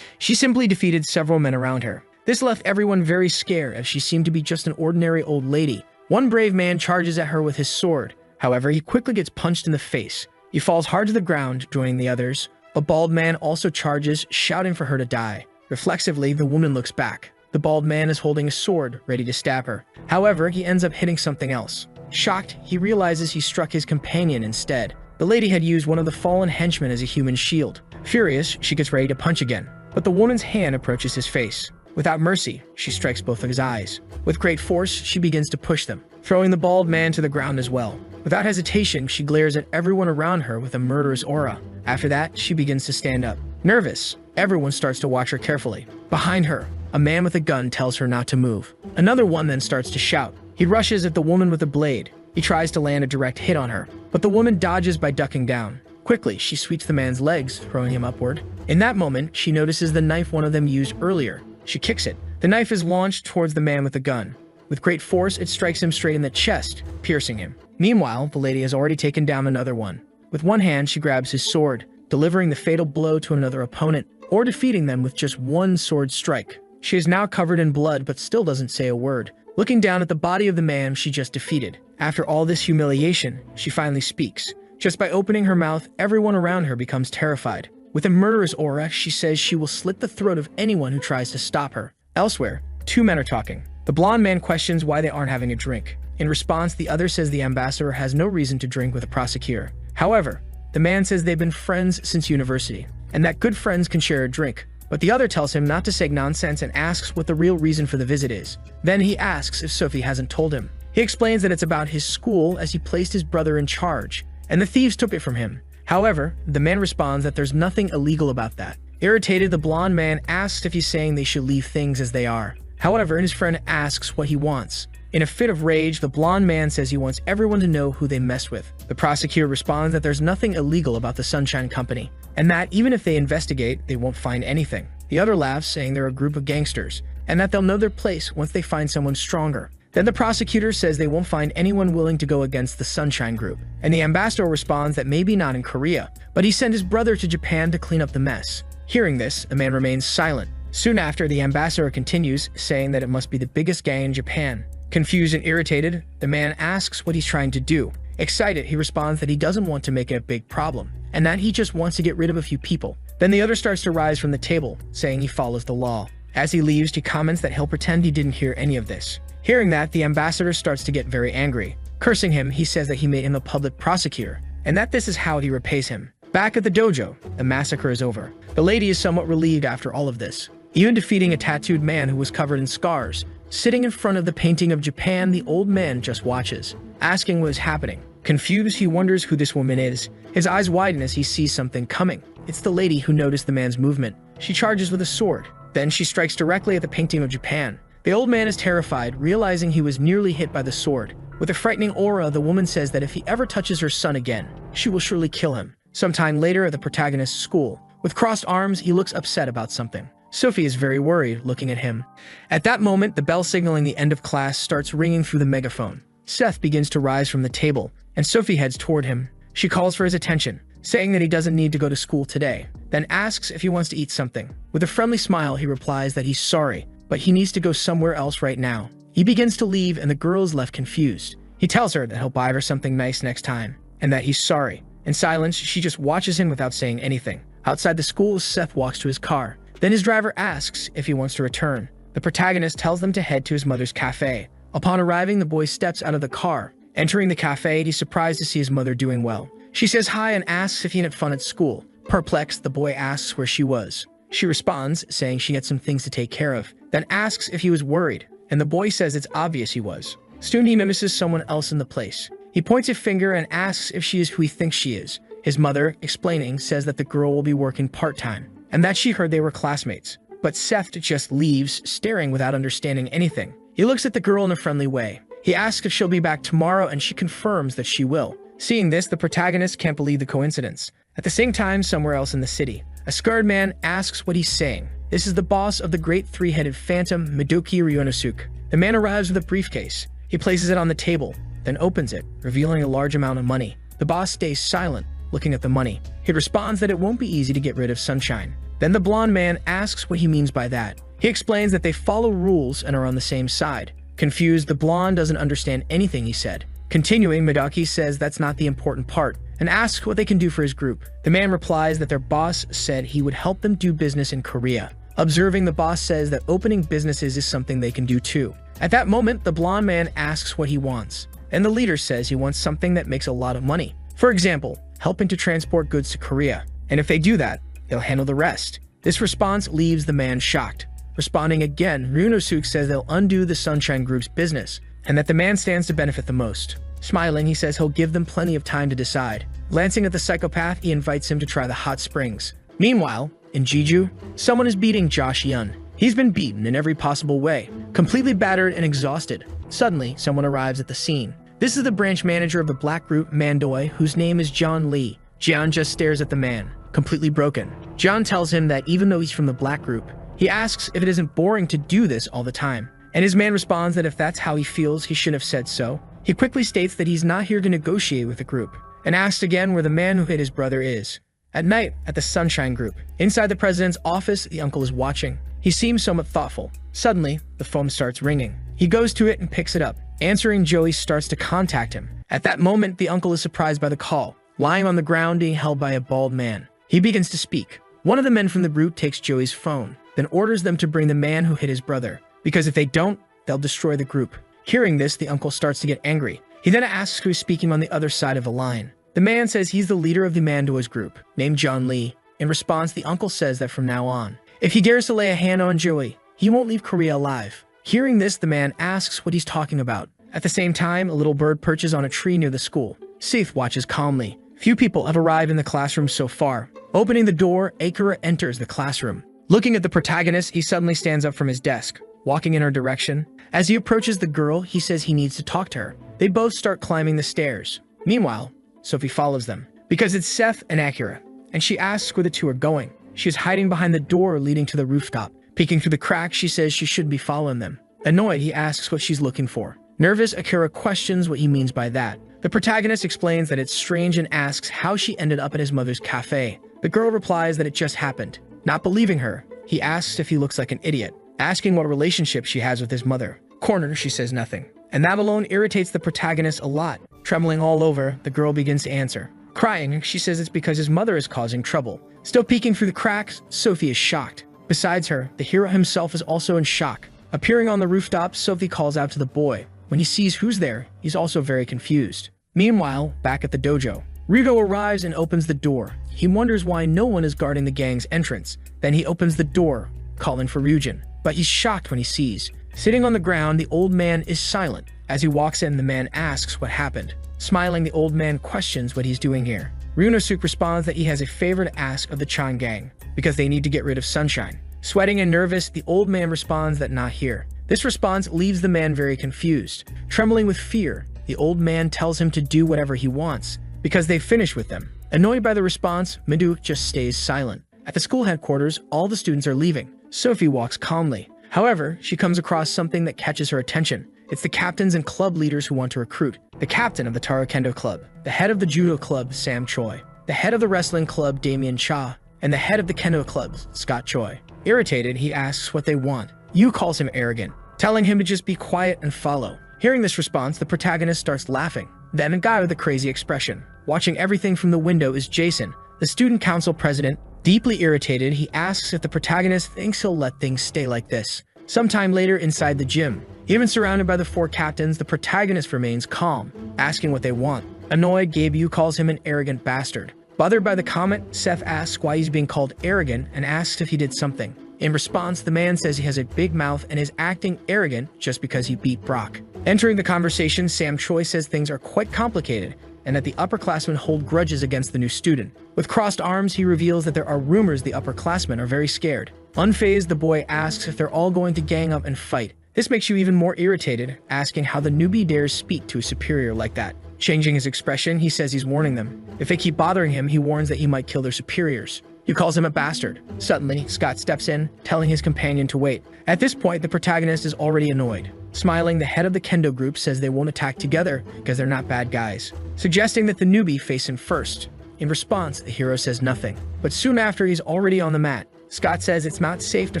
She simply defeated several men around her. This left everyone very scared as she seemed to be just an ordinary old lady. One brave man charges at her with his sword. However, he quickly gets punched in the face. He falls hard to the ground, joining the others. A bald man also charges, shouting for her to die. Reflexively, the woman looks back. The bald man is holding a sword, ready to stab her. However, he ends up hitting something else. Shocked, he realizes he struck his companion instead. The lady had used one of the fallen henchmen as a human shield. Furious, she gets ready to punch again, but the woman's hand approaches his face. Without mercy, she strikes both of his eyes. With great force, she begins to push them, throwing the bald man to the ground as well. Without hesitation, she glares at everyone around her with a murderous aura. After that, she begins to stand up. Nervous, everyone starts to watch her carefully. Behind her, a man with a gun tells her not to move. Another one then starts to shout. He rushes at the woman with a blade. He tries to land a direct hit on her, but the woman dodges by ducking down. Quickly, she sweeps the man's legs, throwing him upward. In that moment, she notices the knife one of them used earlier. She kicks it. The knife is launched towards the man with the gun. With great force, it strikes him straight in the chest, piercing him. Meanwhile, the lady has already taken down another one. With one hand, she grabs his sword, delivering the fatal blow to another opponent, or defeating them with just one sword strike. She is now covered in blood, but still doesn't say a word. Looking down at the body of the man she just defeated. After all this humiliation, she finally speaks. Just by opening her mouth, everyone around her becomes terrified. With a murderous aura, she says she will slit the throat of anyone who tries to stop her. Elsewhere, two men are talking. The blonde man questions why they aren't having a drink. In response, the other says the ambassador has no reason to drink with a prosecutor. However, the man says they've been friends since university, and that good friends can share a drink. But the other tells him not to say nonsense and asks what the real reason for the visit is. Then he asks if Sophie hasn't told him. He explains that it's about his school as he placed his brother in charge, and the thieves took it from him. However, the man responds that there's nothing illegal about that. Irritated, the blonde man asks if he's saying they should leave things as they are. However, his friend asks what he wants. In a fit of rage, the blonde man says he wants everyone to know who they mess with. The prosecutor responds that there's nothing illegal about the Sunshine Company, and that even if they investigate, they won't find anything. The other laughs, saying they're a group of gangsters, and that they'll know their place once they find someone stronger. Then the prosecutor says they won't find anyone willing to go against the Sunshine Group, and the ambassador responds that maybe not in Korea, but he sent his brother to Japan to clean up the mess. Hearing this, the man remains silent. Soon after, the ambassador continues, saying that it must be the biggest gang in Japan. Confused and irritated, the man asks what he's trying to do. Excited, he responds that he doesn't want to make it a big problem, and that he just wants to get rid of a few people. Then the other starts to rise from the table, saying he follows the law. As he leaves, he comments that he'll pretend he didn't hear any of this. Hearing that, the ambassador starts to get very angry. Cursing him, he says that he made him a public prosecutor, and that this is how he repays him. Back at the dojo, the massacre is over. The lady is somewhat relieved after all of this. Even defeating a tattooed man who was covered in scars. Sitting in front of the painting of Japan, the old man just watches, asking what is happening. Confused, he wonders who this woman is. His eyes widen as he sees something coming. It's the lady who noticed the man's movement. She charges with a sword. Then she strikes directly at the painting of Japan. The old man is terrified, realizing he was nearly hit by the sword. With a frightening aura, the woman says that if he ever touches her son again, she will surely kill him. Sometime later at the protagonist's school, with crossed arms, he looks upset about something. Sophie is very worried, looking at him. At that moment, the bell signaling the end of class starts ringing through the megaphone. Seth begins to rise from the table, and Sophie heads toward him. She calls for his attention, saying that he doesn't need to go to school today, then asks if he wants to eat something. With a friendly smile, he replies that he's sorry, but he needs to go somewhere else right now. He begins to leave, and the girl is left confused. He tells her that he'll buy her something nice next time, and that he's sorry. In silence, she just watches him without saying anything. Outside the school, Seth walks to his car. Then his driver asks if he wants to return. The protagonist tells them to head to his mother's cafe. Upon arriving, the boy steps out of the car. Entering the cafe, he's surprised to see his mother doing well. She says hi and asks if he had fun at school. Perplexed, the boy asks where she was. She responds, saying she had some things to take care of, then asks if he was worried, and the boy says it's obvious he was. Soon he notices someone else in the place. He points a finger and asks if she is who he thinks she is. His mother, explaining, says that the girl will be working part-time, and that she heard they were classmates. But Seth just leaves, staring without understanding anything. He looks at the girl in a friendly way. He asks if she'll be back tomorrow, and she confirms that she will. Seeing this, the protagonist can't believe the coincidence. At the same time, somewhere else in the city, a scarred man asks what he's saying. This is the boss of the great three-headed phantom, Midoki Ryonosuke. The man arrives with a briefcase. He places it on the table, then opens it, revealing a large amount of money. The boss stays silent, looking at the money. He responds that it won't be easy to get rid of Sunshine. Then the blonde man asks what he means by that. He explains that they follow rules and are on the same side. Confused, the blonde doesn't understand anything he said. Continuing, Midoki says that's not the important part, and asks what they can do for his group. The man replies that their boss said he would help them do business in Korea. Observing, the boss says that opening businesses is something they can do too. At that moment, the blonde man asks what he wants, and the leader says he wants something that makes a lot of money. For example, helping to transport goods to Korea. And if they do that, they'll handle the rest. This response leaves the man shocked. Responding again, Ryunosuke says they'll undo the Sunshine Group's business, and that the man stands to benefit the most. Smiling, he says he'll give them plenty of time to decide. Glancing at the psychopath, he invites him to try the hot springs. Meanwhile, in Jeju, someone is beating Josh Yun. He's been beaten in every possible way, completely battered and exhausted. Suddenly, someone arrives at the scene. This is the branch manager of the black group Mandoi, whose name is John Lee. Jian just stares at the man, completely broken. John tells him that even though he's from the black group, he asks if it isn't boring to do this all the time. And his man responds that if that's how he feels, he shouldn't have said so. He quickly states that he's not here to negotiate with the group, and asks again where the man who hit his brother is. At night, at the Sunshine Group, inside the president's office, the uncle is watching. He seems somewhat thoughtful. Suddenly, the phone starts ringing. He goes to it and picks it up. Answering, Joey starts to contact him. At that moment, the uncle is surprised by the call, lying on the ground being held by a bald man. He begins to speak. One of the men from the group takes Joey's phone, then orders them to bring the man who hit his brother, because if they don't, they'll destroy the group. Hearing this, the uncle starts to get angry. He then asks who is speaking on the other side of the line. The man says he's the leader of the Mandoa's group, named John Lee. In response, the uncle says that from now on, if he dares to lay a hand on Joey, he won't leave Korea alive. Hearing this, the man asks what he's talking about. At the same time, a little bird perches on a tree near the school. Seth watches calmly. Few people have arrived in the classroom so far. Opening the door, Akira enters the classroom. Looking at the protagonist, he suddenly stands up from his desk, walking in her direction. As he approaches the girl, he says he needs to talk to her. They both start climbing the stairs. Meanwhile, Sophie follows them, because it's Seth and Akira, and she asks where the two are going. She is hiding behind the door leading to the rooftop. Peeking through the crack, she says she shouldn't be following them. Annoyed, he asks what she's looking for. Nervous, Akira questions what he means by that. The protagonist explains that it's strange and asks how she ended up at his mother's cafe. The girl replies that it just happened. Not believing her, he asks if he looks like an idiot, asking what relationship she has with his mother. Cornered, she says nothing. And that alone irritates the protagonist a lot. Trembling all over, the girl begins to answer. Crying, she says it's because his mother is causing trouble. Still peeking through the cracks, Sophie is shocked. Besides her, the hero himself is also in shock. Appearing on the rooftop, Sophie calls out to the boy. When he sees who's there, he's also very confused. Meanwhile, back at the dojo, Ryugo arrives and opens the door. He wonders why no one is guarding the gang's entrance. Then he opens the door, calling for Ryujin. But he's shocked when he sees. Sitting on the ground, the old man is silent. As he walks in, the man asks what happened. Smiling, the old man questions what he's doing here. Ryunosuke responds that he has a favor to ask of the Chan gang, because they need to get rid of Sunshine. Sweating and nervous, the old man responds that not here. This response leaves the man very confused. Trembling with fear, the old man tells him to do whatever he wants, because they've finished with them. Annoyed by the response, Miduk just stays silent. At the school headquarters, all the students are leaving. Sophie walks calmly. However, she comes across something that catches her attention. It's the captains and club leaders who want to recruit. The captain of the Taro Kendo Club, the head of the Judo Club, Sam Choi, the head of the wrestling club, Damien Cha, and the head of the Kendo Club, Scott Choi. Irritated, he asks what they want. Yu calls him arrogant, telling him to just be quiet and follow. Hearing this response, the protagonist starts laughing. Then a guy with a crazy expression. Watching everything from the window is Jason, the student council president. Deeply irritated, he asks if the protagonist thinks he'll let things stay like this. Sometime later, inside the gym, even surrounded by the four captains, the protagonist remains calm, asking what they want. Annoyed, Gabe calls him an arrogant bastard. Bothered by the comment, Seth asks why he's being called arrogant and asks if he did something. In response, the man says he has a big mouth and is acting arrogant just because he beat Brock. Entering the conversation, Sam Choi says things are quite complicated and that the upperclassmen hold grudges against the new student. With crossed arms, he reveals that there are rumors the upperclassmen are very scared. Unfazed, the boy asks if they're all going to gang up and fight. This makes you even more irritated, asking how the newbie dares speak to a superior like that. Changing his expression, he says he's warning them. If they keep bothering him, he warns that he might kill their superiors. He calls him a bastard. Suddenly, Scott steps in, telling his companion to wait. At this point, the protagonist is already annoyed. Smiling, the head of the Kendo group says they won't attack together because they're not bad guys, suggesting that the newbie face him first. In response, the hero says nothing. But soon after, he's already on the mat. Scott says it's not safe to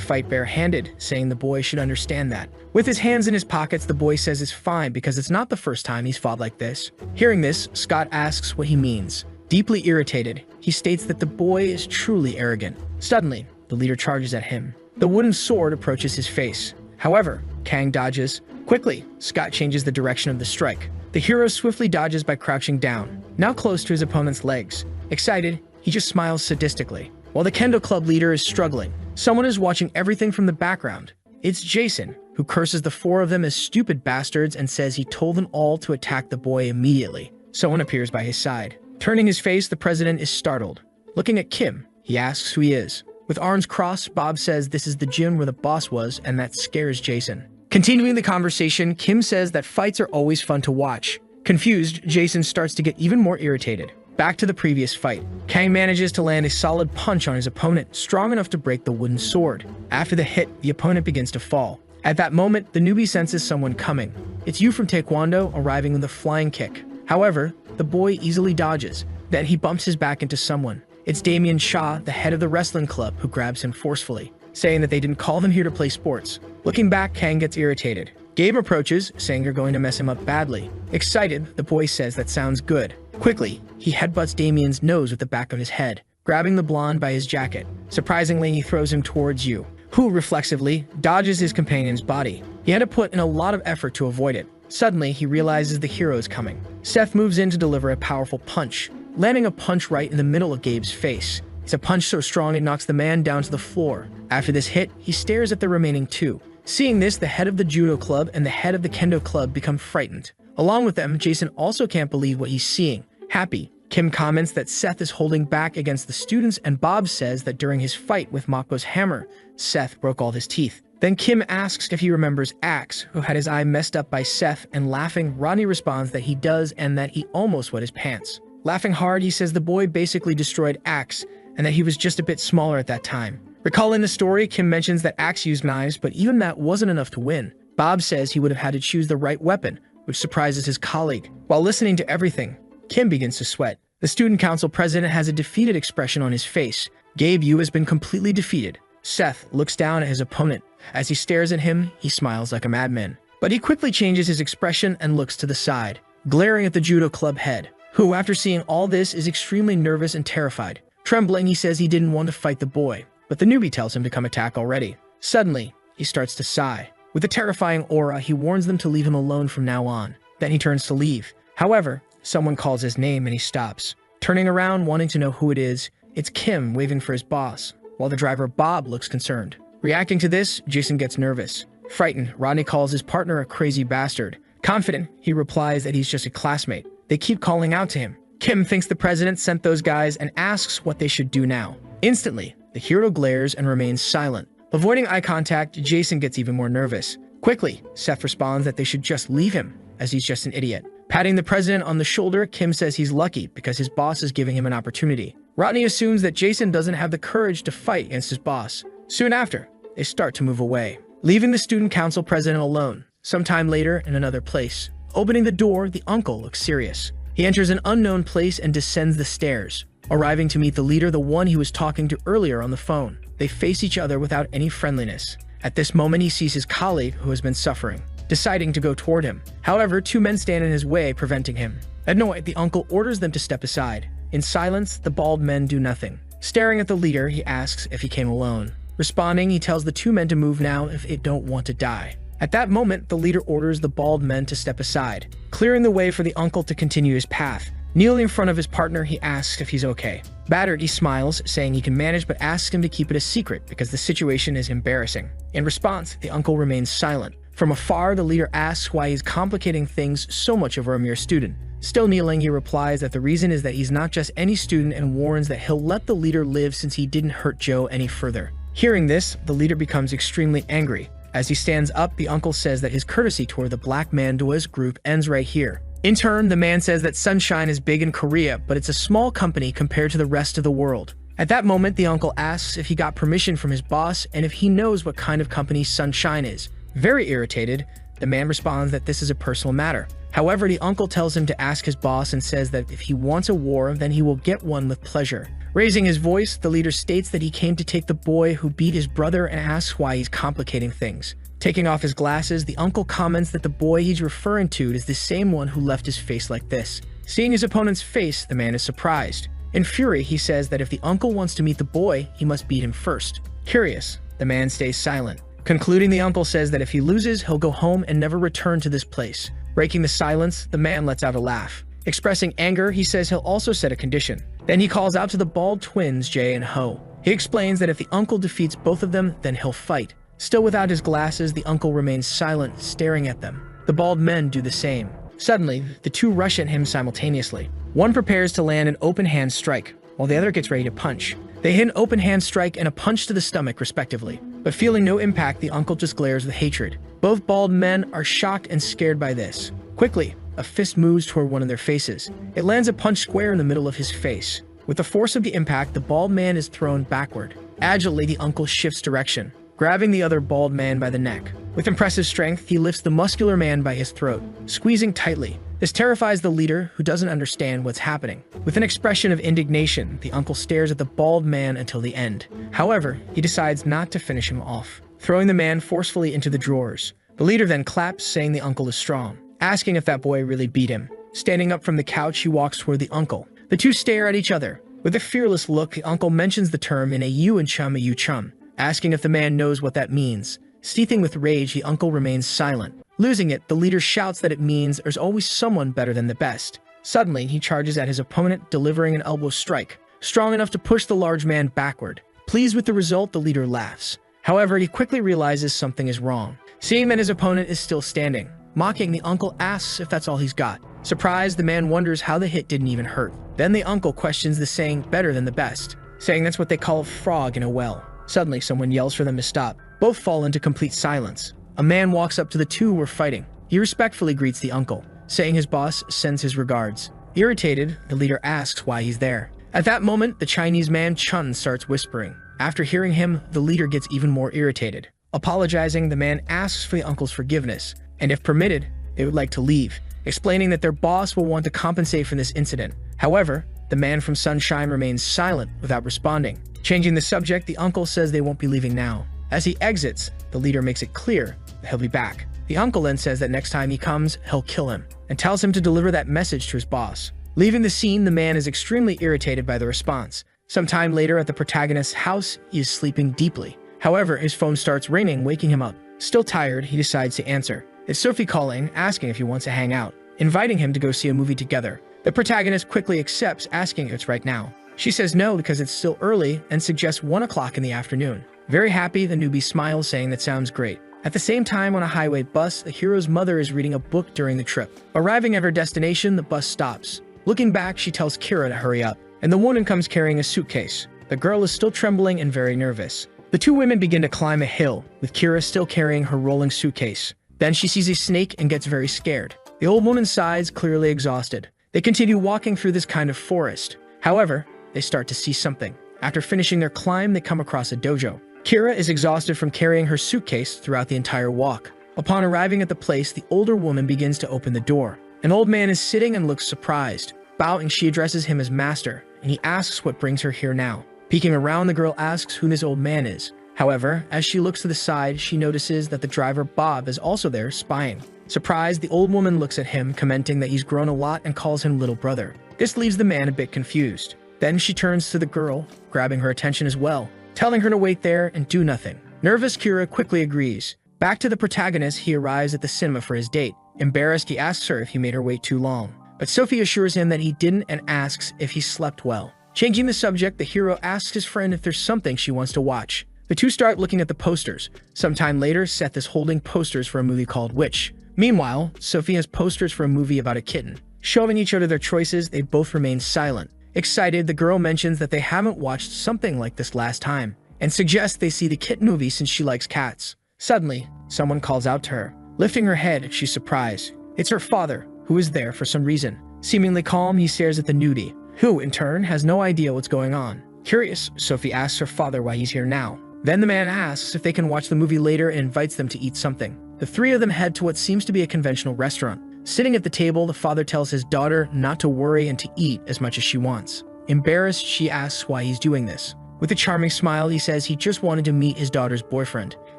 fight barehanded, saying the boy should understand that. With his hands in his pockets, the boy says it's fine because it's not the first time he's fought like this. Hearing this, Scott asks what he means. Deeply irritated, he states that the boy is truly arrogant. Suddenly, the leader charges at him. The wooden sword approaches his face. However, Kang dodges. Quickly, Scott changes the direction of the strike. The hero swiftly dodges by crouching down, now close to his opponent's legs. Excited, he just smiles sadistically. While the kendo club leader is struggling, someone is watching everything from the background. It's Jason, who curses the four of them as stupid bastards and says he told them all to attack the boy immediately. Someone appears by his side. Turning his face, the president is startled. Looking at Kim, he asks who he is. With arms crossed, Bob says this is the gym where the boss was, and that scares Jason. Continuing the conversation, Kim says that fights are always fun to watch. Confused, Jason starts to get even more irritated. Back to the previous fight. Kang manages to land a solid punch on his opponent, strong enough to break the wooden sword. After the hit, the opponent begins to fall. At that moment, the newbie senses someone coming. It's Yu from Taekwondo arriving with a flying kick. However, the boy easily dodges. Then he bumps his back into someone. It's Damien Shaw, the head of the wrestling club, who grabs him forcefully, saying that they didn't call them here to play sports. Looking back, Kang gets irritated. Gabe approaches, saying they're going to mess him up badly. Excited, the boy says that sounds good. Quickly, he headbutts Damien's nose with the back of his head, grabbing the blonde by his jacket. Surprisingly, he throws him towards Yu, who reflexively dodges his companion's body. He had to put in a lot of effort to avoid it. Suddenly, he realizes the hero is coming. Seth moves in to deliver a powerful punch, landing a punch right in the middle of Gabe's face. It's a punch so strong it knocks the man down to the floor. After this hit, he stares at the remaining two. Seeing this, the head of the judo club and the head of the kendo club become frightened. Along with them, Jason also can't believe what he's seeing. Happy, Kim comments that Seth is holding back against the students, and Bob says that during his fight with Mako's hammer, Seth broke all his teeth. Then Kim asks if he remembers Axe, who had his eye messed up by Seth, and laughing, Rodney responds that he does and that he almost wet his pants. Laughing hard, he says the boy basically destroyed Axe, and that he was just a bit smaller at that time. Recalling the story, Kim mentions that Axe used knives, but even that wasn't enough to win. Bob says he would have had to choose the right weapon, which surprises his colleague. While listening to everything, Kim begins to sweat. The student council president has a defeated expression on his face. Gabe Yu has been completely defeated. Seth looks down at his opponent. As he stares at him, he smiles like a madman. But he quickly changes his expression and looks to the side, glaring at the judo club head, who, after seeing all this, is extremely nervous and terrified. Trembling, he says he didn't want to fight the boy, but the newbie tells him to come attack already. Suddenly, he starts to sigh. With a terrifying aura, he warns them to leave him alone from now on. Then he turns to leave. However, someone calls his name and he stops. Turning around, wanting to know who it is, it's Kim waving for his boss, while the driver Bob looks concerned. Reacting to this, Jason gets nervous. Frightened, Rodney calls his partner a crazy bastard. Confident, he replies that he's just a classmate. They keep calling out to him. Kim thinks the president sent those guys and asks what they should do now. Instantly, the hero glares and remains silent. Avoiding eye contact, Jason gets even more nervous. Quickly, Seth responds that they should just leave him, as he's just an idiot. Patting the president on the shoulder, Kim says he's lucky because his boss is giving him an opportunity. Rodney assumes that Jason doesn't have the courage to fight against his boss. Soon after, they start to move away, leaving the student council president alone. Sometime later, in another place, opening the door, the uncle looks serious. He enters an unknown place and descends the stairs, arriving to meet the leader, the one he was talking to earlier on the phone. They face each other without any friendliness. At this moment, he sees his colleague who has been suffering, deciding to go toward him. However, two men stand in his way, preventing him. Annoyed, the uncle orders them to step aside. In silence, the bald men do nothing. Staring at the leader, he asks if he came alone. Responding, he tells the two men to move now if they don't want to die. At that moment, the leader orders the bald men to step aside, clearing the way for the uncle to continue his path. Kneeling in front of his partner, he asks if he's okay. Battered, he smiles, saying he can manage, but asks him to keep it a secret because the situation is embarrassing. In response, the uncle remains silent. From afar, the leader asks why he's complicating things so much over a mere student. Still kneeling, he replies that the reason is that he's not just any student and warns that he'll let the leader live since he didn't hurt Joe any further. Hearing this, the leader becomes extremely angry. As he stands up, the uncle says that his courtesy toward the Black Mandoa's group ends right here. In turn, the man says that Sunshine is big in Korea, but it's a small company compared to the rest of the world. At that moment, the uncle asks if he got permission from his boss and if he knows what kind of company Sunshine is. Very irritated, the man responds that this is a personal matter. However, the uncle tells him to ask his boss and says that if he wants a war, then he will get one with pleasure. Raising his voice, the leader states that he came to take the boy who beat his brother and asks why he's complicating things. Taking off his glasses, the uncle comments that the boy he's referring to is the same one who left his face like this. Seeing his opponent's face, the man is surprised. In fury, he says that if the uncle wants to meet the boy, he must beat him first. Curious, the man stays silent. Concluding, the uncle says that if he loses, he'll go home and never return to this place. Breaking the silence, the man lets out a laugh. Expressing anger, he says he'll also set a condition. Then he calls out to the bald twins, Jae and Ho. He explains that if the uncle defeats both of them, then he'll fight. Still without his glasses, the uncle remains silent, staring at them. The bald men do the same. Suddenly, the two rush at him simultaneously. One prepares to land an open-hand strike, while the other gets ready to punch. They hit an open-hand strike and a punch to the stomach, respectively. But feeling no impact, the uncle just glares with hatred. Both bald men are shocked and scared by this. Quickly, a fist moves toward one of their faces. It lands a punch square in the middle of his face. With the force of the impact, the bald man is thrown backward. Agilely, the uncle shifts direction, grabbing the other bald man by the neck. With impressive strength, he lifts the muscular man by his throat, squeezing tightly. This terrifies the leader, who doesn't understand what's happening. With an expression of indignation, the uncle stares at the bald man until the end. However, he decides not to finish him off, throwing the man forcefully into the drawers. The leader then claps, saying the uncle is strong, asking if that boy really beat him. Standing up from the couch, he walks toward the uncle. The two stare at each other. With a fearless look, the uncle mentions the term in a you and chum, a you chum, asking if the man knows what that means. Seething with rage, the uncle remains silent. Losing it, the leader shouts that it means there's always someone better than the best. Suddenly, he charges at his opponent, delivering an elbow strike, strong enough to push the large man backward. Pleased with the result, the leader laughs. However, he quickly realizes something is wrong. Seeing that his opponent is still standing, mocking, the uncle asks if that's all he's got. Surprised, the man wonders how the hit didn't even hurt. Then the uncle questions the saying better than the best, saying that's what they call a frog in a well. Suddenly, someone yells for them to stop. Both fall into complete silence. A man walks up to the two who are fighting. He respectfully greets the uncle, saying his boss sends his regards. Irritated, the leader asks why he's there. At that moment, the Chinese man Chun starts whispering. After hearing him, the leader gets even more irritated. Apologizing, the man asks for the uncle's forgiveness, and if permitted, they would like to leave, explaining that their boss will want to compensate for this incident. However, the man from Sunshine remains silent without responding. Changing the subject, the uncle says they won't be leaving now. As he exits, the leader makes it clear that he'll be back. The uncle then says that next time he comes, he'll kill him, and tells him to deliver that message to his boss. Leaving the scene, the man is extremely irritated by the response. Sometime later at the protagonist's house, he is sleeping deeply. However, his phone starts ringing, waking him up. Still tired, he decides to answer. It's Sophie calling, asking if he wants to hang out, inviting him to go see a movie together. The protagonist quickly accepts, asking if it's right now. She says no because it's still early and suggests 1 o'clock in the afternoon. Very happy, the newbie smiles, saying that sounds great. At the same time, on a highway bus, the hero's mother is reading a book during the trip. Arriving at her destination, the bus stops. Looking back, she tells Kira to hurry up, and the woman comes carrying a suitcase. The girl is still trembling and very nervous. The two women begin to climb a hill, with Kira still carrying her rolling suitcase. Then she sees a snake and gets very scared. The old woman sighs, clearly exhausted. They continue walking through this kind of forest. However, they start to see something. After finishing their climb, they come across a dojo. Kira is exhausted from carrying her suitcase throughout the entire walk. Upon arriving at the place, the older woman begins to open the door. An old man is sitting and looks surprised. Bowing, she addresses him as master, and he asks what brings her here now. Peeking around, the girl asks who this old man is. However, as she looks to the side, she notices that the driver Bob is also there, spying. Surprised, the old woman looks at him, commenting that he's grown a lot and calls him little brother. This leaves the man a bit confused. Then she turns to the girl, grabbing her attention as well, telling her to wait there and do nothing. Nervous, Kira quickly agrees. Back to the protagonist, he arrives at the cinema for his date. Embarrassed, he asks her if he made her wait too long. But Sophie assures him that he didn't and asks if he slept well. Changing the subject, the hero asks his friend if there's something she wants to watch. The two start looking at the posters. Sometime later, Seth is holding posters for a movie called Witch. Meanwhile, Sophie has posters for a movie about a kitten. Showing each other their choices, they both remain silent. Excited, the girl mentions that they haven't watched something like this last time, and suggests they see the kitten movie since she likes cats. Suddenly, someone calls out to her. Lifting her head, she's surprised. It's her father, who is there for some reason. Seemingly calm, he stares at the nudie, who, in turn, has no idea what's going on. Curious, Sophie asks her father why he's here now. Then the man asks if they can watch the movie later and invites them to eat something. The three of them head to what seems to be a conventional restaurant. Sitting at the table, the father tells his daughter not to worry and to eat as much as she wants. Embarrassed, she asks why he's doing this. With a charming smile, he says he just wanted to meet his daughter's boyfriend.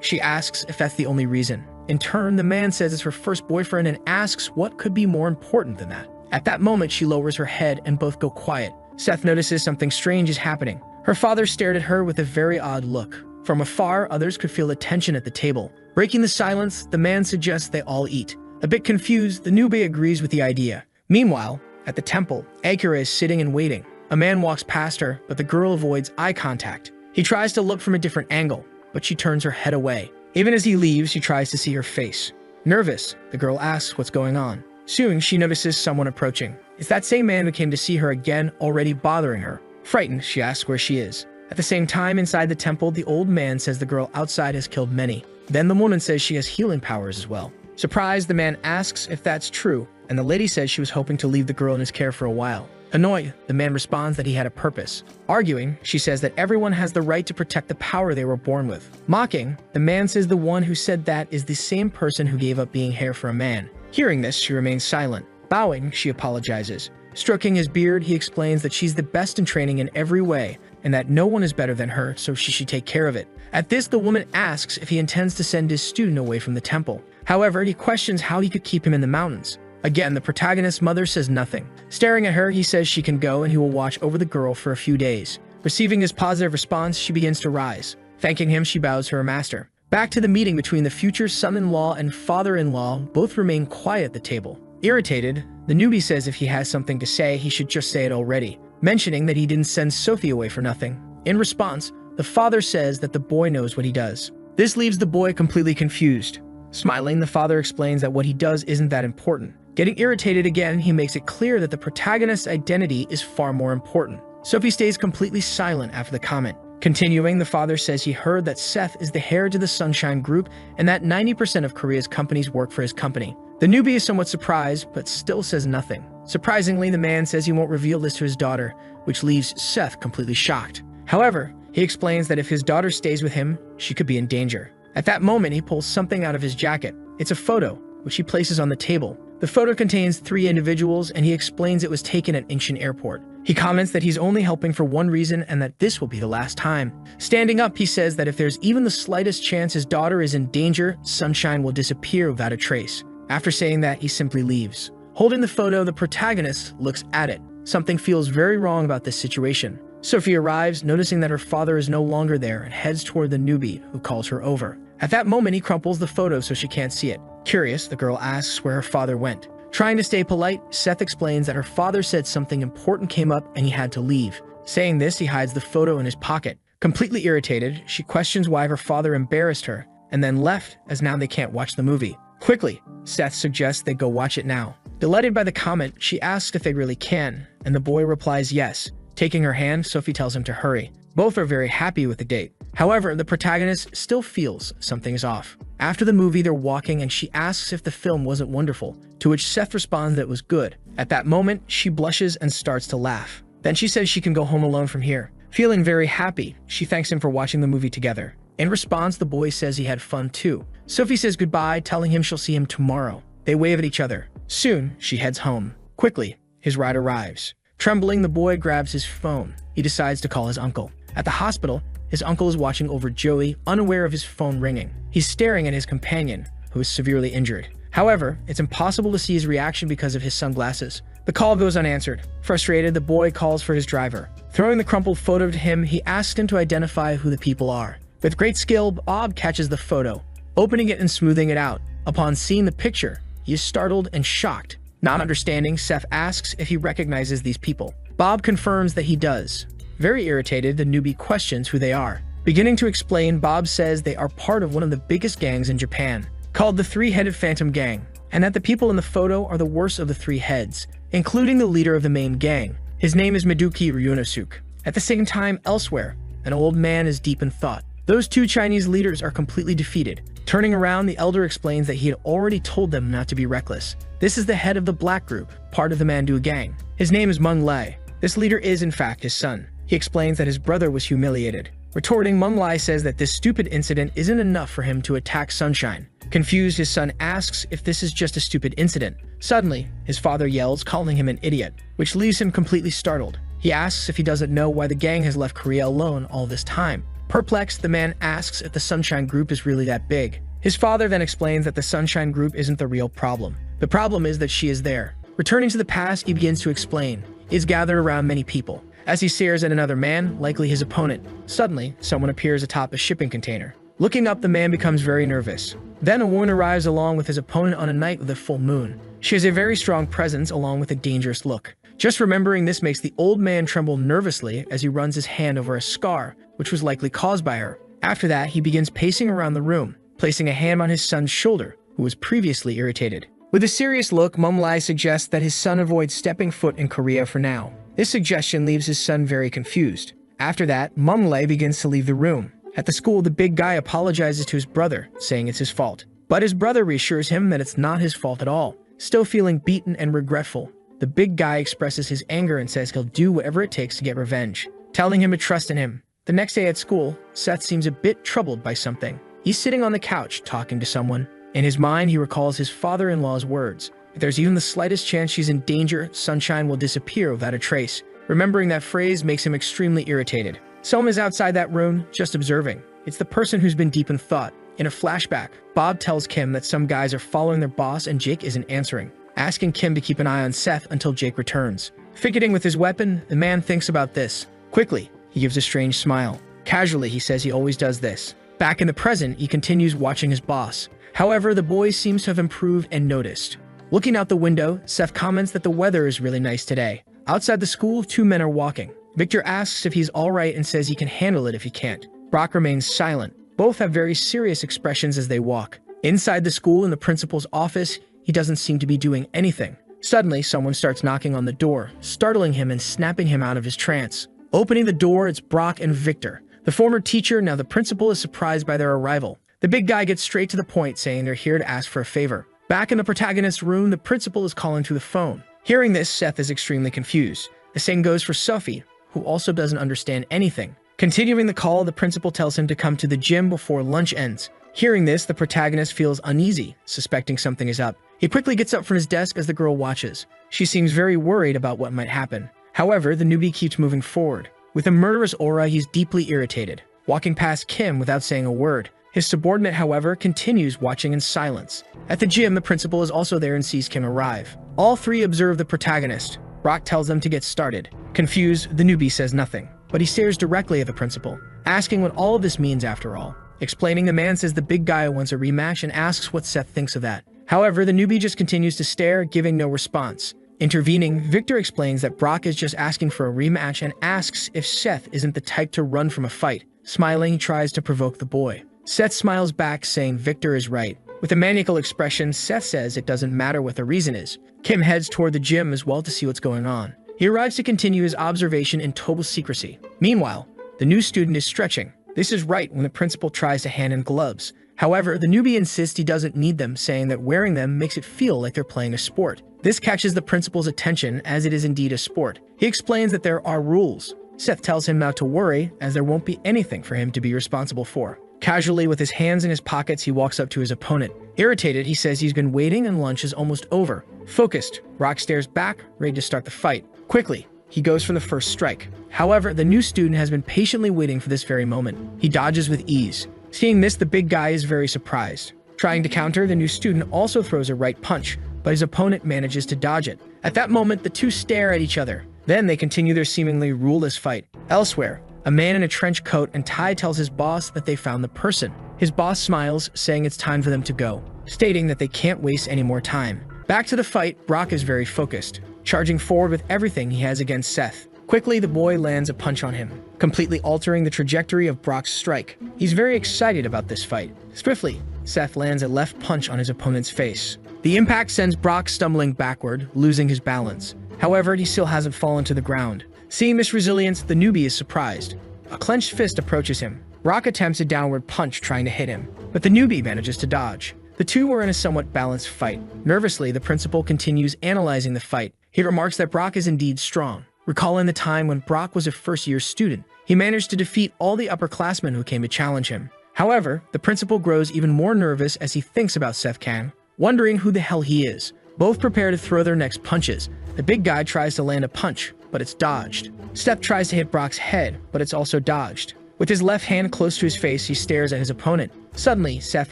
She asks if that's the only reason. In turn, the man says it's her first boyfriend and asks what could be more important than that. At that moment, she lowers her head and both go quiet. Seth notices something strange is happening. Her father stared at her with a very odd look. From afar, others could feel the tension at the table. Breaking the silence, the man suggests they all eat. A bit confused, the newbie agrees with the idea. Meanwhile, at the temple, Akira is sitting and waiting. A man walks past her, but the girl avoids eye contact. He tries to look from a different angle, but she turns her head away. Even as he leaves, she tries to see her face. Nervous, the girl asks what's going on. Soon, she notices someone approaching. It's that same man who came to see her again, already bothering her. Frightened, she asks where she is. At the same time, inside the temple, the old man says the girl outside has killed many. Then the woman says she has healing powers as well. Surprised, the man asks if that's true, and the lady says she was hoping to leave the girl in his care for a while. Annoyed, the man responds that he had a purpose. Arguing, she says that everyone has the right to protect the power they were born with. Mocking, the man says the one who said that is the same person who gave up being hair for a man. Hearing this, she remains silent. Bowing, she apologizes. Stroking his beard, he explains that she's the best in training in every way, and that no one is better than her, so she should take care of it. At this, the woman asks if he intends to send his student away from the temple. However, he questions how he could keep him in the mountains. Again, the protagonist's mother says nothing. Staring at her, he says she can go and he will watch over the girl for a few days. Receiving his positive response, she begins to rise. Thanking him, she bows to her master. Back to the meeting between the future son-in-law and father-in-law, both remain quiet at the table. Irritated, the newbie says if he has something to say, he should just say it already, mentioning that he didn't send Sophie away for nothing. In response, the father says that the boy knows what he does. This leaves the boy completely confused. Smiling, the father explains that what he does isn't that important. Getting irritated again, he makes it clear that the protagonist's identity is far more important. Sophie stays completely silent after the comment. Continuing, the father says he heard that Seth is the heir to the Sunshine Group and that 90% of Korea's companies work for his company. The newbie is somewhat surprised, but still says nothing. Surprisingly, the man says he won't reveal this to his daughter, which leaves Seth completely shocked. However, he explains that if his daughter stays with him, she could be in danger. At that moment, he pulls something out of his jacket. It's a photo, which he places on the table. The photo contains 3 individuals, and he explains it was taken at Incheon Airport. He comments that he's only helping for one reason and that this will be the last time. Standing up, he says that if there's even the slightest chance his daughter is in danger, Sunshine will disappear without a trace. After saying that, he simply leaves. Holding the photo, the protagonist looks at it. Something feels very wrong about this situation. Sophie arrives, noticing that her father is no longer there, and heads toward the newbie, who calls her over. At that moment, he crumples the photo so she can't see it. Curious, the girl asks where her father went. Trying to stay polite, Seth explains that her father said something important came up and he had to leave. Saying this, he hides the photo in his pocket. Completely irritated, she questions why her father embarrassed her, and then left, as now they can't watch the movie. Quickly, Seth suggests they go watch it now. Delighted by the comment, she asks if they really can, and the boy replies yes. Taking her hand, Sophie tells him to hurry. Both are very happy with the date. However, the protagonist still feels something is off. After the movie, they're walking and she asks if the film wasn't wonderful, to which Seth responds that it was good. At that moment, she blushes and starts to laugh. Then she says she can go home alone from here. Feeling very happy, she thanks him for watching the movie together. In response, the boy says he had fun too. Sophie says goodbye, telling him she'll see him tomorrow. They wave at each other. Soon, she heads home. Quickly, his ride arrives. Trembling, the boy grabs his phone. He decides to call his uncle. At the hospital, his uncle is watching over Joey, unaware of his phone ringing. He's staring at his companion, who is severely injured. However, it's impossible to see his reaction because of his sunglasses. The call goes unanswered. Frustrated, the boy calls for his driver. Throwing the crumpled photo to him, he asks him to identify who the people are. With great skill, Bob catches the photo, opening it and smoothing it out. Upon seeing the picture, he is startled and shocked. Not understanding, Seth asks if he recognizes these people. Bob confirms that he does. Very irritated, the newbie questions who they are. Beginning to explain, Bob says they are part of one of the biggest gangs in Japan, called the Three-Headed Phantom Gang, and that the people in the photo are the worst of the 3 heads, including the leader of the main gang. His name is Miduki Ryunosuke. At the same time, elsewhere, an old man is deep in thought. Those 2 Chinese leaders are completely defeated. Turning around, the elder explains that he had already told them not to be reckless. This is the head of the Black Group, part of the Mandu gang. His name is Meng Lei. This leader is, in fact, his son. He explains that his brother was humiliated. Retorting, Meng Lei says that this stupid incident isn't enough for him to attack Sunshine. Confused, his son asks if this is just a stupid incident. Suddenly, his father yells, calling him an idiot, which leaves him completely startled. He asks if he doesn't know why the gang has left Korea alone all this time. Perplexed, the man asks if the Sunshine Group is really that big. His father then explains that the Sunshine Group isn't the real problem. The problem is that she is there. Returning to the past, he begins to explain. He is gathered around many people. As he stares at another man, likely his opponent, suddenly, someone appears atop a shipping container. Looking up, the man becomes very nervous. Then a woman arrives along with his opponent on a night with a full moon. She has a very strong presence along with a dangerous look. Just remembering this makes the old man tremble nervously as he runs his hand over a scar, which was likely caused by her. After that, he begins pacing around the room, placing a hand on his son's shoulder, who was previously irritated. With a serious look, Mumlai suggests that his son avoid stepping foot in Korea for now. This suggestion leaves his son very confused. After that, Mumlai begins to leave the room. At the school, the big guy apologizes to his brother, saying it's his fault. But his brother reassures him that it's not his fault at all. Still feeling beaten and regretful, the big guy expresses his anger and says he'll do whatever it takes to get revenge, telling him to trust in him. The next day at school, Seth seems a bit troubled by something. He's sitting on the couch talking to someone. In his mind, he recalls his father-in-law's words. If there's even the slightest chance she's in danger, sunshine will disappear without a trace. Remembering that phrase makes him extremely irritated. Someone is outside that room, just observing. It's the person who's been deep in thought. In a flashback, Bob tells Kim that some guys are following their boss and Jake isn't answering, asking Kim to keep an eye on Seth until Jake returns. Fidgeting with his weapon, the man thinks about this. Quickly, he gives a strange smile. Casually, he says he always does this. Back in the present, he continues watching his boss. However, the boy seems to have improved and noticed. Looking out the window, Seth comments that the weather is really nice today. Outside the school, two men are walking. Victor asks if he's alright and says he can handle it if he can't. Brock remains silent. Both have very serious expressions as they walk. Inside the school in the principal's office, he doesn't seem to be doing anything. Suddenly, someone starts knocking on the door, startling him and snapping him out of his trance. Opening the door, it's Brock and Victor. The former teacher, now the principal, is surprised by their arrival. The big guy gets straight to the point, saying they're here to ask for a favor. Back in the protagonist's room, the principal is calling through the phone. Hearing this, Seth is extremely confused. The same goes for Sophie, who also doesn't understand anything. Continuing the call, the principal tells him to come to the gym before lunch ends. Hearing this, the protagonist feels uneasy, suspecting something is up. He quickly gets up from his desk as the girl watches. She seems very worried about what might happen. However, the newbie keeps moving forward. With a murderous aura, he's deeply irritated, walking past Kim without saying a word. His subordinate, however, continues watching in silence. At the gym, the principal is also there and sees Kim arrive. All three observe the protagonist. Brock tells them to get started. Confused, the newbie says nothing, but he stares directly at the principal, asking what all of this means after all. Explaining, the man says the big guy wants a rematch and asks what Seth thinks of that. However, the newbie just continues to stare, giving no response. Intervening, Victor explains that Brock is just asking for a rematch and asks if Seth isn't the type to run from a fight. Smiling, he tries to provoke the boy. Seth smiles back, saying Victor is right. With a maniacal expression, Seth says it doesn't matter what the reason is. Kim heads toward the gym as well to see what's going on. He arrives to continue his observation in total secrecy. Meanwhile, the new student is stretching. This is right when the principal tries to hand in gloves. However, the newbie insists he doesn't need them, saying that wearing them makes it feel like they're playing a sport. This catches the principal's attention, as it is indeed a sport. He explains that there are rules. Seth tells him not to worry, as there won't be anything for him to be responsible for. Casually, with his hands in his pockets, he walks up to his opponent. Irritated, he says he's been waiting and lunch is almost over. Focused, Brock stares back, ready to start the fight. Quickly, he goes for the first strike. However, the new student has been patiently waiting for this very moment. He dodges with ease. Seeing this, the big guy is very surprised. Trying to counter, the new student also throws a right punch, but his opponent manages to dodge it. At that moment, the two stare at each other. Then they continue their seemingly ruleless fight. Elsewhere, a man in a trench coat and tie tells his boss that they found the person. His boss smiles, saying it's time for them to go, stating that they can't waste any more time. Back to the fight, Brock is very focused, charging forward with everything he has against Seth. Quickly, the boy lands a punch on him, completely altering the trajectory of Brock's strike. He's very excited about this fight. Swiftly, Seth lands a left punch on his opponent's face. The impact sends Brock stumbling backward, losing his balance. However, he still hasn't fallen to the ground. Seeing this resilience, the newbie is surprised. A clenched fist approaches him. Brock attempts a downward punch trying to hit him, but the newbie manages to dodge. The two were in a somewhat balanced fight. Nervously, the principal continues analyzing the fight. He remarks that Brock is indeed strong. Recalling the time when Brock was a first-year student, he managed to defeat all the upperclassmen who came to challenge him. However, the principal grows even more nervous as he thinks about Seth Kang, wondering who the hell he is. Both prepare to throw their next punches. The big guy tries to land a punch, but it's dodged. Seth tries to hit Brock's head, but it's also dodged. With his left hand close to his face, he stares at his opponent. Suddenly, Seth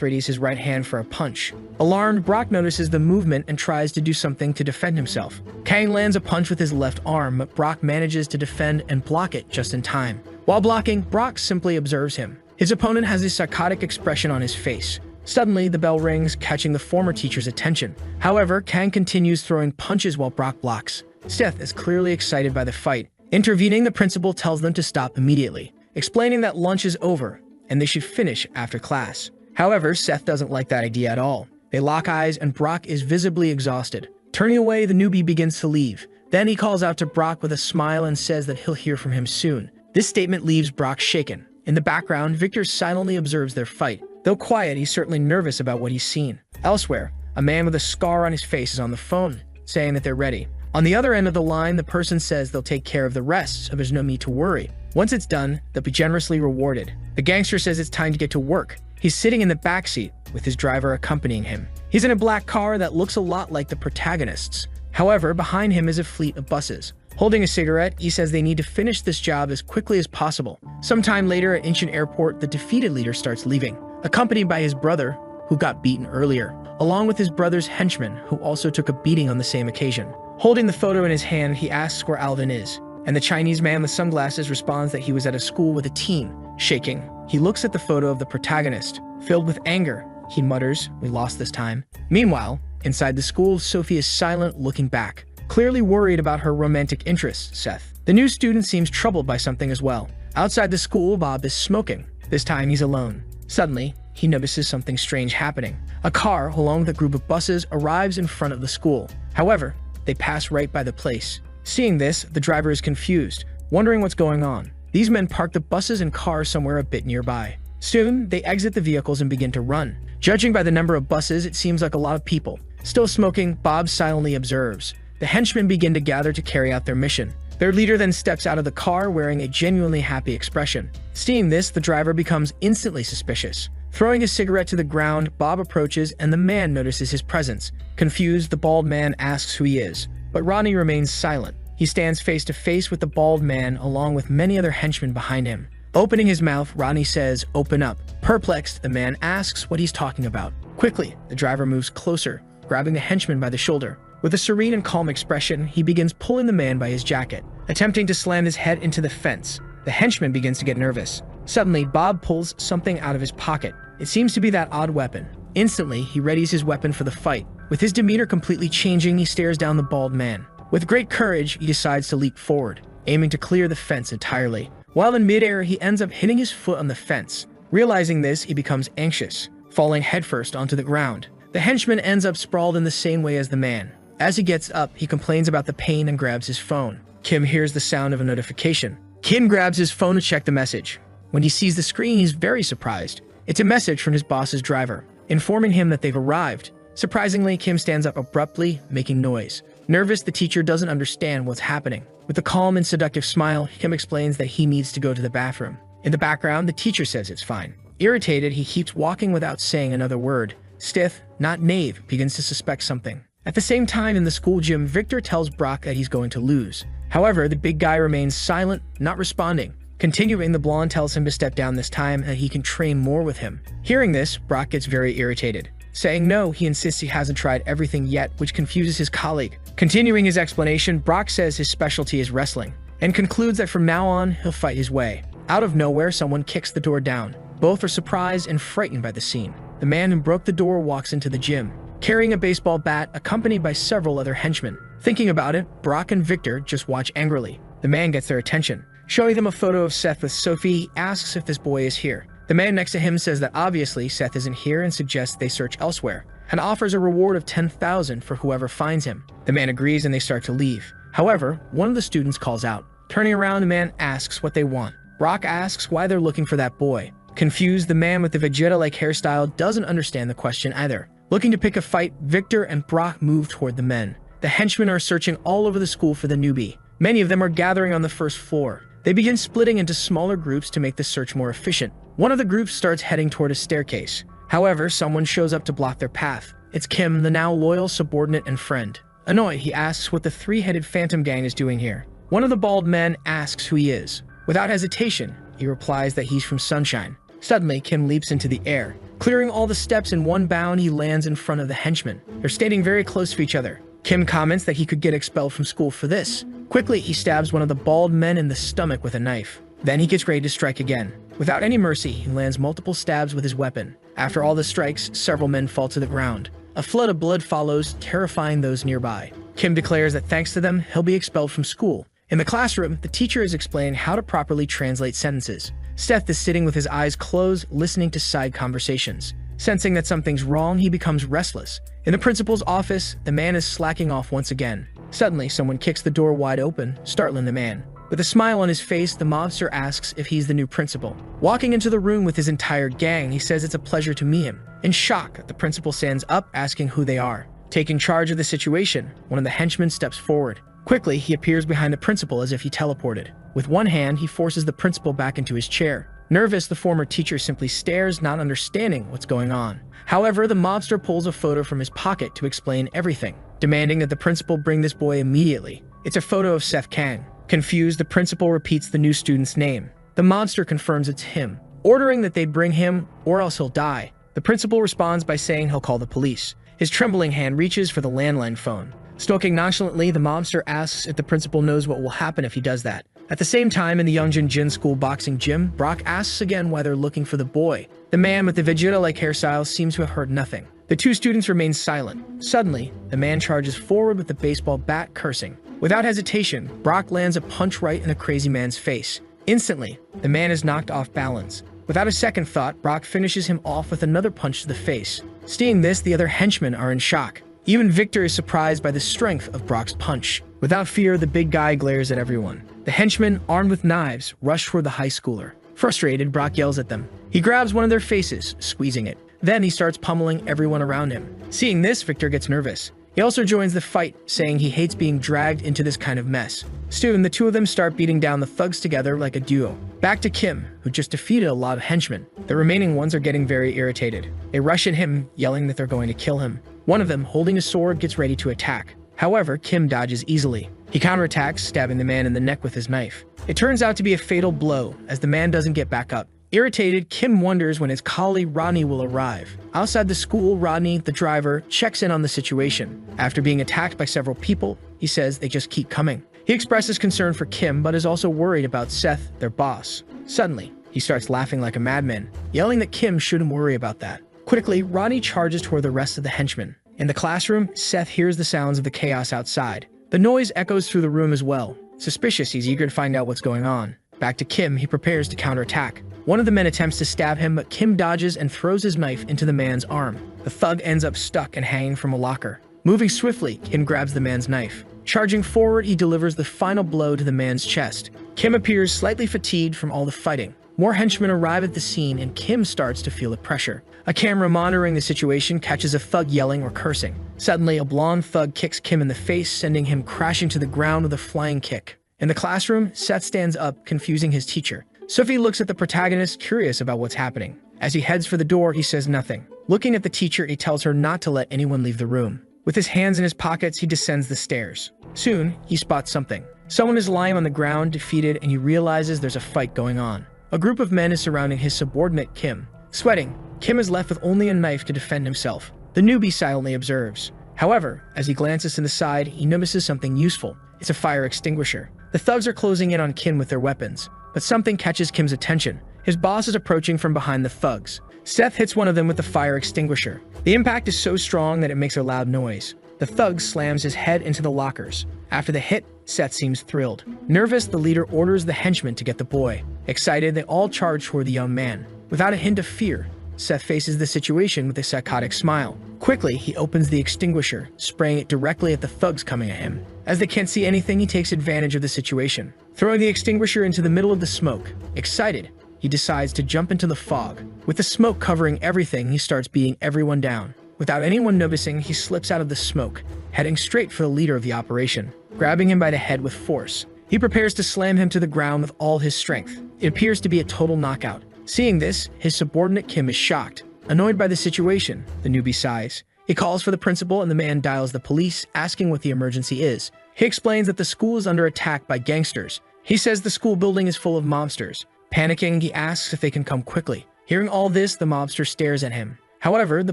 readies his right hand for a punch. Alarmed, Brock notices the movement and tries to do something to defend himself. Kang lands a punch with his left arm, but Brock manages to defend and block it just in time. While blocking, Brock simply observes him. His opponent has a psychotic expression on his face. Suddenly, the bell rings, catching the former teacher's attention. However, Kang continues throwing punches while Brock blocks. Seth is clearly excited by the fight. Intervening, the principal tells them to stop immediately, explaining that lunch is over and they should finish after class. However, Seth doesn't like that idea at all. They lock eyes and Brock is visibly exhausted. Turning away, the newbie begins to leave. Then he calls out to Brock with a smile and says that he'll hear from him soon. This statement leaves Brock shaken. In the background, Victor silently observes their fight. Though quiet, he's certainly nervous about what he's seen. Elsewhere, a man with a scar on his face is on the phone, saying that they're ready. On the other end of the line, the person says they'll take care of the rest, so there's no need to worry. Once it's done, they'll be generously rewarded. The gangster says it's time to get to work. He's sitting in the backseat, with his driver accompanying him. He's in a black car that looks a lot like the protagonist's. However, behind him is a fleet of buses. Holding a cigarette, he says they need to finish this job as quickly as possible. Sometime later at Ancient Airport, the defeated leader starts leaving, accompanied by his brother, who got beaten earlier, along with his brother's henchman, who also took a beating on the same occasion. Holding the photo in his hand, he asks where Alvin is, and the Chinese man with sunglasses responds that he was at a school with a team. Shaking, he looks at the photo of the protagonist. Filled with anger, he mutters, "We lost this time." Meanwhile, inside the school, Sophie is silent, looking back, clearly worried about her romantic interest, Seth. The new student seems troubled by something as well. Outside the school, Bob is smoking. This time he's alone. Suddenly, he notices something strange happening. A car, along with a group of buses, arrives in front of the school. However, they pass right by the place. Seeing this, the driver is confused, wondering what's going on. These men park the buses and cars somewhere a bit nearby. Soon, they exit the vehicles and begin to run. Judging by the number of buses, it seems like a lot of people. Still smoking, Bob silently observes. The henchmen begin to gather to carry out their mission. Their leader then steps out of the car wearing a genuinely happy expression. Seeing this, the driver becomes instantly suspicious. Throwing his cigarette to the ground, Bob approaches and the man notices his presence. Confused, the bald man asks who he is, but Ronnie remains silent. He stands face to face with the bald man along with many other henchmen behind him. Opening his mouth, Ronnie says, "Open up." Perplexed, the man asks what he's talking about. Quickly, the driver moves closer, grabbing the henchman by the shoulder. With a serene and calm expression, he begins pulling the man by his jacket, attempting to slam his head into the fence. The henchman begins to get nervous. Suddenly, Bob pulls something out of his pocket. It seems to be that odd weapon. Instantly, he readies his weapon for the fight. With his demeanor completely changing, he stares down the bald man. With great courage, he decides to leap forward, aiming to clear the fence entirely. While in midair, he ends up hitting his foot on the fence. Realizing this, he becomes anxious, falling headfirst onto the ground. The henchman ends up sprawled in the same way as the man. As he gets up, he complains about the pain and grabs his phone. Kim hears the sound of a notification. Kim grabs his phone to check the message. When he sees the screen, he's very surprised. It's a message from his boss's driver, informing him that they've arrived. Surprisingly, Kim stands up abruptly, making noise. Nervous, the teacher doesn't understand what's happening. With a calm and seductive smile, Kim explains that he needs to go to the bathroom. In the background, the teacher says it's fine. Irritated, he keeps walking without saying another word. Stith, not Nave, begins to suspect something. At the same time, in the school gym, Victor tells Brock that he's going to lose. However, the big guy remains silent, not responding. Continuing, the blonde tells him to step down this time and that he can train more with him. Hearing this, Brock gets very irritated. Saying no, he insists he hasn't tried everything yet, which confuses his colleague. Continuing his explanation, Brock says his specialty is wrestling, and concludes that from now on, he'll fight his way. Out of nowhere, someone kicks the door down. Both are surprised and frightened by the scene. The man who broke the door walks into the gym, carrying a baseball bat, accompanied by several other henchmen. Thinking about it, Brock and Victor just watch angrily. The man gets their attention. Showing them a photo of Seth with Sophie, he asks if this boy is here. The man next to him says that obviously Seth isn't here and suggests they search elsewhere, and offers a reward of 10,000 for whoever finds him. The man agrees and they start to leave. However, one of the students calls out. Turning around, the man asks what they want. Brock asks why they're looking for that boy. Confused, the man with the Vegeta-like hairstyle doesn't understand the question either. Looking to pick a fight, Victor and Brock move toward the men. The henchmen are searching all over the school for the newbie. Many of them are gathering on the first floor. They begin splitting into smaller groups to make the search more efficient. One of the groups starts heading toward a staircase. However, someone shows up to block their path. It's Kim, the now loyal subordinate and friend. Annoyed, he asks what the three-headed phantom gang is doing here. One of the bald men asks who he is. Without hesitation, he replies that he's from Sunshine. Suddenly, Kim leaps into the air. Clearing all the steps in one bound, he lands in front of the henchmen. They're standing very close to each other. Kim comments that he could get expelled from school for this. Quickly, he stabs one of the bald men in the stomach with a knife. Then he gets ready to strike again. Without any mercy, he lands multiple stabs with his weapon. After all the strikes, several men fall to the ground. A flood of blood follows, terrifying those nearby. Kim declares that thanks to them, he'll be expelled from school. In the classroom, the teacher is explaining how to properly translate sentences. Seth is sitting with his eyes closed, listening to side conversations. Sensing that something's wrong, he becomes restless. In the principal's office, the man is slacking off once again. Suddenly, someone kicks the door wide open, startling the man. With a smile on his face, the mobster asks if he's the new principal. Walking into the room with his entire gang, he says it's a pleasure to meet him. In shock, the principal stands up, asking who they are. Taking charge of the situation, one of the henchmen steps forward. Quickly, he appears behind the principal as if he teleported. With one hand, he forces the principal back into his chair. Nervous, the former teacher simply stares, not understanding what's going on. However, the mobster pulls a photo from his pocket to explain everything, demanding that the principal bring this boy immediately. It's a photo of Seth Kang. Confused, the principal repeats the new student's name. The mobster confirms it's him, ordering that they bring him or else he'll die. The principal responds by saying he'll call the police. His trembling hand reaches for the landline phone. Stalking nonchalantly, the mobster asks if the principal knows what will happen if he does that. At the same time, in the Youngjin Jin School boxing gym, Brock asks again why they're looking for the boy. The man with the Vegeta-like hairstyle seems to have heard nothing. The two students remain silent. Suddenly, the man charges forward with the baseball bat, cursing. Without hesitation, Brock lands a punch right in the crazy man's face. Instantly, the man is knocked off balance. Without a second thought, Brock finishes him off with another punch to the face. Seeing this, the other henchmen are in shock. Even Victor is surprised by the strength of Brock's punch. Without fear, the big guy glares at everyone. The henchmen, armed with knives, rush toward the high schooler. Frustrated, Brock yells at them. He grabs one of their faces, squeezing it. Then he starts pummeling everyone around him. Seeing this, Victor gets nervous. He also joins the fight, saying he hates being dragged into this kind of mess. Soon, the two of them start beating down the thugs together like a duo. Back to Kim, who just defeated a lot of henchmen. The remaining ones are getting very irritated. They rush at him, yelling that they're going to kill him. One of them, holding a sword, gets ready to attack. However, Kim dodges easily. He counterattacks, stabbing the man in the neck with his knife. It turns out to be a fatal blow, as the man doesn't get back up. Irritated, Kim wonders when his colleague Rodney will arrive. Outside the school, Rodney, the driver, checks in on the situation. After being attacked by several people, he says they just keep coming. He expresses concern for Kim, but is also worried about Seth, their boss. Suddenly, he starts laughing like a madman, yelling that Kim shouldn't worry about that. Quickly, Rodney charges toward the rest of the henchmen. In the classroom, Seth hears the sounds of the chaos outside. The noise echoes through the room as well. Suspicious, he's eager to find out what's going on. Back to Kim, he prepares to counterattack. One of the men attempts to stab him, but Kim dodges and throws his knife into the man's arm. The thug ends up stuck and hanging from a locker. Moving swiftly, Kim grabs the man's knife. Charging forward, he delivers the final blow to the man's chest. Kim appears slightly fatigued from all the fighting. More henchmen arrive at the scene, and Kim starts to feel the pressure. A camera monitoring the situation catches a thug yelling or cursing. Suddenly, a blonde thug kicks Kim in the face, sending him crashing to the ground with a flying kick. In the classroom, Seth stands up, confusing his teacher. Sophie looks at the protagonist, curious about what's happening. As he heads for the door, he says nothing. Looking at the teacher, he tells her not to let anyone leave the room. With his hands in his pockets, he descends the stairs. Soon, he spots something. Someone is lying on the ground, defeated, and he realizes there's a fight going on. A group of men is surrounding his subordinate, Kim. Sweating, Kim is left with only a knife to defend himself. The newbie silently observes. However, as he glances to the side, he notices something useful. It's a fire extinguisher. The thugs are closing in on Kim with their weapons. But something catches Kim's attention. His boss is approaching from behind the thugs. Seth hits one of them with the fire extinguisher. The impact is so strong that it makes a loud noise. The thug slams his head into the lockers. After the hit, Seth seems thrilled. Nervous, the leader orders the henchmen to get the boy. Excited, they all charge toward the young man. Without a hint of fear, Seth faces the situation with a psychotic smile. Quickly, he opens the extinguisher, spraying it directly at the thugs coming at him. As they can't see anything, he takes advantage of the situation, throwing the extinguisher into the middle of the smoke. Excited, he decides to jump into the fog. With the smoke covering everything, he starts beating everyone down. Without anyone noticing, he slips out of the smoke, heading straight for the leader of the operation, grabbing him by the head with force. He prepares to slam him to the ground with all his strength. It appears to be a total knockout. Seeing this, his subordinate Kim is shocked. Annoyed by the situation, the newbie sighs. He calls for the principal and the man dials the police, asking what the emergency is. He explains that the school is under attack by gangsters. He says the school building is full of mobsters. Panicking, he asks if they can come quickly. Hearing all this, the mobster stares at him. However, the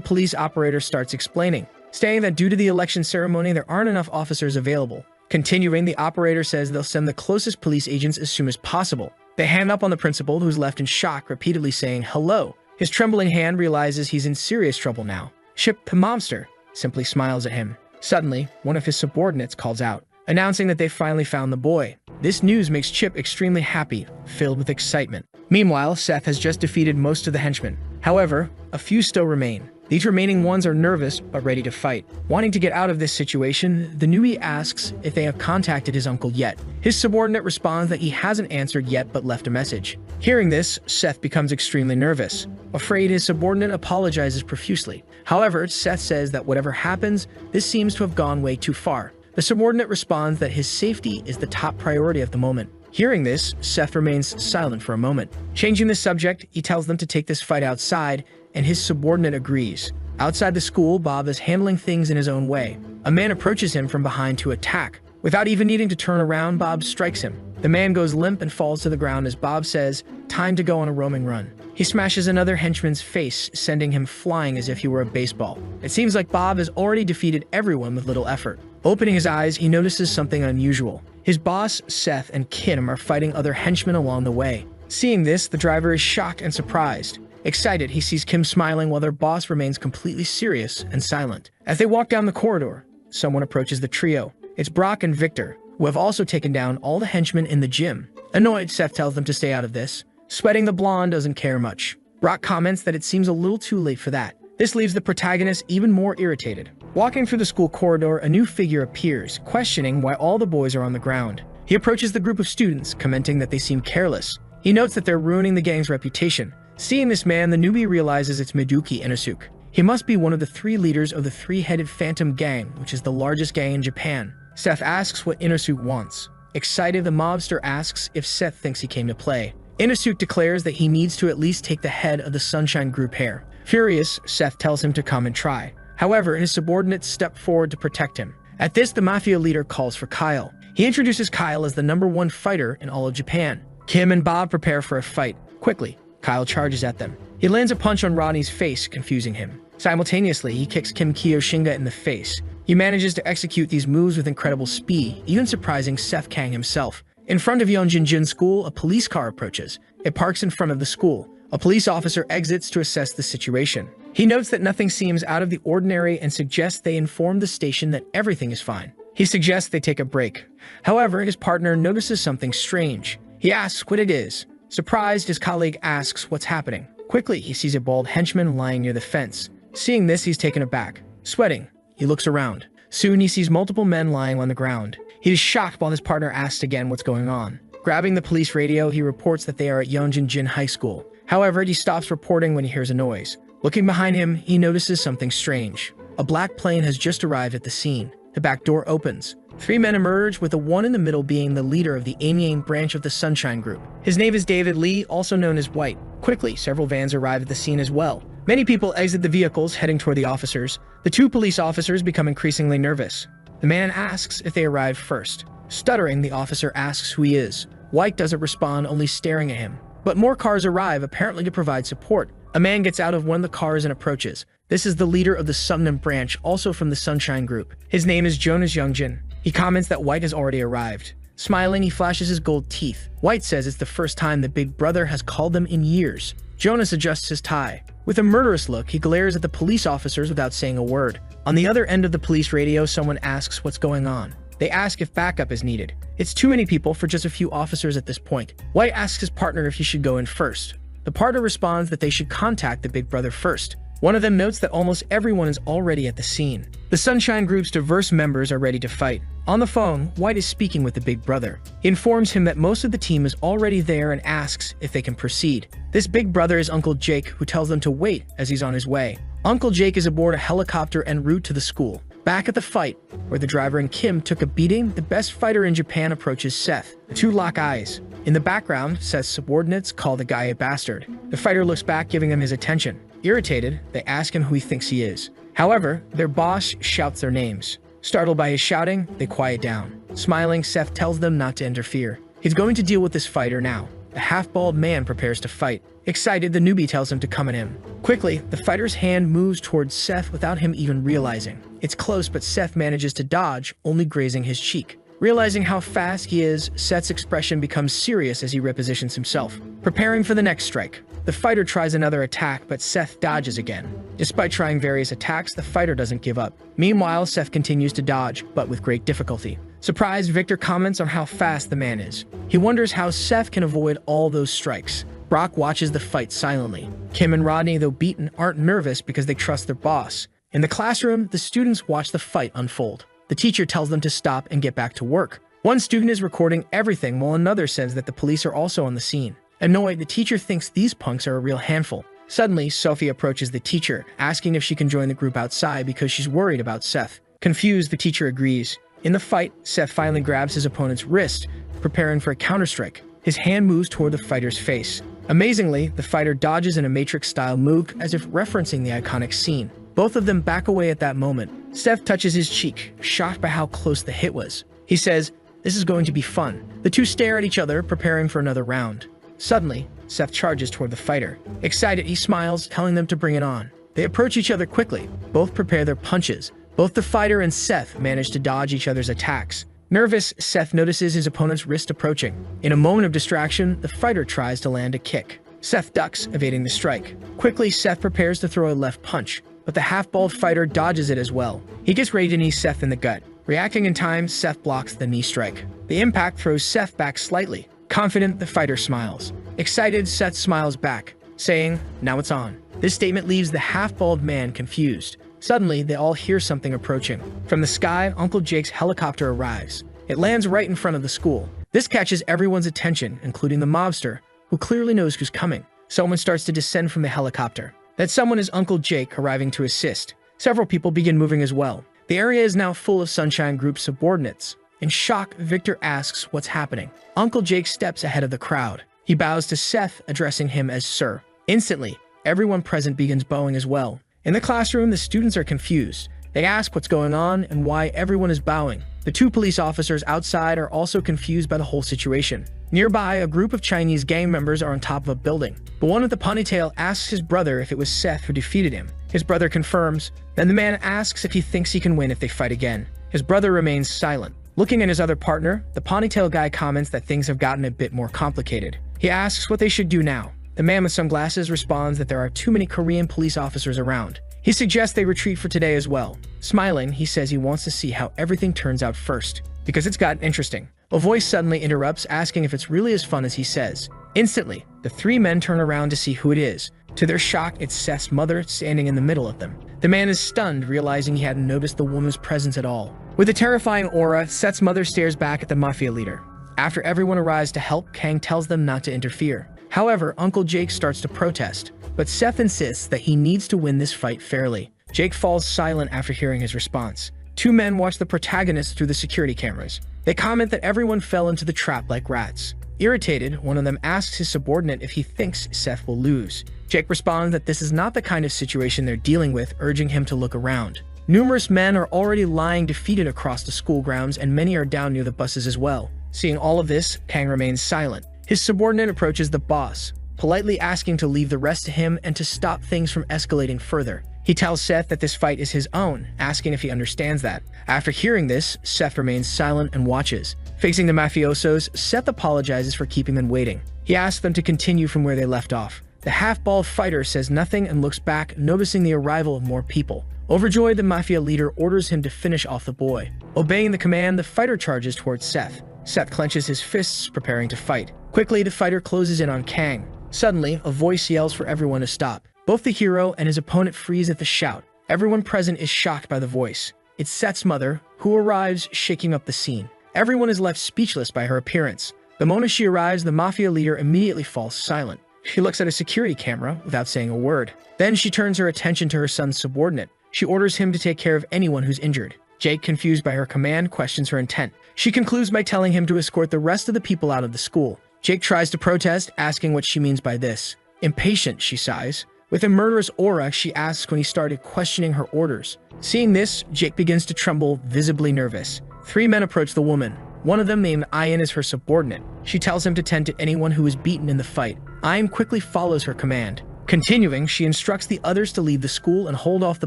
police operator starts explaining, saying that due to the election ceremony, there aren't enough officers available. Continuing, the operator says they'll send the closest police agents as soon as possible. They hang up on the principal, who's left in shock, repeatedly saying hello. His trembling hand realizes he's in serious trouble now. Chip, the mobster, simply smiles at him. Suddenly, one of his subordinates calls out, announcing that they finally found the boy. This news makes Chip extremely happy, filled with excitement. Meanwhile, Seth has just defeated most of the henchmen. However, a few still remain. These remaining ones are nervous but ready to fight. Wanting to get out of this situation, the newbie asks if they have contacted his uncle yet. His subordinate responds that he hasn't answered yet but left a message. Hearing this, Seth becomes extremely nervous. Afraid, his subordinate apologizes profusely. However, Seth says that whatever happens, this seems to have gone way too far. The subordinate responds that his safety is the top priority at the moment. Hearing this, Seth remains silent for a moment. Changing the subject, he tells them to take this fight outside, and his subordinate agrees. Outside the school, Bob is handling things in his own way. A man approaches him from behind to attack. Without even needing to turn around, Bob strikes him. The man goes limp and falls to the ground as Bob says, "Time to go on a roaming run." He smashes another henchman's face, sending him flying as if he were a baseball. It seems like Bob has already defeated everyone with little effort. Opening his eyes, he notices something unusual. His boss, Seth, and Kim are fighting other henchmen along the way. Seeing this, the driver is shocked and surprised. Excited, he sees Kim smiling while their boss remains completely serious and silent. As they walk down the corridor, someone approaches the trio. It's Brock and Victor, who have also taken down all the henchmen in the gym. Annoyed, Seth tells them to stay out of this. Sweating, the blonde doesn't care much. Brock comments that it seems a little too late for that. This leaves the protagonist even more irritated. Walking through the school corridor, a new figure appears, questioning why all the boys are on the ground. He approaches the group of students, commenting that they seem careless. He notes that they're ruining the gang's reputation. Seeing this man, the newbie realizes it's Miduki Inosuke. He must be one of the 3 leaders of the 3-headed Phantom Gang, which is the largest gang in Japan. Seth asks what Inosuke wants. Excited, the mobster asks if Seth thinks he came to play. Inosuke declares that he needs to at least take the head of the Sunshine Group hair. Furious, Seth tells him to come and try. However, his subordinates step forward to protect him. At this, the Mafia leader calls for Kyle. He introduces Kyle as the #1 fighter in all of Japan. Kim and Bob prepare for a fight. Quickly, Kyle charges at them. He lands a punch on Rodney's face, confusing him. Simultaneously, he kicks Kim Kiyoshinga in the face. He manages to execute these moves with incredible speed, even surprising Seth Kang himself. In front of Yeonjinjin School, a police car approaches. It parks in front of the school. A police officer exits to assess the situation. He notes that nothing seems out of the ordinary and suggests they inform the station that everything is fine. He suggests they take a break. However, his partner notices something strange. He asks what it is. Surprised, his colleague asks what's happening. Quickly, he sees a bald henchman lying near the fence. Seeing this, he's taken aback. Sweating, he looks around. Soon, he sees multiple men lying on the ground. He is shocked while his partner asks again what's going on. Grabbing the police radio, he reports that they are at Yeonjinjin High School. However, he stops reporting when he hears a noise. Looking behind him, he notices something strange. A black plane has just arrived at the scene. The back door opens. 3 men emerge, with the one in the middle being the leader of the Anyang branch of the Sunshine Group. His name is David Lee, also known as White. Quickly, several vans arrive at the scene as well. Many people exit the vehicles, heading toward the officers. The 2 police officers become increasingly nervous. The man asks if they arrived first. Stuttering, the officer asks who he is. White doesn't respond, only staring at him. But more cars arrive, apparently to provide support. A man gets out of one of the cars and approaches. This is the leader of the Sumnam branch, also from the Sunshine Group. His name is Jonas Youngjin. He comments that White has already arrived. Smiling, he flashes his gold teeth. White says it's the first time that Big Brother has called them in years. Jonas adjusts his tie. With a murderous look, he glares at the police officers without saying a word. On the other end of the police radio, someone asks what's going on. They ask if backup is needed. It's too many people for just a few officers at this point. White asks his partner if he should go in first. The partner responds that they should contact the Big Brother first. One of them notes that almost everyone is already at the scene. The Sunshine Group's diverse members are ready to fight. On the phone, White is speaking with the Big Brother. He informs him that most of the team is already there and asks if they can proceed. This Big Brother is Uncle Jake, who tells them to wait as he's on his way. Uncle Jake is aboard a helicopter en route to the school. Back at the fight, where the driver and Kim took a beating, the best fighter in Japan approaches Seth. The 2 lock eyes. In the background, Seth's subordinates call the guy a bastard. The fighter looks back, giving him his attention. Irritated, they ask him who he thinks he is. However, their boss shouts their names. Startled by his shouting, they quiet down. Smiling, Seth tells them not to interfere. He's going to deal with this fighter now. The half-bald man prepares to fight. Excited, the newbie tells him to come at him. Quickly, the fighter's hand moves towards Seth without him even realizing. It's close, but Seth manages to dodge, only grazing his cheek. Realizing how fast he is, Seth's expression becomes serious as he repositions himself, preparing for the next strike. The fighter tries another attack, but Seth dodges again. Despite trying various attacks, the fighter doesn't give up. Meanwhile, Seth continues to dodge, but with great difficulty. Surprised, Victor comments on how fast the man is. He wonders how Seth can avoid all those strikes. Brock watches the fight silently. Kim and Rodney, though beaten, aren't nervous because they trust their boss. In the classroom, the students watch the fight unfold. The teacher tells them to stop and get back to work. One student is recording everything while another says that the police are also on the scene. Annoyed, the teacher thinks these punks are a real handful. Suddenly, Sophie approaches the teacher, asking if she can join the group outside because she's worried about Seth. Confused, the teacher agrees. In the fight, Seth finally grabs his opponent's wrist, preparing for a counterstrike. His hand moves toward the fighter's face. Amazingly, the fighter dodges in a Matrix-style move as if referencing the iconic scene. Both of them back away at that moment. Seth touches his cheek, shocked by how close the hit was. He says, "This is going to be fun." The two stare at each other, preparing for another round. Suddenly, Seth charges toward the fighter. Excited, he smiles, telling them to bring it on. They approach each other quickly. Both prepare their punches. Both the fighter and Seth manage to dodge each other's attacks. Nervous, Seth notices his opponent's wrist approaching. In a moment of distraction, the fighter tries to land a kick. Seth ducks, evading the strike. Quickly, Seth prepares to throw a left punch, but the half-balled fighter dodges it as well. He gets ready to knee Seth in the gut. Reacting in time, Seth blocks the knee strike. The impact throws Seth back slightly. Confident, the fighter smiles. Excited, Seth smiles back, saying, "Now it's on." This statement leaves the half-balled man confused. Suddenly, they all hear something approaching. From the sky, Uncle Jake's helicopter arrives. It lands right in front of the school. This catches everyone's attention, including the mobster, who clearly knows who's coming. Someone starts to descend from the helicopter. That someone is Uncle Jake, arriving to assist. Several people begin moving as well. The area is now full of Sunshine Group subordinates. In shock, Victor asks what's happening. Uncle Jake steps ahead of the crowd. He bows to Seth, addressing him as Sir. Instantly, everyone present begins bowing as well. In the classroom, the students are confused. They ask what's going on and why everyone is bowing. The two police officers outside are also confused by the whole situation. Nearby, a group of Chinese gang members are on top of a building. But one with the ponytail asks his brother if it was Seth who defeated him. His brother confirms. Then the man asks if he thinks he can win if they fight again. His brother remains silent. Looking at his other partner, the ponytail guy comments that things have gotten a bit more complicated. He asks what they should do now. The man with sunglasses responds that there are too many Korean police officers around. He suggests they retreat for today as well. Smiling, he says he wants to see how everything turns out first, because it's gotten interesting. A voice suddenly interrupts, asking if it's really as fun as he says. Instantly, the three men turn around to see who it is. To their shock, it's Seth's mother standing in the middle of them. The man is stunned, realizing he hadn't noticed the woman's presence at all. With a terrifying aura, Seth's mother stares back at the Mafia leader. After everyone arrives to help, Kang tells them not to interfere. However, Uncle Jake starts to protest, but Seth insists that he needs to win this fight fairly. Jake falls silent after hearing his response. Two men watch the protagonist through the security cameras. They comment that everyone fell into the trap like rats. Irritated, one of them asks his subordinate if he thinks Seth will lose. Jake responds that this is not the kind of situation they're dealing with, urging him to look around. Numerous men are already lying defeated across the school grounds, and many are down near the buses as well. Seeing all of this, Kang remains silent. His subordinate approaches the boss, politely asking to leave the rest to him and to stop things from escalating further. He tells Seth that this fight is his own, asking if he understands that. After hearing this, Seth remains silent and watches. Facing the mafiosos, Seth apologizes for keeping them waiting. He asks them to continue from where they left off. The half-balled fighter says nothing and looks back, noticing the arrival of more people. Overjoyed, the Mafia leader orders him to finish off the boy. Obeying the command, the fighter charges towards Seth. Seth clenches his fists, preparing to fight. Quickly, the fighter closes in on Kang. Suddenly, a voice yells for everyone to stop. Both the hero and his opponent freeze at the shout. Everyone present is shocked by the voice. It's Seth's mother, who arrives, shaking up the scene. Everyone is left speechless by her appearance. The moment she arrives, the Mafia leader immediately falls silent. She looks at a security camera without saying a word. Then she turns her attention to her son's subordinate. She orders him to take care of anyone who's injured. Jake, confused by her command, questions her intent. She concludes by telling him to escort the rest of the people out of the school. Jake tries to protest, asking what she means by this. Impatient, she sighs. With a murderous aura, she asks when he started questioning her orders. Seeing this, Jake begins to tremble, visibly nervous. Three men approach the woman. One of them, named Ian, is her subordinate. She tells him to tend to anyone who is beaten in the fight. Ian quickly follows her command. Continuing, she instructs the others to leave the school and hold off the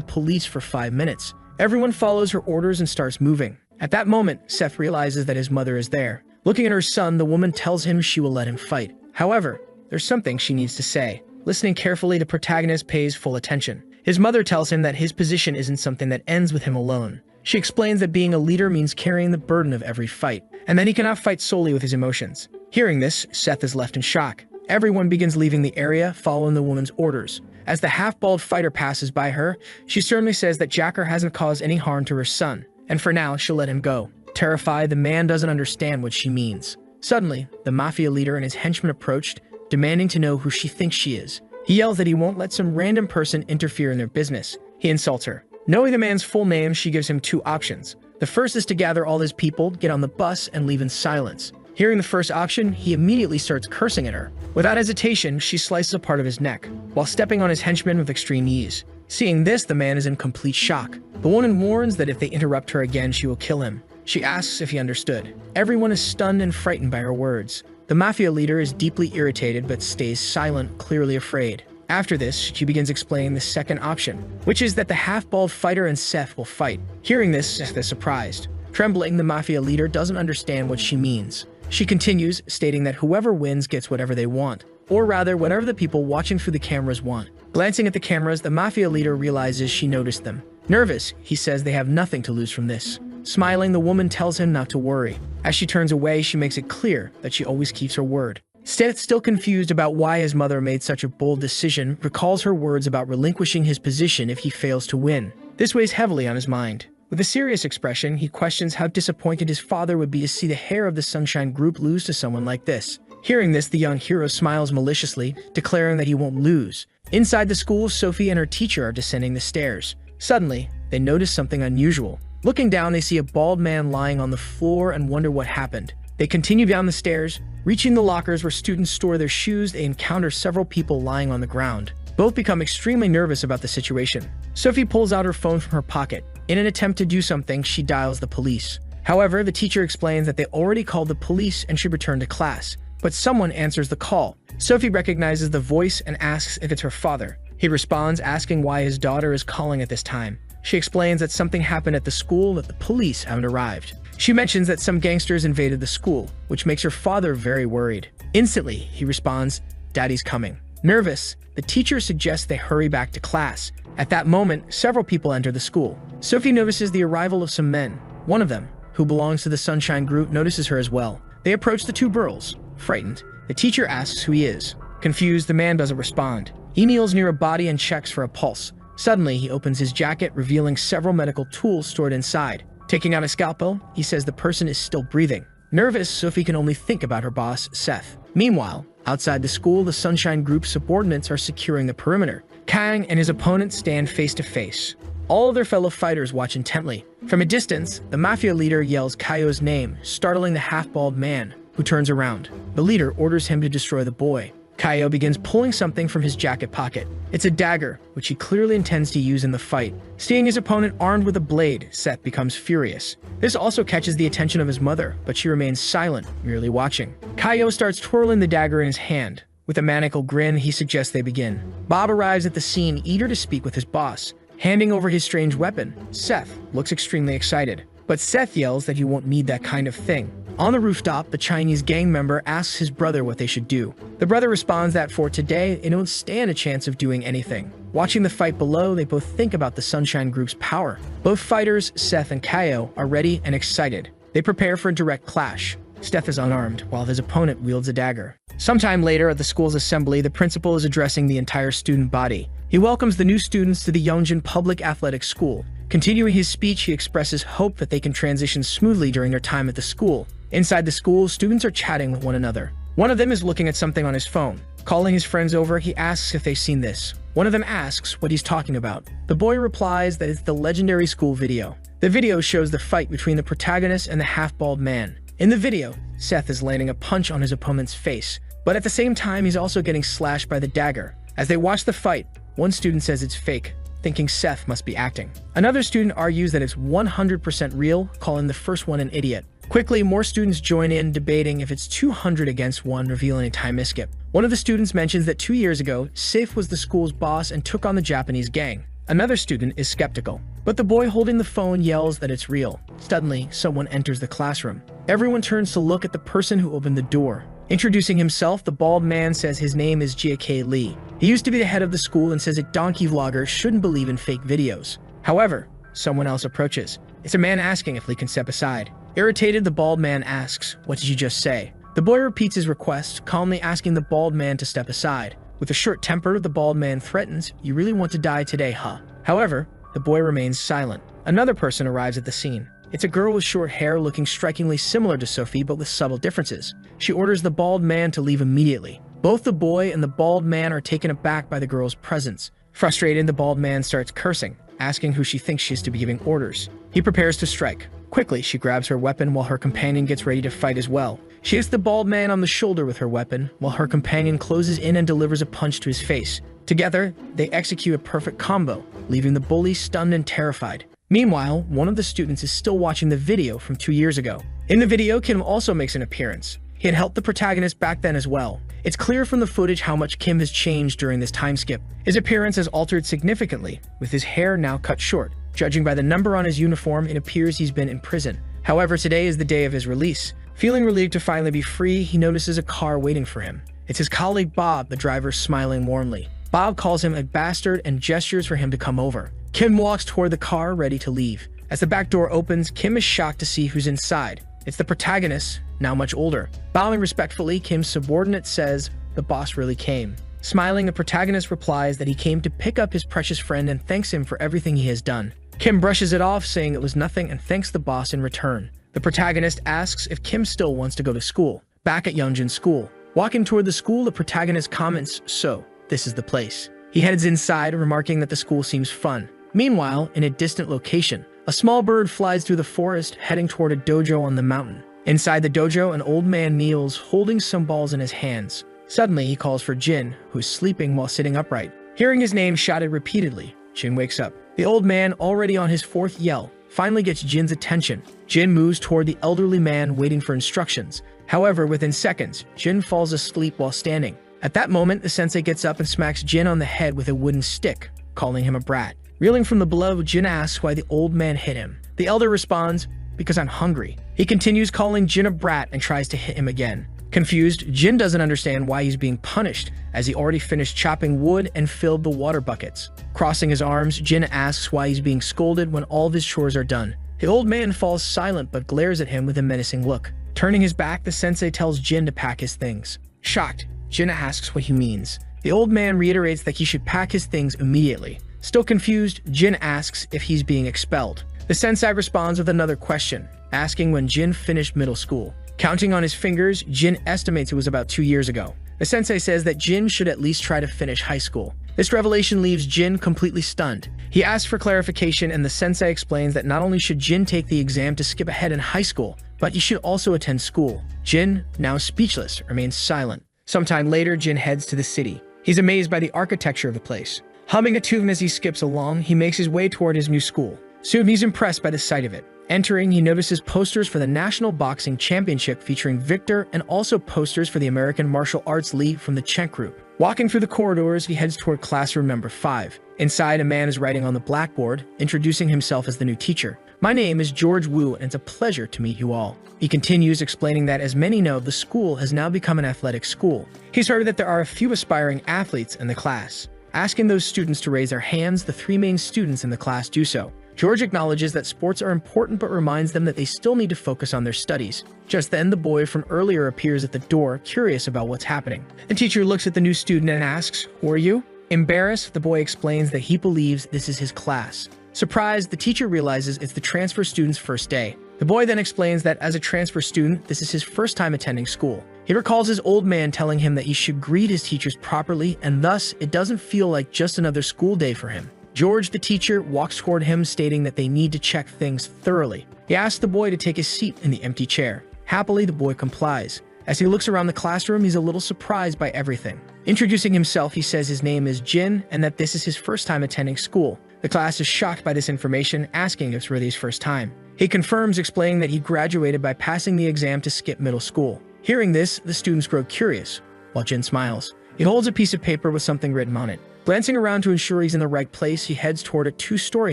police for 5 minutes. Everyone follows her orders and starts moving. At that moment, Seth realizes that his mother is there. Looking at her son, the woman tells him she will let him fight. However, there's something she needs to say. Listening carefully, the protagonist pays full attention. His mother tells him that his position isn't something that ends with him alone. She explains that being a leader means carrying the burden of every fight, and that he cannot fight solely with his emotions. Hearing this, Seth is left in shock. Everyone begins leaving the area, following the woman's orders. As the half-bald fighter passes by her, she sternly says that Jacker hasn't caused any harm to her son, and for now, she'll let him go. Terrified, the man doesn't understand what she means. Suddenly, the Mafia leader and his henchmen approached, demanding to know who she thinks she is. He yells that he won't let some random person interfere in their business. He insults her. Knowing the man's full name, she gives him two options. The first is to gather all his people, get on the bus, and leave in silence. Hearing the first option, he immediately starts cursing at her. Without hesitation, she slices a part of his neck, while stepping on his henchmen with extreme ease. Seeing this, the man is in complete shock. The woman warns that if they interrupt her again, she will kill him. She asks if he understood. Everyone is stunned and frightened by her words. The Mafia leader is deeply irritated but stays silent, clearly afraid. After this, she begins explaining the second option, which is that the half-bald fighter and Seth will fight. Hearing this, Seth is surprised. Trembling, the Mafia leader doesn't understand what she means. She continues, stating that whoever wins gets whatever they want, or rather, whatever the people watching through the cameras want. Glancing at the cameras, the Mafia leader realizes she noticed them. Nervous, he says they have nothing to lose from this. Smiling, the woman tells him not to worry. As she turns away, she makes it clear that she always keeps her word. Seth, still confused about why his mother made such a bold decision, recalls her words about relinquishing his position if he fails to win. This weighs heavily on his mind. With a serious expression, he questions how disappointed his father would be to see the hair of the Sunshine Group lose to someone like this. Hearing this, the young hero smiles maliciously, declaring that he won't lose. Inside the school, Sophie and her teacher are descending the stairs. Suddenly, they notice something unusual. Looking down, they see a bald man lying on the floor and wonder what happened. They continue down the stairs. Reaching the lockers where students store their shoes, they encounter several people lying on the ground. Both become extremely nervous about the situation. Sophie pulls out her phone from her pocket. In an attempt to do something, she dials the police. However, the teacher explains that they already called the police and should return to class. But someone answers the call. Sophie recognizes the voice and asks if it's her father. He responds, asking why his daughter is calling at this time. She explains that something happened at the school, that the police haven't arrived. She mentions that some gangsters invaded the school, which makes her father very worried. Instantly, he responds, "Daddy's coming." Nervous, the teacher suggests they hurry back to class. At that moment, several people enter the school. Sophie notices the arrival of some men. One of them, who belongs to the Sunshine Group, notices her as well. They approach the two girls. Frightened, the teacher asks who he is. Confused, the man doesn't respond. He kneels near a body and checks for a pulse. Suddenly, he opens his jacket, revealing several medical tools stored inside. Taking out a scalpel, he says the person is still breathing. Nervous, Sophie can only think about her boss, Seth. Meanwhile, outside the school, the Sunshine Group's subordinates are securing the perimeter. Kang and his opponent stand face to face. All of their fellow fighters watch intently. From a distance, the Mafia leader yells Kaio's name, startling the half-bald man, who turns around. The leader orders him to destroy the boy. Kaio begins pulling something from his jacket pocket. It's a dagger, which he clearly intends to use in the fight. Seeing his opponent armed with a blade, Seth becomes furious. This also catches the attention of his mother, but she remains silent, merely watching. Kaio starts twirling the dagger in his hand. With a maniacal grin, he suggests they begin. Bob arrives at the scene, eager to speak with his boss. Handing over his strange weapon, Seth looks extremely excited. But Seth yells that he won't need that kind of thing. On the rooftop, the Chinese gang member asks his brother what they should do. The brother responds that for today, they don't stand a chance of doing anything. Watching the fight below, they both think about the Sunshine Group's power. Both fighters, Seth and Kaio, are ready and excited. They prepare for a direct clash. Seth is unarmed, while his opponent wields a dagger. Sometime later, at the school's assembly, the principal is addressing the entire student body. He welcomes the new students to the Yongjin Public Athletic School. Continuing his speech, he expresses hope that they can transition smoothly during their time at the school. Inside the school, students are chatting with one another. One of them is looking at something on his phone. Calling his friends over, he asks if they've seen this. One of them asks what he's talking about. The boy replies that it's the legendary school video. The video shows the fight between the protagonist and the half-bald man. In the video, Seth is landing a punch on his opponent's face, but at the same time, he's also getting slashed by the dagger. As they watch the fight, one student says it's fake, thinking Seth must be acting. Another student argues that it's 100% real, calling the first one an idiot. Quickly, more students join in, debating if it's 200 against 1, revealing a time skip. One of the students mentions that 2 years ago, Safe was the school's boss and took on the Japanese gang. Another student is skeptical, but the boy holding the phone yells that it's real. Suddenly, someone enters the classroom. Everyone turns to look at the person who opened the door. Introducing himself, the bald man says his name is J.K. Lee. He used to be the head of the school and says that donkey vloggers shouldn't believe in fake videos. However, someone else approaches. It's a man asking if Lee can step aside. Irritated, the bald man asks, "What did you just say?" The boy repeats his request, calmly asking the bald man to step aside. With a short temper, the bald man threatens, "You really want to die today, huh?" However, the boy remains silent. Another person arrives at the scene. It's a girl with short hair looking strikingly similar to Sophie but with subtle differences. She orders the bald man to leave immediately. Both the boy and the bald man are taken aback by the girl's presence. Frustrated, the bald man starts cursing, asking who she thinks she is to be giving orders. He prepares to strike. Quickly, she grabs her weapon while her companion gets ready to fight as well. She hits the bald man on the shoulder with her weapon, while her companion closes in and delivers a punch to his face. Together, they execute a perfect combo, leaving the bully stunned and terrified. Meanwhile, one of the students is still watching the video from 2 years ago. In the video, Kim also makes an appearance. He had helped the protagonist back then as well. It's clear from the footage how much Kim has changed during this time skip. His appearance has altered significantly, with his hair now cut short. Judging by the number on his uniform, it appears he's been in prison. However, today is the day of his release. Feeling relieved to finally be free, he notices a car waiting for him. It's his colleague Bob, the driver, smiling warmly. Bob calls him a bastard and gestures for him to come over. Kim walks toward the car, ready to leave. As the back door opens, Kim is shocked to see who's inside. It's the protagonist, now much older. Bowing respectfully, Kim's subordinate says, "The boss really came." Smiling, the protagonist replies that he came to pick up his precious friend and thanks him for everything he has done. Kim brushes it off, saying it was nothing and thanks the boss in return. The protagonist asks if Kim still wants to go to school. Back at Youngjin's school. Walking toward the school, the protagonist comments, "So, this is the place." He heads inside, remarking that the school seems fun. Meanwhile, in a distant location, a small bird flies through the forest, heading toward a dojo on the mountain. Inside the dojo, an old man kneels, holding some balls in his hands. Suddenly, he calls for Jin, who is sleeping while sitting upright. Hearing his name shouted repeatedly, Jin wakes up. The old man, already on his fourth yell, finally gets Jin's attention. Jin moves toward the elderly man, waiting for instructions. However, within seconds, Jin falls asleep while standing. At that moment, the sensei gets up and smacks Jin on the head with a wooden stick, calling him a brat. Reeling from the blow, Jin asks why the old man hit him. The elder responds, "Because I'm hungry." He continues calling Jin a brat and tries to hit him again. Confused, Jin doesn't understand why he's being punished, as he already finished chopping wood and filled the water buckets. Crossing his arms, Jin asks why he's being scolded when all of his chores are done. The old man falls silent but glares at him with a menacing look. Turning his back, the sensei tells Jin to pack his things. Shocked, Jin asks what he means. The old man reiterates that he should pack his things immediately. Still confused, Jin asks if he's being expelled. The sensei responds with another question, asking when Jin finished middle school. Counting on his fingers, Jin estimates it was about 2 years ago. The sensei says that Jin should at least try to finish high school. This revelation leaves Jin completely stunned. He asks for clarification, and the sensei explains that not only should Jin take the exam to skip ahead in high school, but he should also attend school. Jin, now speechless, remains silent. Sometime later, Jin heads to the city. He's amazed by the architecture of the place. Humming a tune as he skips along, he makes his way toward his new school. Soon he's impressed by the sight of it. Entering, he notices posters for the National Boxing Championship featuring Victor and also posters for the American Martial Arts League from the Chen group. Walking through the corridors, he heads toward classroom number 5. Inside, a man is writing on the blackboard, introducing himself as the new teacher. "My name is George Wu, and it's a pleasure to meet you all." He continues, explaining that as many know, the school has now become an athletic school. He's heard that there are a few aspiring athletes in the class. Asking those students to raise their hands, the 3 main students in the class do so. George acknowledges that sports are important but reminds them that they still need to focus on their studies. Just then, the boy from earlier appears at the door, curious about what's happening. The teacher looks at the new student and asks, "Who are you?" Embarrassed, the boy explains that he believes this is his class. Surprised, the teacher realizes it's the transfer student's first day. The boy then explains that as a transfer student, this is his first time attending school. He recalls his old man telling him that he should greet his teachers properly, and thus, it doesn't feel like just another school day for him. George, the teacher, walks toward him, stating that they need to check things thoroughly. He asks the boy to take his seat in the empty chair. Happily, the boy complies. As he looks around the classroom, he's a little surprised by everything. Introducing himself, he says his name is Jin and that this is his first time attending school. The class is shocked by this information, asking if it's really his first time. He confirms, explaining that he graduated by passing the exam to skip middle school. Hearing this, the students grow curious, while Jin smiles. He holds a piece of paper with something written on it. Glancing around to ensure he's in the right place, he heads toward a two-story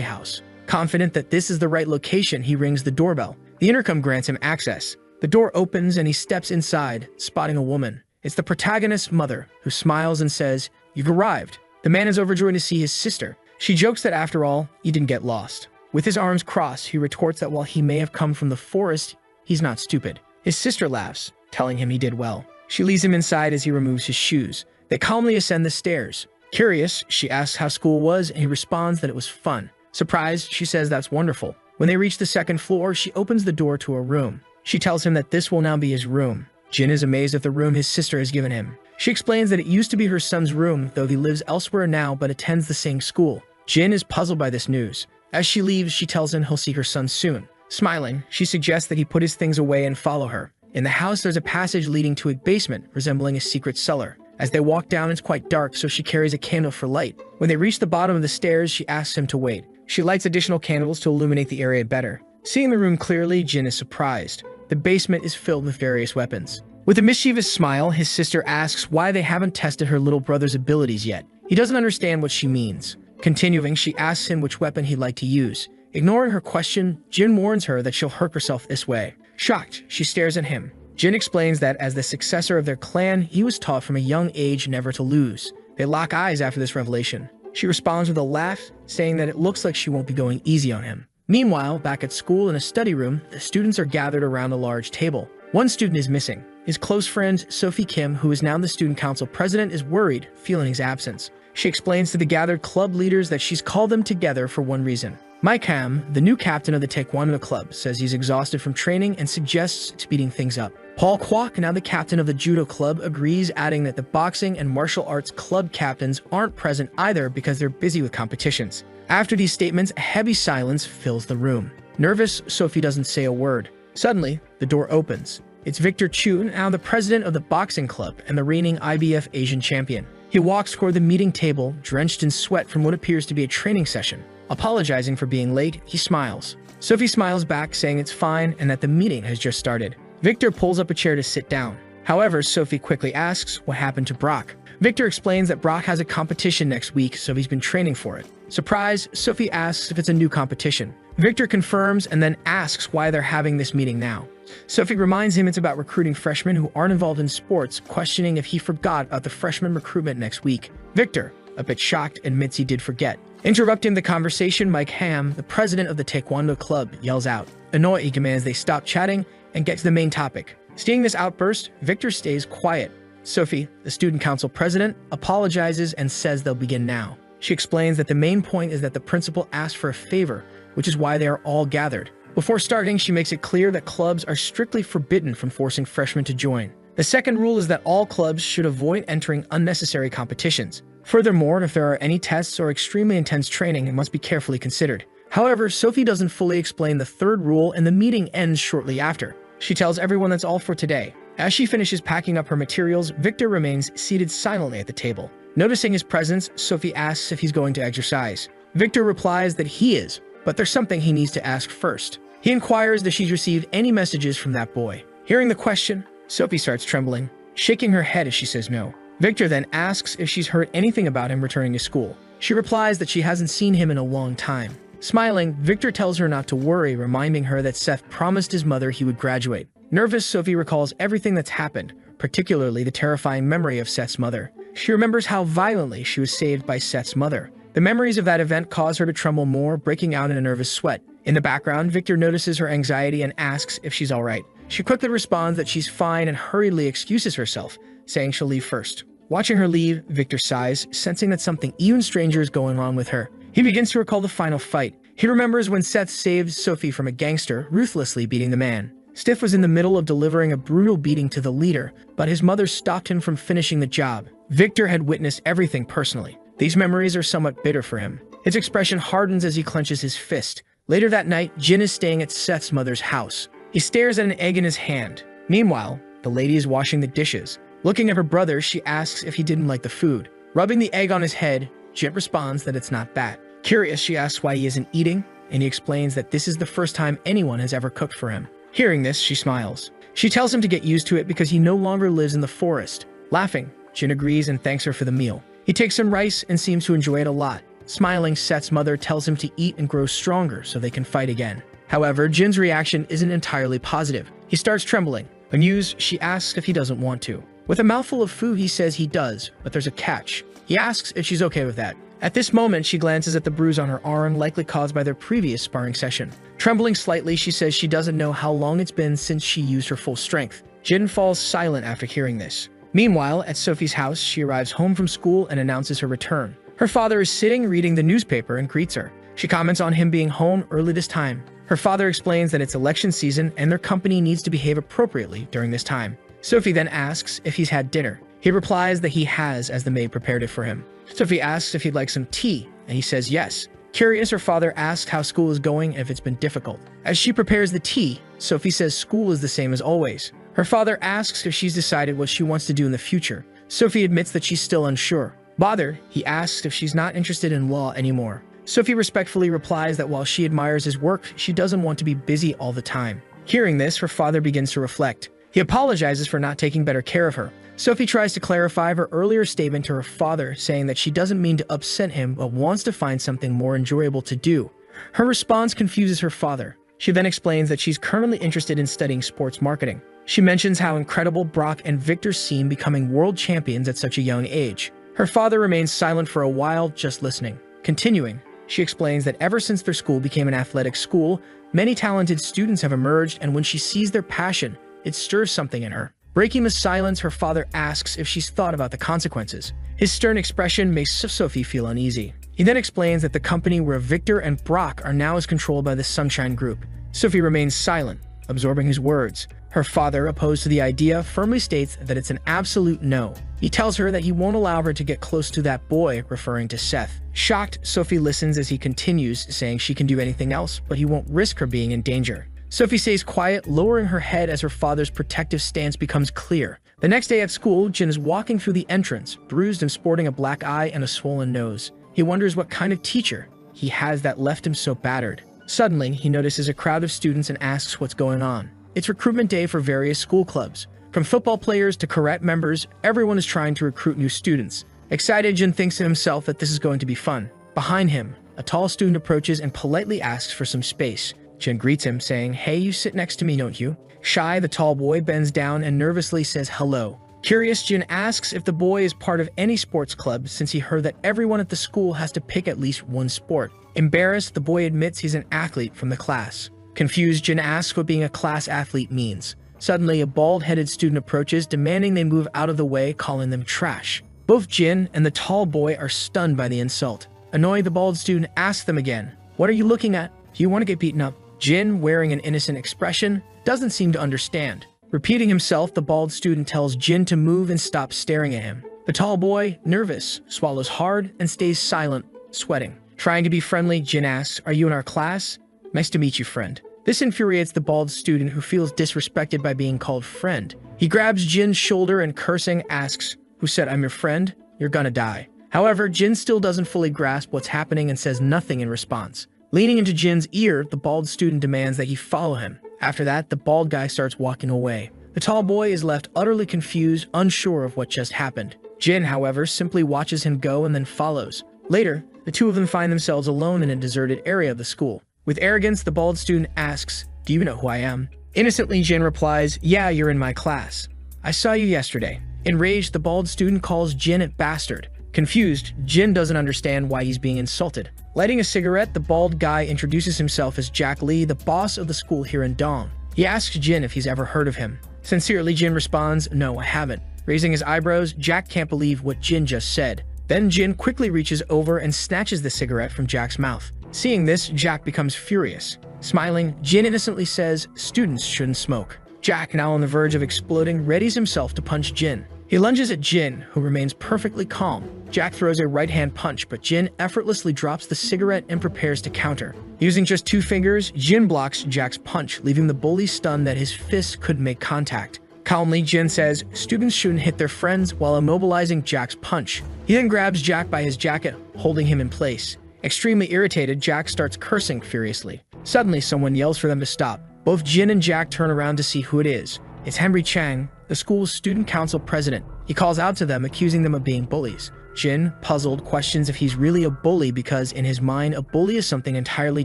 house. Confident that this is the right location, he rings the doorbell. The intercom grants him access. The door opens and he steps inside, spotting a woman. It's the protagonist's mother, who smiles and says, "You've arrived." The man is overjoyed to see his sister. She jokes that after all, he didn't get lost. With his arms crossed, he retorts that while he may have come from the forest, he's not stupid. His sister laughs, telling him he did well. She leads him inside as he removes his shoes. They calmly ascend the stairs. Curious, she asks how school was, and he responds that it was fun. Surprised, she says that's wonderful. When they reach the second floor, she opens the door to a room. She tells him that this will now be his room. Jin is amazed at the room his sister has given him. She explains that it used to be her son's room, though he lives elsewhere now but attends the same school. Jin is puzzled by this news. As she leaves, she tells him he'll see her son soon. Smiling, she suggests that he put his things away and follow her. In the house, there's a passage leading to a basement, resembling a secret cellar. As they walk down, it's quite dark, so she carries a candle for light. When they reach the bottom of the stairs, she asks him to wait. She lights additional candles to illuminate the area better. Seeing the room clearly, Jin is surprised. The basement is filled with various weapons. With a mischievous smile, his sister asks why they haven't tested her little brother's abilities yet. He doesn't understand what she means. Continuing, she asks him which weapon he'd like to use. Ignoring her question, Jin warns her that she'll hurt herself this way. Shocked, she stares at him. Jin explains that as the successor of their clan, he was taught from a young age never to lose. They lock eyes after this revelation. She responds with a laugh, saying that it looks like she won't be going easy on him. Meanwhile, back at school in a study room, the students are gathered around a large table. One student is missing. His close friend, Sophie Kim, who is now the student council president, is worried, feeling his absence. She explains to the gathered club leaders that she's called them together for one reason. Mike Ham, the new captain of the Taekwondo club, says he's exhausted from training and suggests speeding things up. Paul Kwok, now the captain of the judo club, agrees, adding that the boxing and martial arts club captains aren't present either because they're busy with competitions. After these statements, a heavy silence fills the room. Nervous, Sophie doesn't say a word. Suddenly, the door opens. It's Victor Chu, now the president of the boxing club and the reigning IBF Asian champion. He walks toward the meeting table, drenched in sweat from what appears to be a training session. Apologizing for being late, he smiles. Sophie smiles back, saying it's fine and that the meeting has just started. Victor pulls up a chair to sit down. However, Sophie quickly asks what happened to Brock. Victor explains that Brock has a competition next week, so he's been training for it. Surprised, Sophie asks if it's a new competition. Victor confirms and then asks why they're having this meeting now. Sophie reminds him it's about recruiting freshmen who aren't involved in sports, questioning if he forgot about the freshman recruitment next week. Victor, a bit shocked, admits he did forget. Interrupting the conversation, Mike Ham, the president of the Taekwondo club, yells out. Annoyed, he commands they stop chatting and get to the main topic. Seeing this outburst, Victor stays quiet. Sophie, the student council president, apologizes and says they'll begin now. She explains that the main point is that the principal asked for a favor, which is why they are all gathered. Before starting, she makes it clear that clubs are strictly forbidden from forcing freshmen to join. The second rule is that all clubs should avoid entering unnecessary competitions. Furthermore, if there are any tests or extremely intense training, it must be carefully considered. However, Sophie doesn't fully explain the third rule and the meeting ends shortly after. She tells everyone that's all for today. As she finishes packing up her materials, Victor remains seated silently at the table. Noticing his presence, Sophie asks if he's going to exercise. Victor replies that he is, but there's something he needs to ask first. He inquires if she's received any messages from that boy. Hearing the question, Sophie starts trembling, shaking her head as she says no. Victor then asks if she's heard anything about him returning to school. She replies that she hasn't seen him in a long time. Smiling, Victor tells her not to worry, reminding her that Seth promised his mother he would graduate. Nervous, Sophie recalls everything that's happened, particularly the terrifying memory of Seth's mother. She remembers how violently she was saved by Seth's mother. The memories of that event cause her to tremble more, breaking out in a nervous sweat. In the background, Victor notices her anxiety and asks if she's all right. She quickly responds that she's fine and hurriedly excuses herself, saying she'll leave first. Watching her leave, Victor sighs, sensing that something even stranger is going on with her. He begins to recall the final fight. He remembers when Seth saved Sophie from a gangster, ruthlessly beating the man. Stiff was in the middle of delivering a brutal beating to the leader, but his mother stopped him from finishing the job. Victor had witnessed everything personally. These memories are somewhat bitter for him. His expression hardens as he clenches his fist. Later that night, Jin is staying at Seth's mother's house. He stares at an egg in his hand. Meanwhile, the lady is washing the dishes. Looking at her brother, she asks if he didn't like the food. Rubbing the egg on his head, Jin responds that it's not bad. Curious, she asks why he isn't eating, and he explains that this is the first time anyone has ever cooked for him. Hearing this, she smiles. She tells him to get used to it because he no longer lives in the forest. Laughing, Jin agrees and thanks her for the meal. He takes some rice and seems to enjoy it a lot. Smiling, Seth's mother tells him to eat and grow stronger so they can fight again. However, Jin's reaction isn't entirely positive. He starts trembling. Amused, she asks if he doesn't want to. With a mouthful of food, he says he does, but there's a catch. He asks if she's okay with that. At this moment, she glances at the bruise on her arm, likely caused by their previous sparring session. Trembling slightly, she says she doesn't know how long it's been since she used her full strength. Jin falls silent after hearing this. Meanwhile, at Sophie's house, she arrives home from school and announces her return. Her father is sitting reading the newspaper and greets her. She comments on him being home early this time. Her father explains that it's election season and their company needs to behave appropriately during this time. Sophie then asks if he's had dinner. He replies that he has, as the maid prepared it for him. Sophie asks if he'd like some tea, and he says yes. Curious, her father asks how school is going and if it's been difficult. As she prepares the tea, Sophie says school is the same as always. Her father asks if she's decided what she wants to do in the future. Sophie admits that she's still unsure. Bothered, he asks if she's not interested in law anymore. Sophie respectfully replies that while she admires his work, she doesn't want to be busy all the time. Hearing this, her father begins to reflect. He apologizes for not taking better care of her. Sophie tries to clarify her earlier statement to her father, saying that she doesn't mean to upset him but wants to find something more enjoyable to do. Her response confuses her father. She then explains that she's currently interested in studying sports marketing. She mentions how incredible Brock and Victor seem becoming world champions at such a young age. Her father remains silent for a while, just listening. Continuing, she explains that ever since their school became an athletic school, many talented students have emerged, and when she sees their passion, it stirs something in her. Breaking the silence, her father asks if she's thought about the consequences. His stern expression makes Sophie feel uneasy. He then explains that the company where Victor and Brock are now is controlled by the Sunshine Group. Sophie remains silent, absorbing his words. Her father, opposed to the idea, firmly states that it's an absolute no. He tells her that he won't allow her to get close to that boy, referring to Seth. Shocked, Sophie listens as he continues, saying she can do anything else, but he won't risk her being in danger. Sophie stays quiet, lowering her head as her father's protective stance becomes clear. The next day at school, Jin is walking through the entrance, bruised and sporting a black eye and a swollen nose. He wonders what kind of teacher he has that left him so battered. Suddenly, he notices a crowd of students and asks what's going on. It's recruitment day for various school clubs. From football players to karate members, everyone is trying to recruit new students. Excited, Jin thinks to himself that this is going to be fun. Behind him, a tall student approaches and politely asks for some space. Jin greets him, saying, "Hey, you sit next to me, don't you?" Shy, the tall boy bends down and nervously says hello. Curious, Jin asks if the boy is part of any sports club, since he heard that everyone at the school has to pick at least one sport. Embarrassed, the boy admits he's an athlete from the class. Confused, Jin asks what being a class athlete means. Suddenly, a bald-headed student approaches, demanding they move out of the way, calling them trash. Both Jin and the tall boy are stunned by the insult. Annoyed, the bald student asks them again, "What are you looking at? Do you want to get beaten up?" Jin, wearing an innocent expression, doesn't seem to understand. Repeating himself, the bald student tells Jin to move and stop staring at him. The tall boy, nervous, swallows hard and stays silent, sweating. Trying to be friendly, Jin asks, "Are you in our class?" "Nice to meet you, friend." This infuriates the bald student, who feels disrespected by being called friend. He grabs Jin's shoulder and, cursing, asks, "Who said I'm your friend? You're gonna die." However, Jin still doesn't fully grasp what's happening and says nothing in response. Leaning into Jin's ear, the bald student demands that he follow him. After that, the bald guy starts walking away. The tall boy is left utterly confused, unsure of what just happened. Jin, however, simply watches him go and then follows. Later, the two of them find themselves alone in a deserted area of the school. With arrogance, the bald student asks, "Do you know who I am?" Innocently, Jin replies, "Yeah, you're in my class. I saw you yesterday." Enraged, the bald student calls Jin a bastard. Confused, Jin doesn't understand why he's being insulted. Lighting a cigarette, the bald guy introduces himself as Jack Lee, the boss of the school here in Dong. He asks Jin if he's ever heard of him. Sincerely, Jin responds, "No, I haven't." Raising his eyebrows, Jack can't believe what Jin just said. Then Jin quickly reaches over and snatches the cigarette from Jack's mouth. Seeing this, Jack becomes furious. Smiling, Jin innocently says students shouldn't smoke. Jack, now on the verge of exploding, readies himself to punch Jin. He lunges at Jin, who remains perfectly calm. Jack throws a right-hand punch, but Jin effortlessly drops the cigarette and prepares to counter. Using just 2 fingers, Jin blocks Jack's punch, leaving the bully stunned that his fist couldn't make contact. Calmly, Jin says students shouldn't hit their friends while immobilizing Jack's punch. He then grabs Jack by his jacket, holding him in place. Extremely irritated, Jack starts cursing furiously. Suddenly, someone yells for them to stop. Both Jin and Jack turn around to see who it is. It's Henry Chang, the school's student council president. He calls out to them, accusing them of being bullies. Jin, puzzled, questions if he's really a bully because in his mind, a bully is something entirely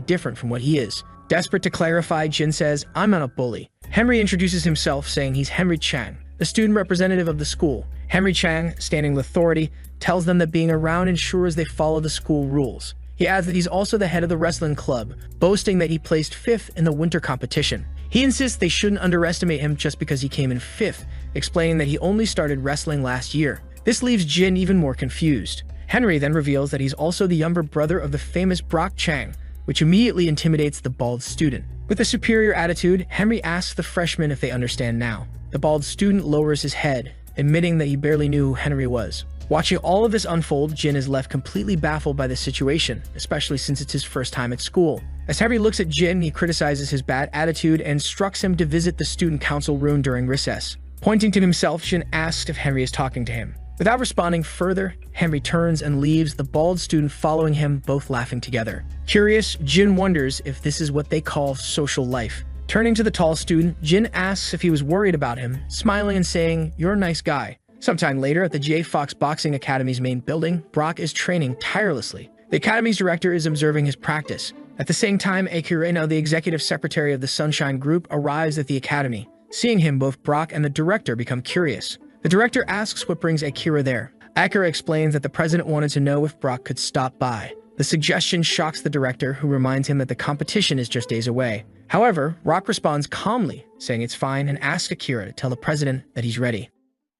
different from what he is. Desperate to clarify, Jin says, "I'm not a bully." Henry introduces himself, saying he's Henry Chang, the student representative of the school. Henry Chang, standing with authority, tells them that being around ensures they follow the school rules. He adds that he's also the head of the wrestling club, boasting that he placed 5th in the winter competition. He insists they shouldn't underestimate him just because he came in 5th, explaining that he only started wrestling last year. This leaves Jin even more confused. Henry then reveals that he's also the younger brother of the famous Brock Chang, which immediately intimidates the bald student. With a superior attitude, Henry asks the freshman if they understand now. The bald student lowers his head, admitting that he barely knew who Henry was. Watching all of this unfold, Jin is left completely baffled by the situation, especially since it's his first time at school. As Henry looks at Jin, he criticizes his bad attitude and instructs him to visit the student council room during recess. Pointing to himself, Jin asks if Henry is talking to him. Without responding further, Henry turns and leaves, the bald student following him, both laughing together. Curious, Jin wonders if this is what they call social life. Turning to the tall student, Jin asks if he was worried about him, smiling and saying, "You're a nice guy." Sometime later, at the J. Fox Boxing Academy's main building, Brock is training tirelessly. The academy's director is observing his practice. At the same time, Akira, the executive secretary of the Sunshine Group, arrives at the academy. Seeing him, both Brock and the director become curious. The director asks what brings Akira there. Akira explains that the president wanted to know if Brock could stop by. The suggestion shocks the director, who reminds him that the competition is just days away. However, Brock responds calmly, saying it's fine, and asks Akira to tell the president that he's ready.